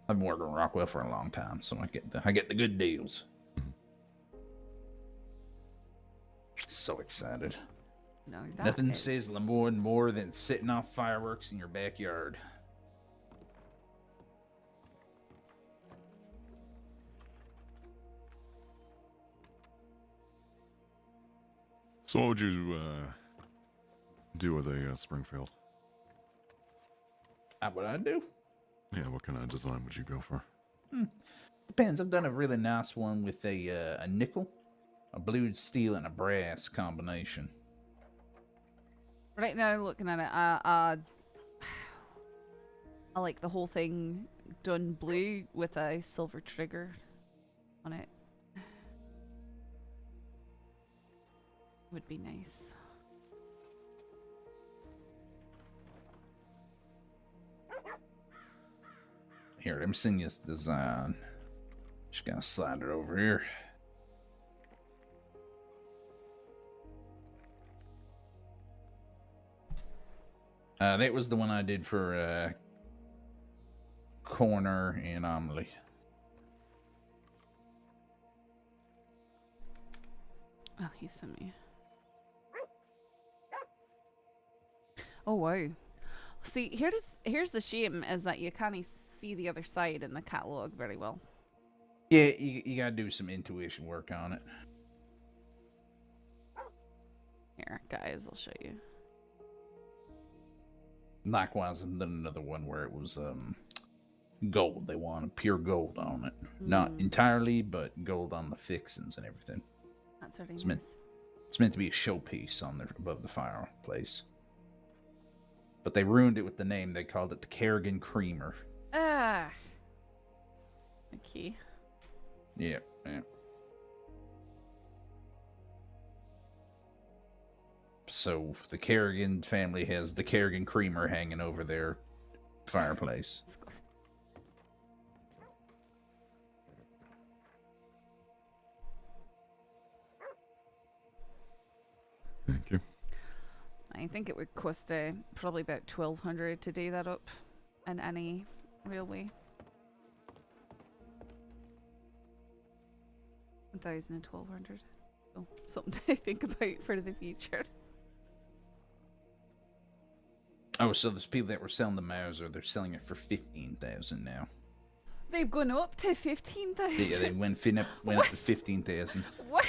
I've been working with Rockwell for a long time, so I get the good deals. So excited. No, that Nothing is... says Lemoyne more than setting off fireworks in your backyard. So what would you do with a Springfield? What I do? Yeah, what kind of design would you go for? Depends. I've done a really nice one with a nickel, a blued steel, and a brass combination. Right now, looking at it, I like the whole thing done blue with a silver trigger on it. Would be nice. Here, let me send you this design. Just gonna slide it over here. That was the one I did for Corner and Amelie. Oh, he sent me. Oh wow. See, here's the shame is that you can't see the other side in the catalog very well. Yeah, you gotta do some intuition work on it. Here, guys, I'll show you. Likewise, I've done another one where it was gold. They wanted pure gold on it. Not entirely, but gold on the fixings and everything. That's really It's nice. It's meant to be a showpiece on above the fireplace. But they ruined it with the name. They called it the Kerrigan Creamer. Ah. Okay. Yeah. So the Kerrigan family has the Kerrigan Creamer hanging over their fireplace. Thank you. I think it would cost probably about 1,200 to do that up in any railway. 1,000 and 1,200. So something to think about for the future. Oh, so there's people that were selling the Mauser. They're selling it for 15,000 now. They've gone up to 15,000. Yeah, they went up to 15,000. What?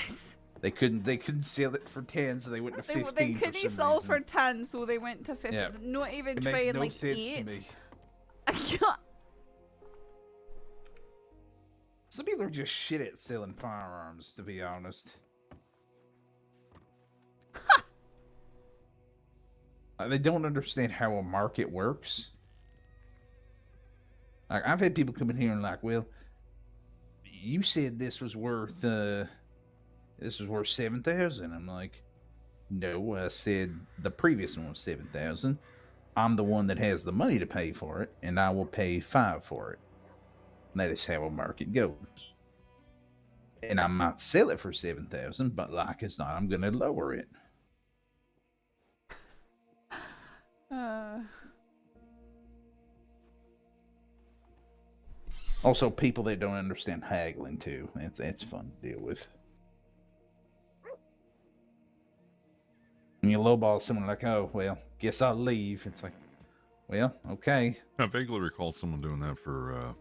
They couldn't sell it for 10, so they went to 15. They couldn't for some sell reason. for 10, so they went to 15. Yeah. Not even It trying makes no like sense 8. to me. Some people are just shit at selling firearms, to be honest. They don't understand how a market works. Like, I've had people come in here and like, well, you said this was worth 7,000. I'm like, no, I said the previous one was 7,000. I'm the one that has the money to pay for it, and I will pay 5 for it. And that is how a market goes. And I might sell it for 7,000, but like it's not, I'm gonna lower it. Also, people that don't understand haggling too. It's fun to deal with. When you lowball someone like, oh well, guess I'll leave. It's like, well, okay. I vaguely recall someone doing that for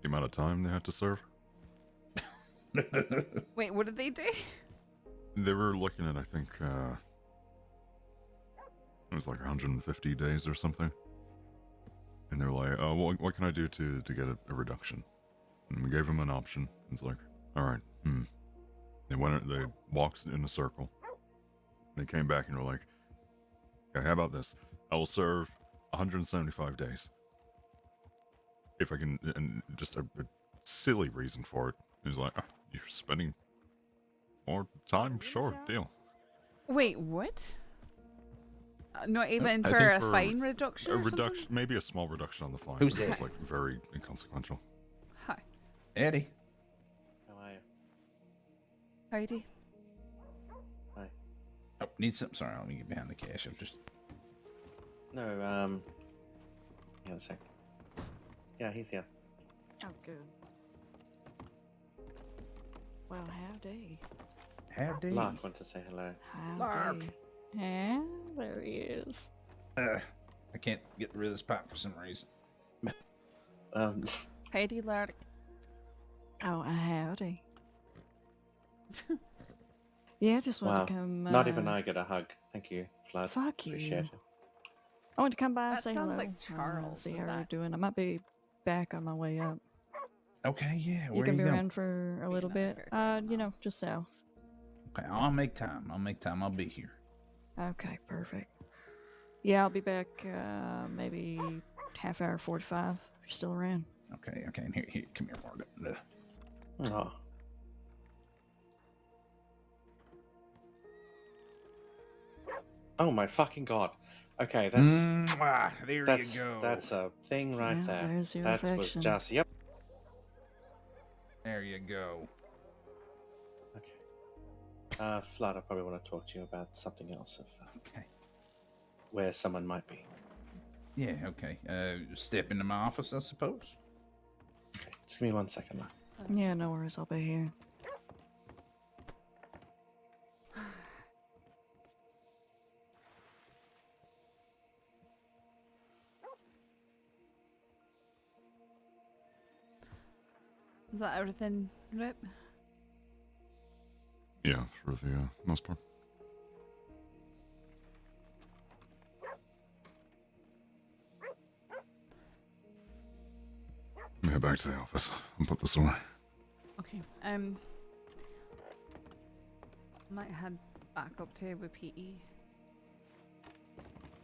the amount of time they had to serve. Wait, what did they do? They were looking at, I think, it was like 150 days or something. And they were like, oh, well, what can I do to get a reduction? And we gave them an option. It's like, all right, They walked in a circle. They came back and were like, okay, how about this? I will serve 175 days. If I can, and just a silly reason for it. He was like, you're spending more time. Sure, deal. Wait, what? Not even I for think a fine reduction a or something? reduction, maybe a small reduction on the fine. Who's but it's that? like very inconsequential. Hi. Eddie. How are you? Heidi. Hi. Oh, need something. Sorry, let me get behind the cash. I'm just. No, hang on a sec. Yeah, he's here. Oh, good. Well, howdy. Howdy. Lark wanted to say hello. Lark. Yeah, there he is. I can't get rid of this pipe for some reason. Heidi Lark. Oh, howdy. Yeah, just wanted Wow. to come. Not even I get a hug. Thank you, Flood. Fuck you. Appreciate it. I wanted to come by and That say sounds hello. like Charles, see is how you're that- doing. I might be back on my way up. Okay, yeah. You Where can you be going? around for a little bit. You know, just south. Okay, I'll make time. I'll be here. Okay, perfect. Yeah, I'll be back maybe half hour, 45. If you're still around. Okay. And here, come here, Margaret. Oh. Oh my fucking god. Okay, that's there that's, you go. That's a thing right Yeah, there. there's your That was affection. just yep. There you go. Flood, I probably want to talk to you about something else. Okay. Where someone might be. Yeah, okay. Step into my office, I suppose. Okay, just give me 1 second, Lark. Yeah, no worries. I'll be here. Is that everything, Rip? Yeah, for the most part. Let me head back to the office and put this away. Okay. Might head back up to with PE.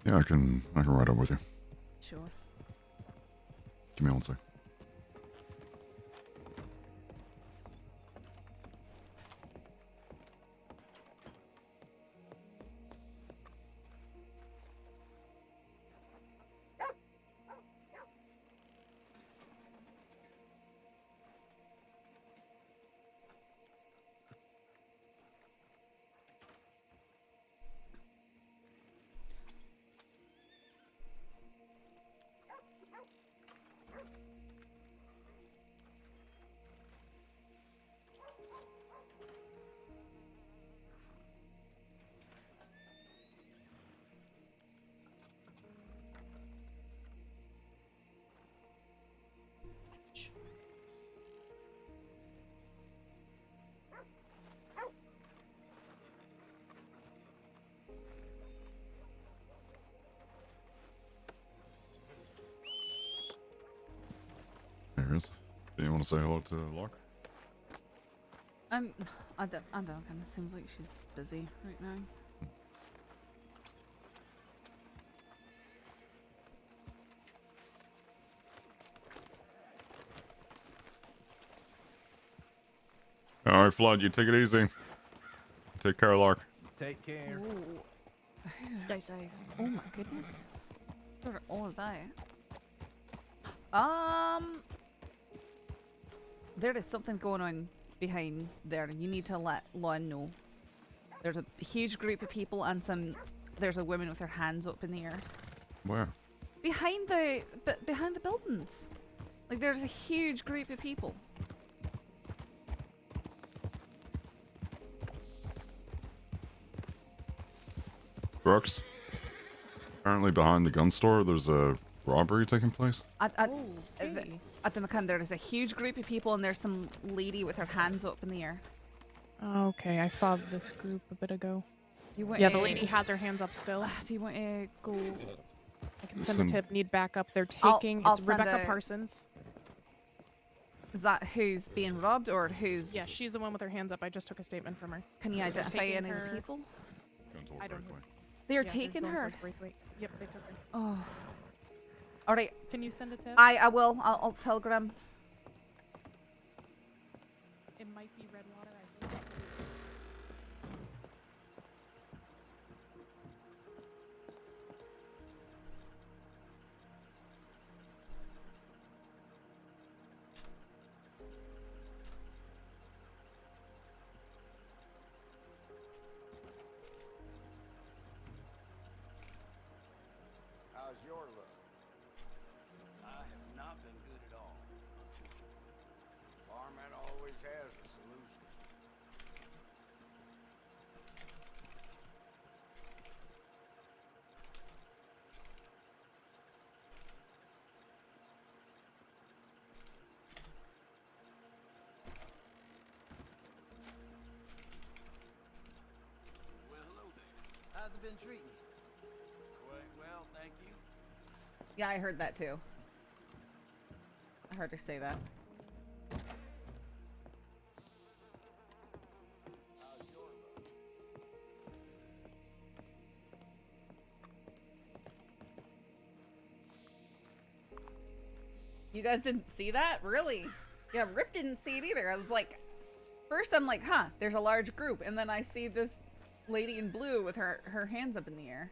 Yeah, I can ride up with you. Sure. Give me 1 sec. There it is. Do you want to say hello to Lark? I don't. Kind of seems like she's busy right now. All right, Flood, you take it easy. Take care, Lark. Take care. Stay safe. Oh my goodness. After all of that. There is something going on behind there. You need to let Lon know. There's a huge group of people and there's a woman with her hands up in the air. Where? Behind the buildings. Like there's a huge group of people. Brooks? Apparently behind the gun store, there's a robbery taking place. At the McCann, there is a huge group of people and there's some lady with her hands up in the air. Okay, I saw this group a bit ago. The lady has her hands up still. Do you want to go? I can send a tip. Need backup. They're I'll taking. send It's Rebecca a- Parsons. Is that who's being robbed or who's? Yeah, she's the one with her hands up. I just took a statement from her. Can you They're identify taking any of the her- people? I don't. They are Yeah, they're taking going her. towards Braithwaite. Yep, they took her. Oh. All right. Can you send a tip? I will. I'll telegram. It might be red water. I see. How's your luck? I have not been good at all, unfortunately. Barman always has a solution. Well, hello there. How's it been treating you? Quite well, thank you. Yeah, I heard that too. I heard her say that. You guys didn't see that? Really? Yeah, Rip didn't see it either. I was like, first I'm like, huh, there's a large group. And then I see this lady in blue with her hands up in the air.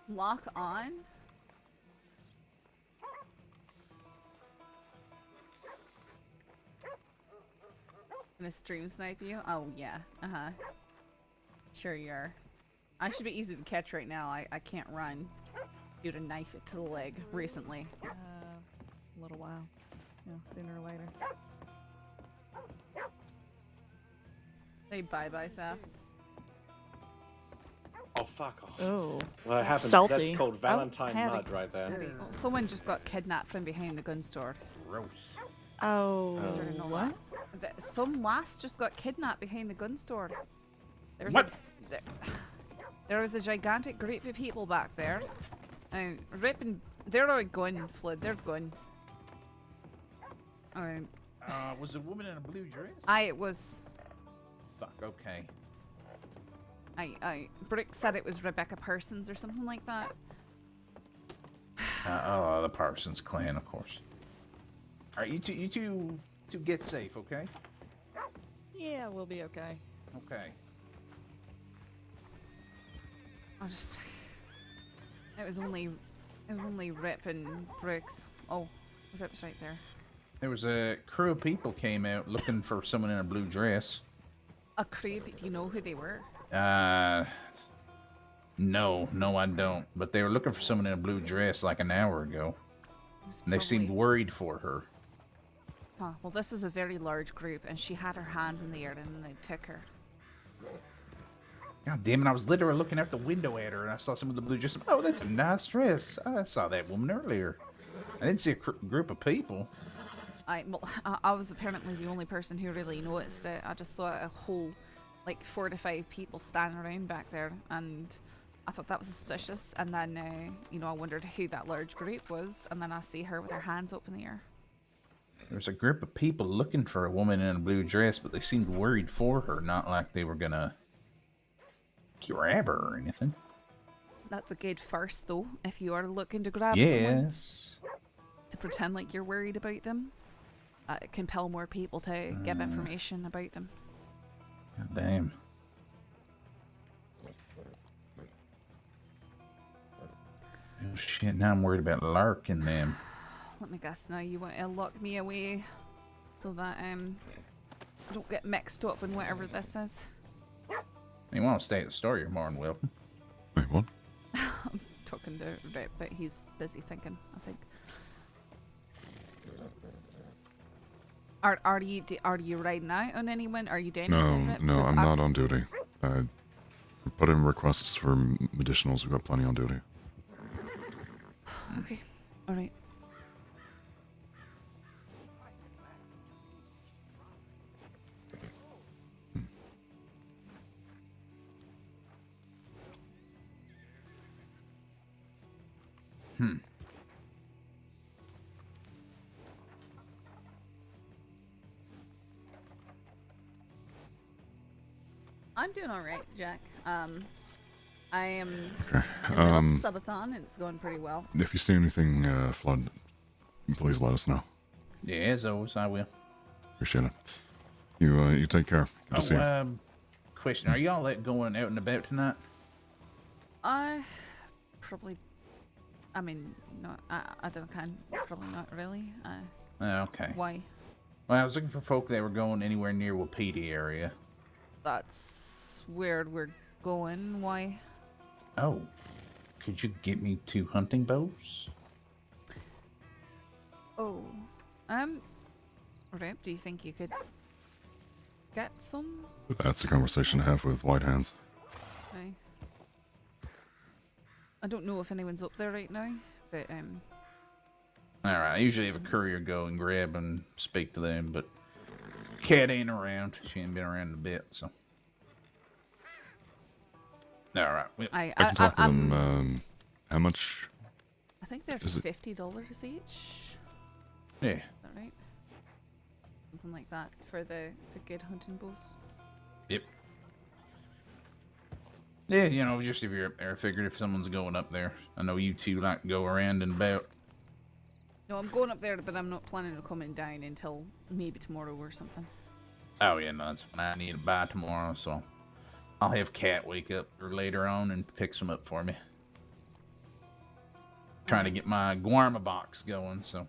Lock on? Gonna stream snipe you? Oh yeah. Uh-huh. Sure you are. I should be easy to catch right now. I can't run. Due to knife it to the leg recently. A little while. Yeah, sooner or later. Say bye-bye, Saf. Oh, fuck off. Oh. Well, it happens. Salty. That's called Valentine Hattie. mud right there. Oh, someone just got kidnapped from behind the gun store. Gross. Oh, Didn't know what? that. Some lass just got kidnapped behind the gun store. There's What? There was a gigantic group of people back there. And ripping. They're all gone, Flood. They're gone. Was it a woman in a blue dress? It was. Fuck, okay. Brick said it was Rebecca Parsons or something like that. The Parsons clan, of course. All right, you two get safe, okay? Yeah, we'll be okay. Okay. It was only Rip and Brooks. Oh, Rip's right there. There was a crew of people came out looking for someone in a blue dress. A crew? Do you know who they were? No, I don't. But they were looking for someone in a blue dress like an hour ago. And they seemed worried for her. Huh. Well, this was a very large group, and she had her hands in the air, and they took her. God damn it, I was literally looking out the window at her, and I saw someone in the blue dress. Oh, that's a nice dress. I saw that woman earlier. I didn't see a group of people. I was apparently the only person who really noticed it. I just saw a whole, like, 4 to 5 people standing around back there, and I thought that was suspicious. And then, I wondered who that large group was, and then I see her with her hands up in the air. There was a group of people looking for a woman in a blue dress, but they seemed worried for her, not like they were gonna grab her or anything. That's a good first, though, if you are looking to grab someone. Yes. To pretend like you're worried about them. Compel more people to give information about them. God damn. Oh shit, now I'm worried about Lark and them. Let me guess now, you want to lock me away so that I don't get mixed up in whatever this is. You want to stay at the store, you're more than welcome. Wait, what? I'm talking to Rip, but he's busy thinking, I think. Are you riding out on anyone? Are you doing anything? No, Rip? no, 'Cause I'm not on duty. I put in requests for medicinals. We've got plenty on duty. Okay. All right. I'm doing all right, Jack. I am Okay. in the middle of the subathon, and it's going pretty well. If you see anything, Flood, please let us know. Yeah, as always, I will. Appreciate it. You take care. Good to see you. Question: are y'all going out and about tonight? I probably. I mean, no. I don't kind. Probably not really. Okay. Why? Well, I was looking for folk that were going anywhere near Wapiti area. That's weird. We're going. Why? Oh, could you get me 2 hunting bows? Oh, Rip, do you think you could get some? That's a conversation to have with White Hands. Okay. I don't know if anyone's up there right now, but All right. I usually have a courier go and grab and speak to them, but Cat ain't around. She ain't been around in a bit, so. All right. Well, I can talk to them. How much? I think they're Is it- $50 each. Yeah. Is that right? Something like that for the good hunting bows. Yep. Yeah, you know, just if you're up there, I figured if someone's going up there. I know you two like to go around and about. No, I'm going up there, but I'm not planning on coming down until maybe tomorrow or something. Oh, yeah, no, that's fine. I need to buy tomorrow, so I'll have Cat wake up or later on and pick some up for me. Trying to get my Guarma box going, so.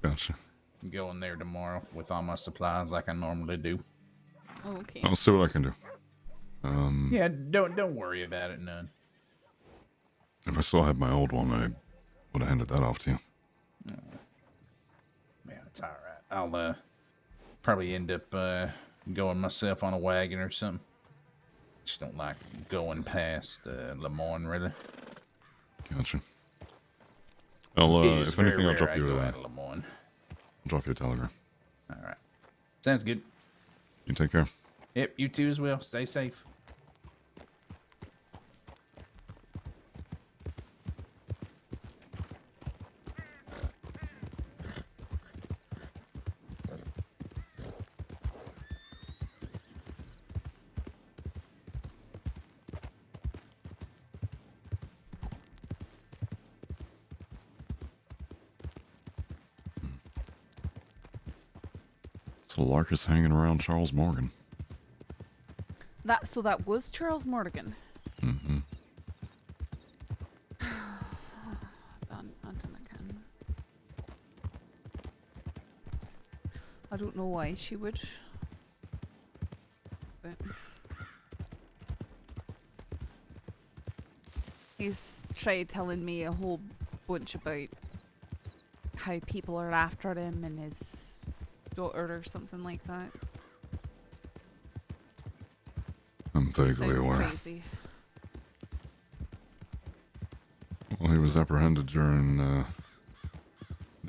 Gotcha. I'm going there tomorrow with all my supplies like I normally do. Oh, okay. I'll see what I can do. Yeah, don't worry about it none. If I still had my old one, I would have handed that off to you. Man, it's all right. I'll probably end up going myself on a wagon or something. Just don't like going past Lemoyne, really. Gotcha. I'll, It is if very anything, I'll rare drop I you go a, out of Lemoyne. drop you a telegram. All right. Sounds good. You take care. Yep, you too as well. Stay safe. So Larkus hanging around Charles Morgan. That was Charles Morgan. Mm-hmm. I don't know why she would. But he's tried telling me a whole bunch about how people are after him and his daughter or something like that. I'm vaguely Sounds aware. crazy. Well, he was apprehended during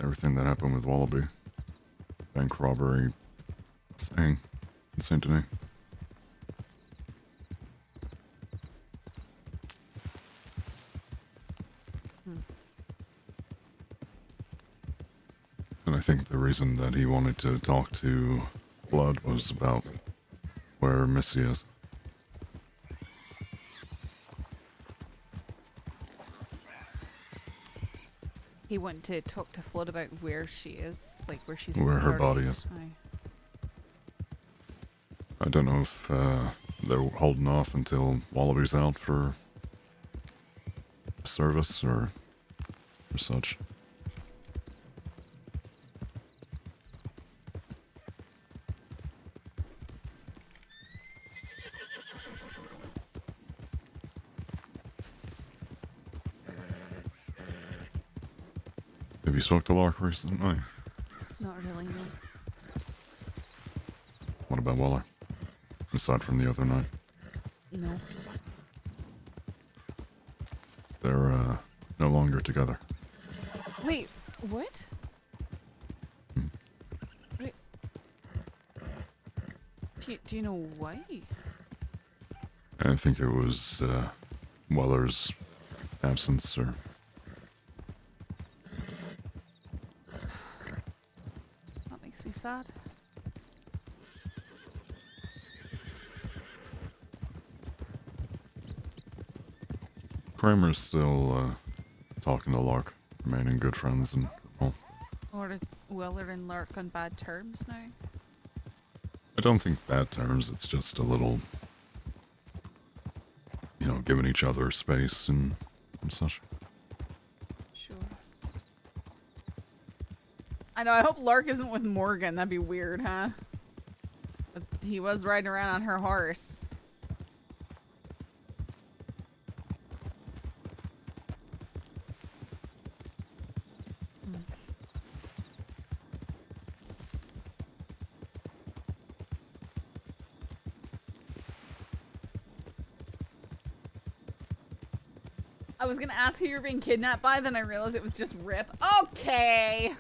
everything that happened with Wallaby. Bank robbery thing in Saint Denis. And I think the reason that he wanted to talk to Blood was about where Missy is. He wanted to talk to Flood about where she is, like where she's Where her body buried. is. Aye. I don't know if they're holding off until Wallaby's out for service or such. Have you spoke to Lark recently? Not really, no. about Weller? Aside from the other night. No. They're no longer together. Wait, what? Wait. Do you know why? I think it was Weller's absence, or That makes me sad. Kramer's still talking to Lark, remaining good friends, and well, Or Weller and Lark on bad terms now? I don't think bad terms. It's just a little, you know, giving each other space and such. Sure. I know, I hope Lark isn't with Morgan. That'd be weird, huh? But he was riding around on her horse. I was gonna ask who you were being kidnapped by, then I realized it was just Rip. Okay!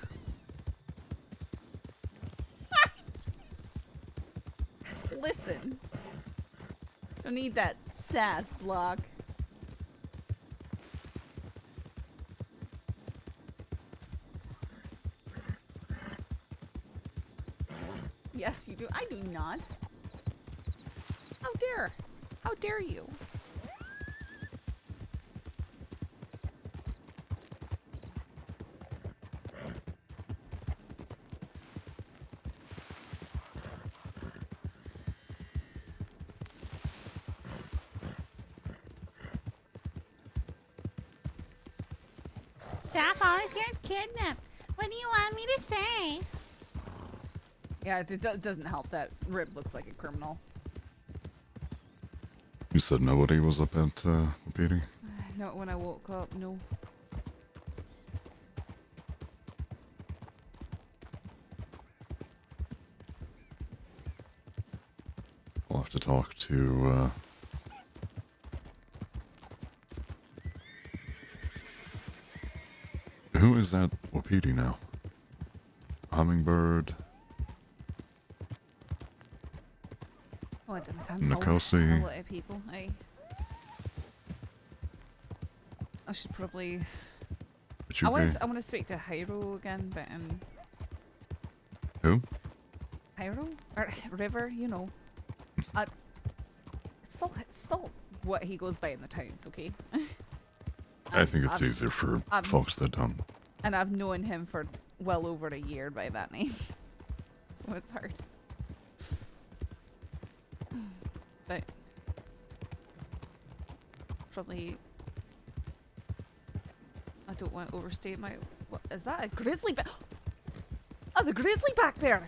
Listen. Don't need that sass block. Yes, you do. I do not. How dare? How dare you? Staff always gets kidnapped. What do you want me to say? Yeah, it doesn't help that Rip looks like a criminal. You said nobody was up at PD? Not when I woke up, no. I'll have to talk to who is that Wapiti now? Hummingbird. Oh, I don't know if I'm Nikosi. a lot of people. I should probably. But you I want to speak to Hyro again, but Who? Hyro or River, you know. It's still what he goes by in the towns, okay? I think it's easier for folks that don't. And I've known him for well over a year by that name, so it's hard. But probably I don't want to overstate my. What is that? A grizzly? That was a grizzly back there.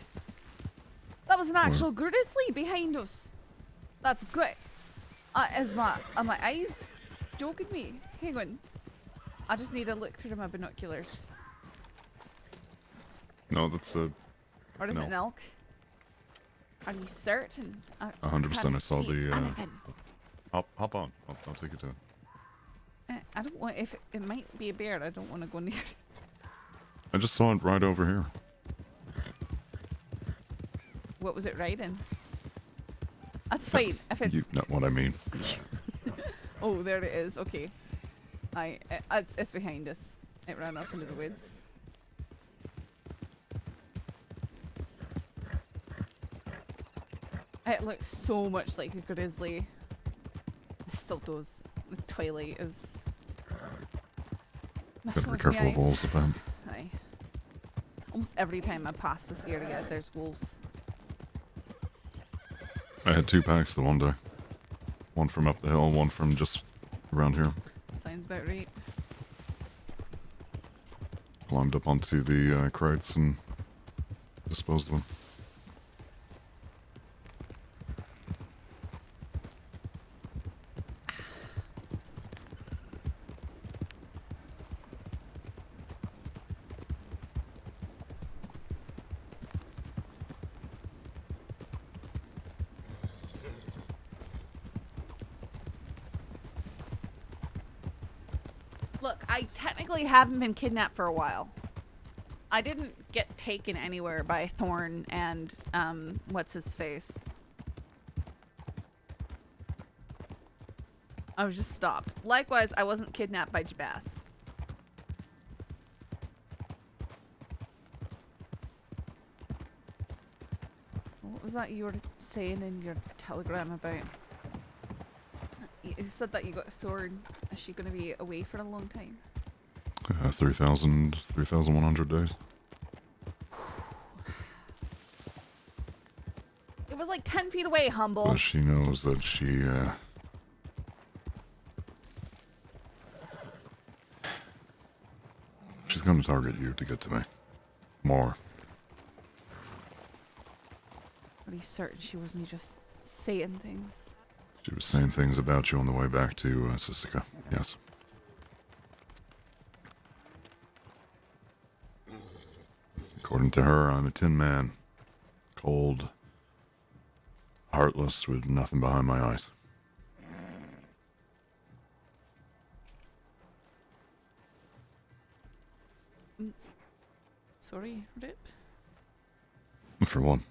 That was an actual grizzly behind us. That's good. Are my eyes joking me? Hang on. I just need to look through my binoculars. No, that's a. Or is it an elk? Are you certain? 100%. I saw the. Anything. Hop on. I'll take you to it. I don't want. If it might be a bear, I don't want to go near it. I just saw it right over here. What was it riding? That's fine. If it's. You know what I mean. Oh, there it is. Okay. It's behind us. It ran off into the woods. It looks so much like a grizzly. It still does. The twilight is. Gotta be careful of wolves about. Aye. Almost every time I pass this area, there's wolves. I had 2 packs the one day. One from up the hill, one from just around here. Sounds about right. Climbed up onto the crates and disposed of them. Look, I technically haven't been kidnapped for a while. I didn't get taken anywhere by Thorn and, what's his face? I was just stopped. Likewise, I wasn't kidnapped by Jabas. What was that you were saying in your telegram about? You said that you got Thorn. Is she going to be away for a long time? 3,100 days. It was like 10 feet away, Humble. But she knows that she's going to target you to get to me. More. Are you certain she wasn't just saying things? She was saying things about you on the way back to Sisika. Yes. According to her, I'm a tin man. Cold. Heartless with nothing behind my eyes. Sorry, Rip. For one.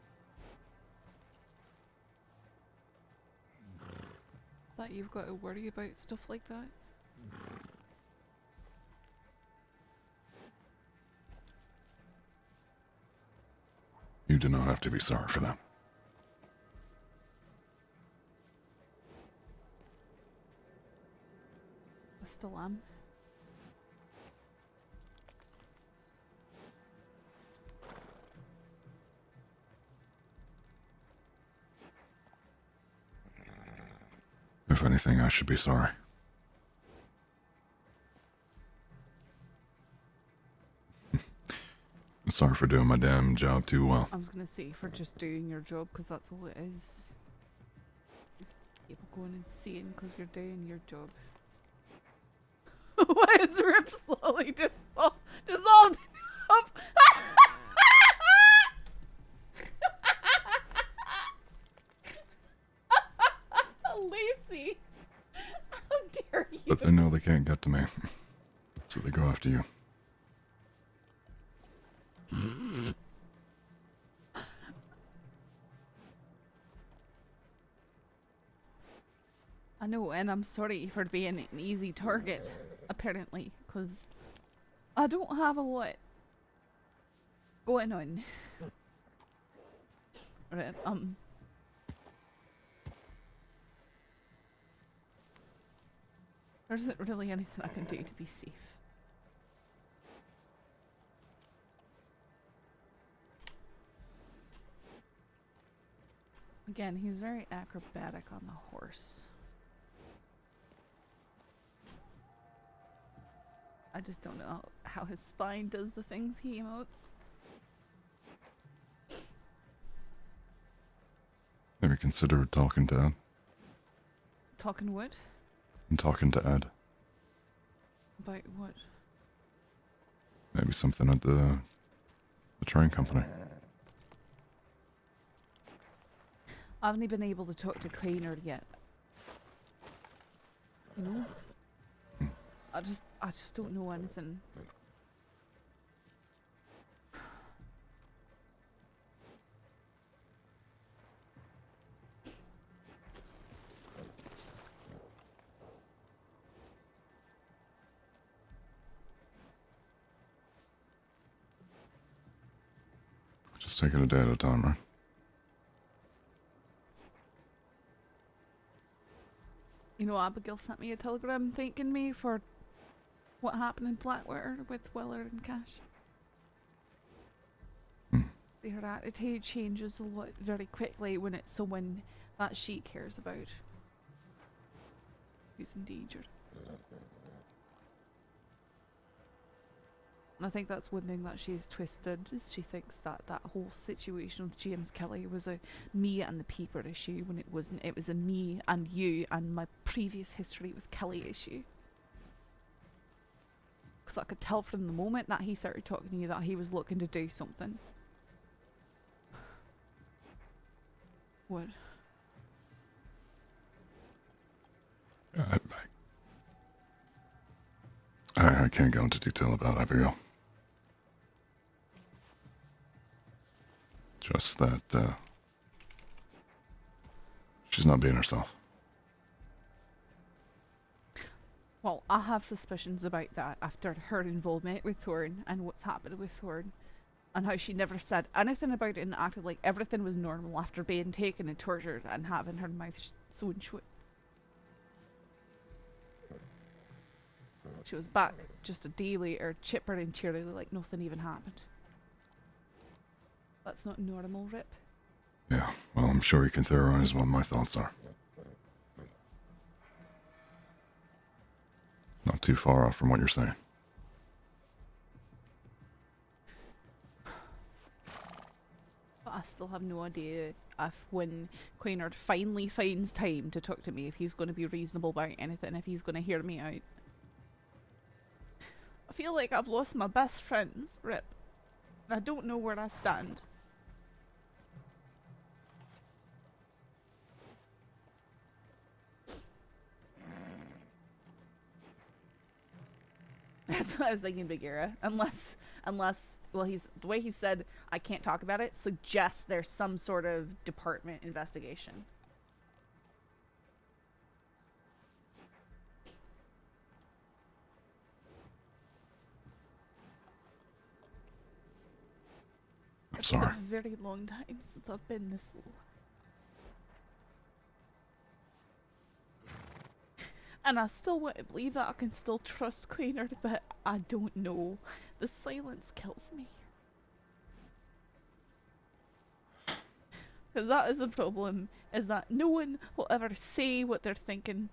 That you've got to worry about stuff like that. You do not have to be sorry for that. I still am. If anything, I should be sorry. I'm sorry for doing my damn job too well. I was gonna say for just doing your job, because that's all it is. Just people going and seeing because you're doing your job. Why is Rip slowly dissolved up? Lacey! How dare you? But they know they can't get to me. So they go after you. I know, and I'm sorry for being an easy target, apparently, because I don't have a lot going on. Right, there isn't really anything I can do to be safe. Again, he's very acrobatic on the horse. I just don't know how his spine does the things he emotes. Maybe consider talking to Ed. Talking what? And talking to Ed. About what? Maybe something at the train company. I haven't been able to talk to Craner yet. You know? I just don't know anything. Just take it a day at a time, right? You know, Abigail sent me a telegram thanking me for what happened in Blackwater with Willard and Cash. Their attitude changes a lot very quickly when it's someone that she cares about who's endangered. And I think that's one thing that she's twisted, is she thinks that that whole situation with James Kelly was a me and the paper issue when it wasn't. It was a me and you and my previous history with Kelly issue. Because I could tell from the moment that he started talking to you that he was looking to do something. What? I can't go into detail about Abigail. Just that, she's not being herself. Well, I have suspicions about that after her involvement with Thorn and what's happened with Thorn. And how she never said anything about it and acted like everything was normal after being taken and tortured and having her mouth sewn shut. She was back just a day later, chipper and cheery like nothing even happened. That's not normal, Rip. Yeah, well, I'm sure you can theorize what my thoughts are. Not too far off from what you're saying. But I still have no idea if when Quaynard finally finds time to talk to me, if he's going to be reasonable about anything, if he's going to hear me out. I feel like I've lost my best friends, Rip. I don't know where I stand. That's what I was thinking, Bagheera. Unless, well, the way he said I can't talk about it suggests there's some sort of department investigation. I'm sorry. It's been a very long time since I've been this low. And I still want to believe that I can still trust Quaynard, but I don't know. The silence kills me. Because that is the problem, is that no one will ever say what they're thinking.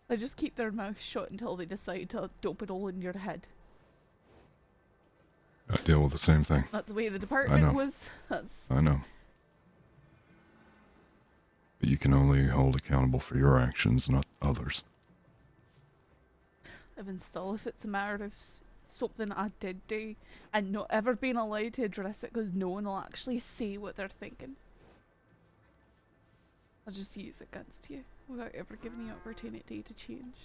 They just keep their mouth shut until they decide to dump it all in your head. I deal with the same thing. That's the way the department was. I know. But you can only hold accountable for your actions, not others. Even still, if it's a matter of something I did do and not ever being allowed to address it because no one will actually say what they're thinking, I'll just use it against you without ever giving you opportunity to change.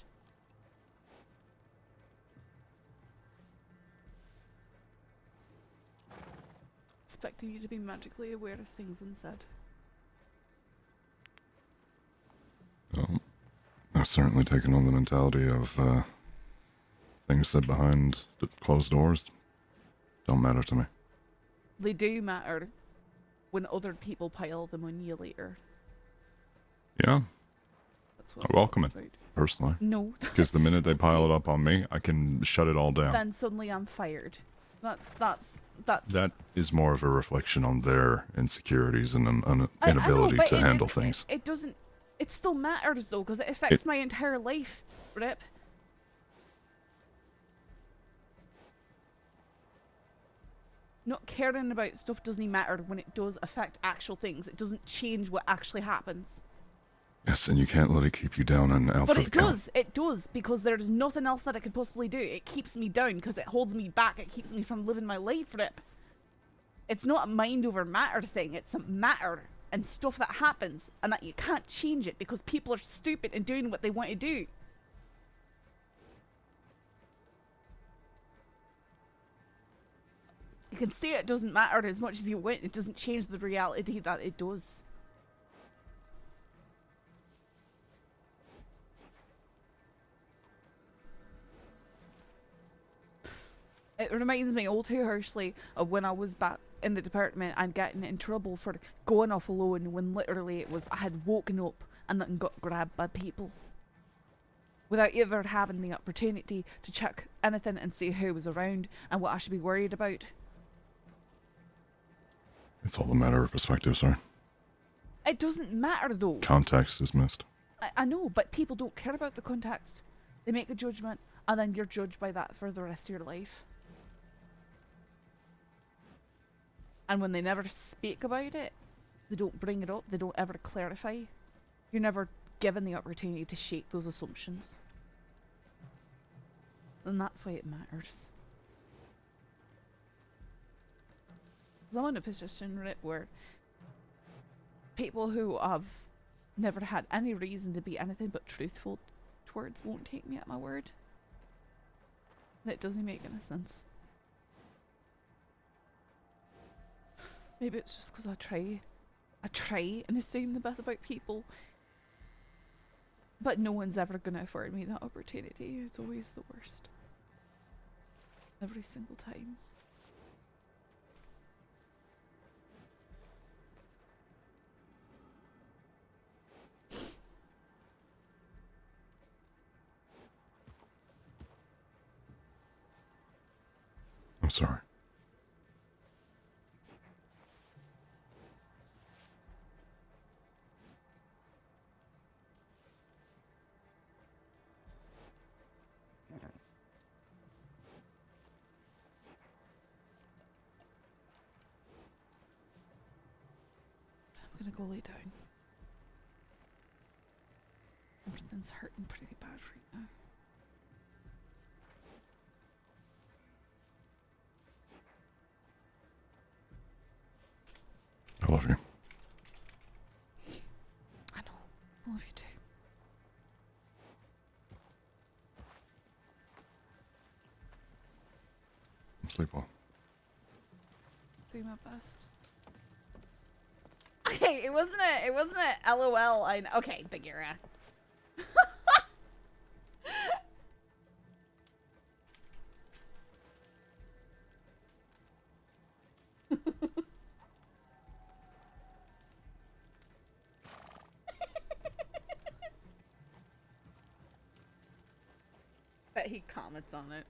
Expecting you to be magically aware of things unsaid. Well, I've certainly taken on the mentality of things said behind closed doors don't matter to me. They do matter when other people pile them on you later. Yeah. That's what I welcome it, personally. No. Because the minute they pile it up on me, I can shut it all down. Then suddenly I'm fired. That's That is more of a reflection on their insecurities and an inability to handle things. It doesn't. It still matters though, because it affects my entire life, Rip. Not caring about stuff doesn't matter when it does affect actual things. It doesn't change what actually happens. Yes, and you can't let it keep you down and out But for it the count. does. It does, because there's nothing else that it could possibly do. It keeps me down because it holds me back. It keeps me from living my life, Rip. It's not a mind over matter thing. It's a matter and stuff that happens and that you can't change it because people are stupid and doing what they want to do. You can say it doesn't matter as much as you want. It doesn't change the reality that it does. It reminds me all too harshly of when I was back in the department and getting in trouble for going off alone when literally it was I had woken up and then got grabbed by people. Without ever having the opportunity to check anything and see who was around and what I should be worried about. It's all a matter of perspective, sir. It doesn't matter though. Context is missed. I know, but people don't care about the context. They make a judgment and then you're judged by that for the rest of your life. And when they never speak about it, they don't bring it up, they don't ever clarify. You're never given the opportunity to shake those assumptions. And that's why it matters. Because I'm in a position, Rip, where people who have never had any reason to be anything but truthful towards won't take me at my word. And it doesn't make any sense. Maybe it's just because I try and assume the best about people. But no one's ever going to afford me that opportunity. It's always the worst. Every single time. I'm sorry. I'm gonna go lay down. Everything's hurting pretty bad right now. I love you. I know. I love you too. Sleep well. Do my best. Okay, it wasn't a LOL. Okay, Bagheera. Bet he comments on it.